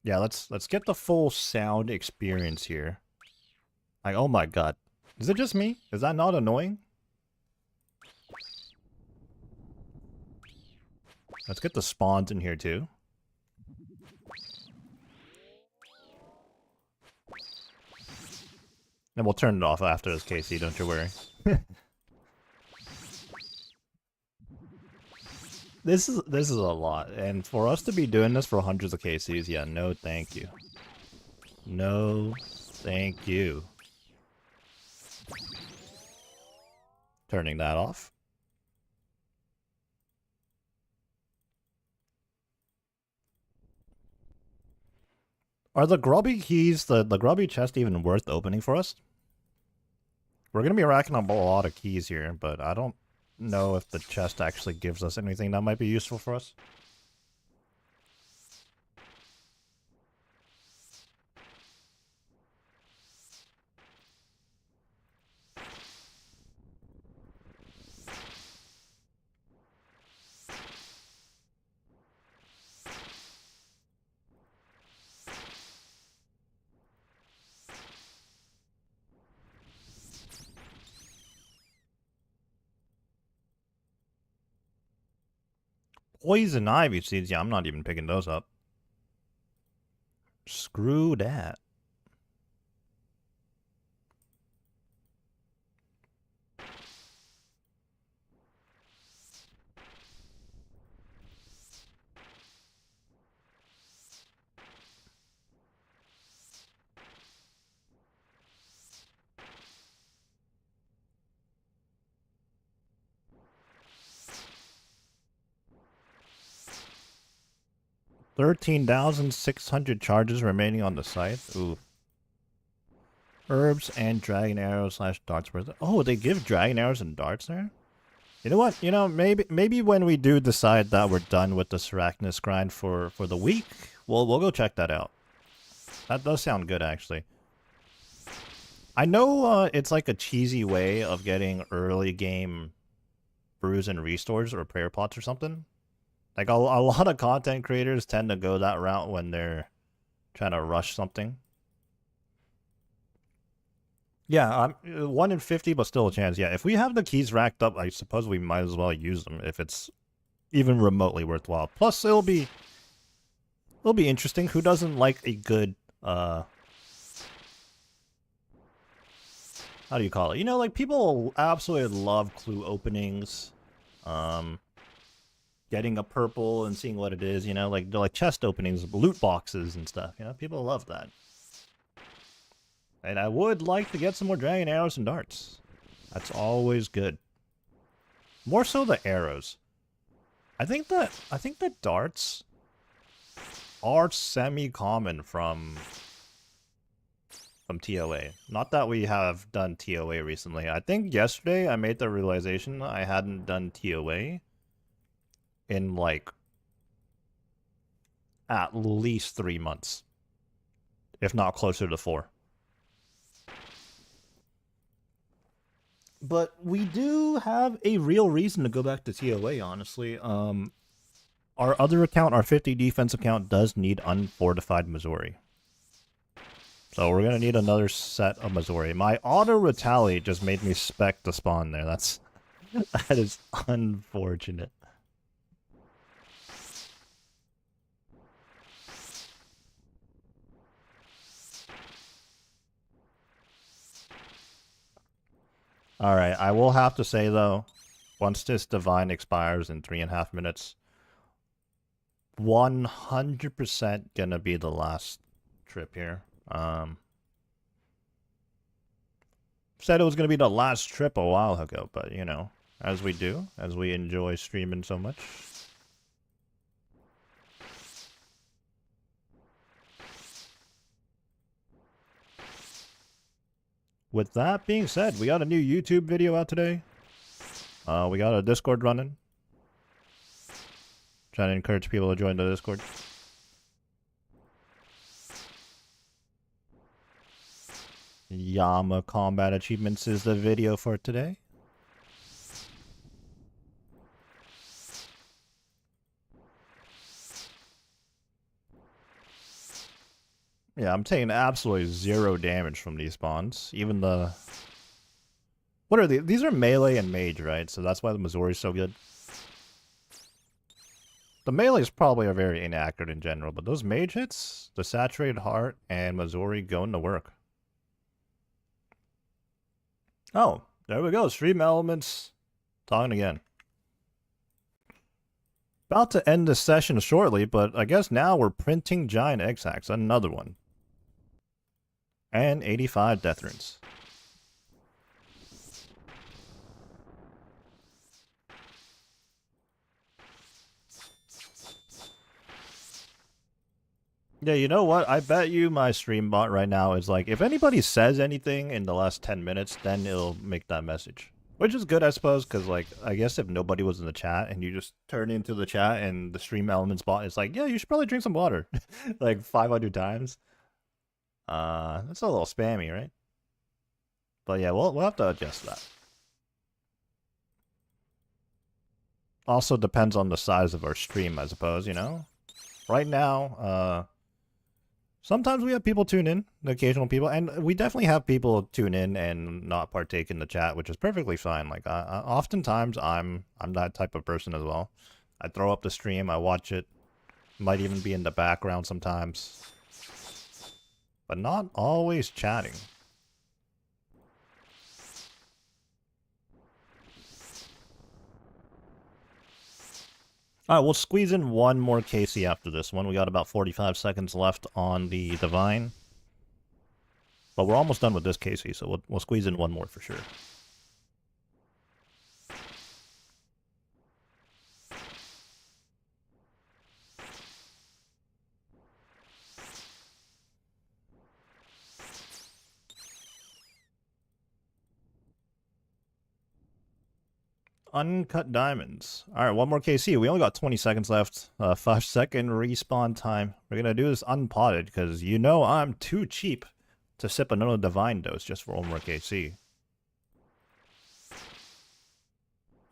Yeah, let's get the full sound experience here. Like, oh my god. Is it just me? Is that not annoying? Let's get the spawns in here too. And we'll turn it off after this, Casey, don't you worry. This is a lot, and for us to be doing this for hundreds of KCs, yeah, no thank you. No thank you. Turning that off. Are the grubby keys, the grubby chest even worth opening for us? We're going to be racking up a lot of keys here, but I don't know if the chest actually gives us anything that might be useful for us. Poison ivy seeds, yeah, I'm not even picking those up. Screw that. $13,600 charges remaining on the site. Ooh. Herbs and dragon arrows / darts. Oh, they give dragon arrows and darts there? You know what? You know, maybe when we do decide that we're done with the Arachnus grind for the week, we'll go check that out. That does sound good, actually. I know it's like a cheesy way of getting early game brews and restores or prayer pots or something. Like a lot of content creators tend to go that route when they're trying to rush something. Yeah, 1 in 50, but still a chance. Yeah, if we have the keys racked up, I suppose we might as well use them if it's even remotely worthwhile. Plus, it'll be interesting. Who doesn't like a good how do you call it? You know, like people absolutely love clue openings, getting a purple and seeing what it is. You know, like they're like chest openings, loot boxes and stuff. You know, people love that. And I would like to get some more dragon arrows and darts. That's always good. More so the arrows. I think the darts are semi-common from TOA. Not that we have done TOA recently. I think yesterday I made the realization I hadn't done TOA in like at least 3 months, if not closer to 4. But we do have a real reason to go back to TOA, honestly. Our other account, our 50 defense account, does need unfortified Missouri. So we're gonna need another set of Missouri. My auto retaliate just made me spec the spawn there. That is unfortunate. Alright, I will have to say though, once this divine expires in 3.5 minutes, 100% gonna be the last trip here. Said it was gonna be the last trip a while ago, but you know, as we do, as we enjoy streaming so much. with that being said, we got a new YouTube video out today. We got a Discord running. Trying to encourage people to join the Discord. Yama Combat Achievements is the video for today. Yeah, I'm taking absolutely 0 damage from these spawns. Even the... What are these? These are melee and mage, right? So that's why the Missouri's so good. The melees probably are very inaccurate in general, but those mage hits, the Saturated Heart and Missouri going to work. Oh, there we go. Stream Elements talking again. About to end this session shortly, but I guess now we're printing giant egg sacks. Another one. And 85 death runes. Yeah, you know what? I bet you my stream bot right now is like, if anybody says anything in the last 10 minutes, then it'll make that message. Which is good, I suppose, because, like, I guess if nobody was in the chat and you just turn into the chat and the Stream Elements bot is like, yeah, you should probably drink some water. Like, 500 times. That's a little spammy, right? But yeah, we'll have to adjust that. Also depends on the size of our stream, I suppose, you know? Right now, sometimes we have people tune in, the occasional people, and we definitely have people tune in and not partake in the chat, which is perfectly fine. Like, oftentimes I'm that type of person as well. I throw up the stream, I watch it, might even be in the background sometimes, but not always chatting. Alright, we'll squeeze in one more KC after this one. We got about 45 seconds left on the Divine. But we're almost done with this KC, so we'll squeeze in one more for sure. Uncut diamonds. Alright, one more KC. We only got 20 seconds left. 5-second respawn time. We're gonna do this unpotted, because you know I'm too cheap to sip another Divine dose just for one more KC.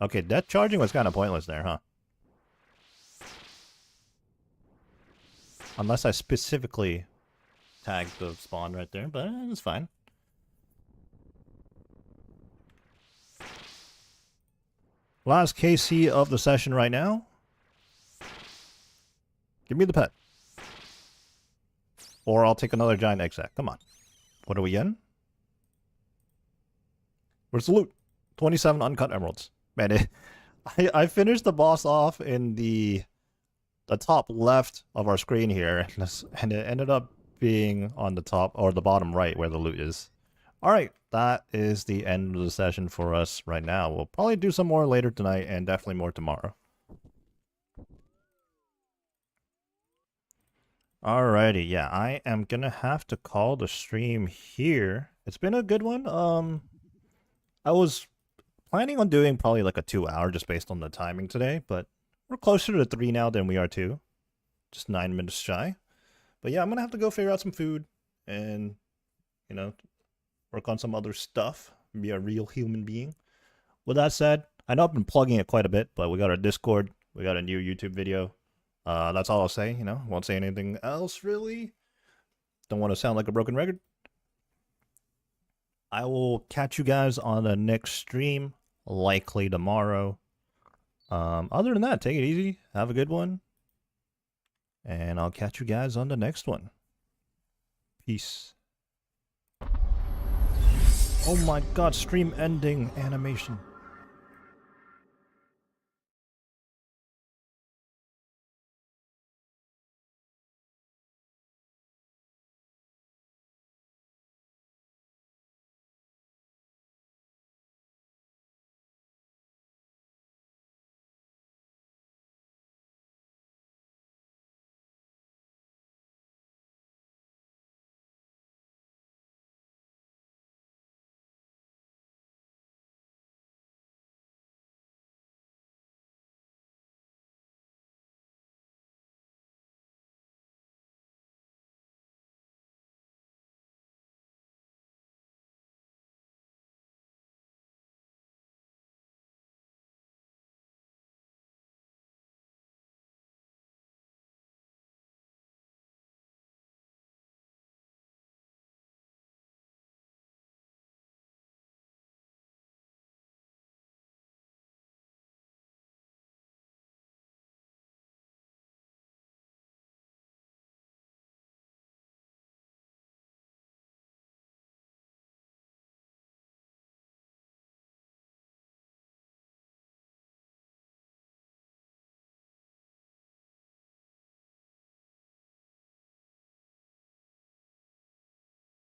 Okay, death charging was kind of pointless there, huh? Unless I specifically tagged the spawn right there, but it's fine. Last KC of the session right now. Give me the pet. Or I'll take another giant egg sack. Come on. What are we in? Where's the loot? 27 uncut emeralds. Man, I finished the boss off in the top left of our screen here, and it ended up being on the top or the bottom right where the loot is. Alright, that is the end of the session for us right now. We'll probably do some more later tonight and definitely more tomorrow. Alrighty, yeah, I am gonna have to call the stream here. It's been a good one. I was planning on doing probably like a 2-hour just based on the timing today, but we're closer to 3 now than we are 2. Just 9 minutes shy. But yeah, I'm gonna have to go figure out some food and, you know, work on some other stuff, be a real human being. With that said, I know I've been plugging it quite a bit, but we got our Discord, we got a new YouTube video. That's all I'll say, you know, won't say anything else really. Don't want to sound like a broken record. I will catch you guys on the next stream, likely tomorrow. Other than that, take it easy, have a good one, and I'll catch you guys on the next one. Peace. Oh my god, stream ending animation.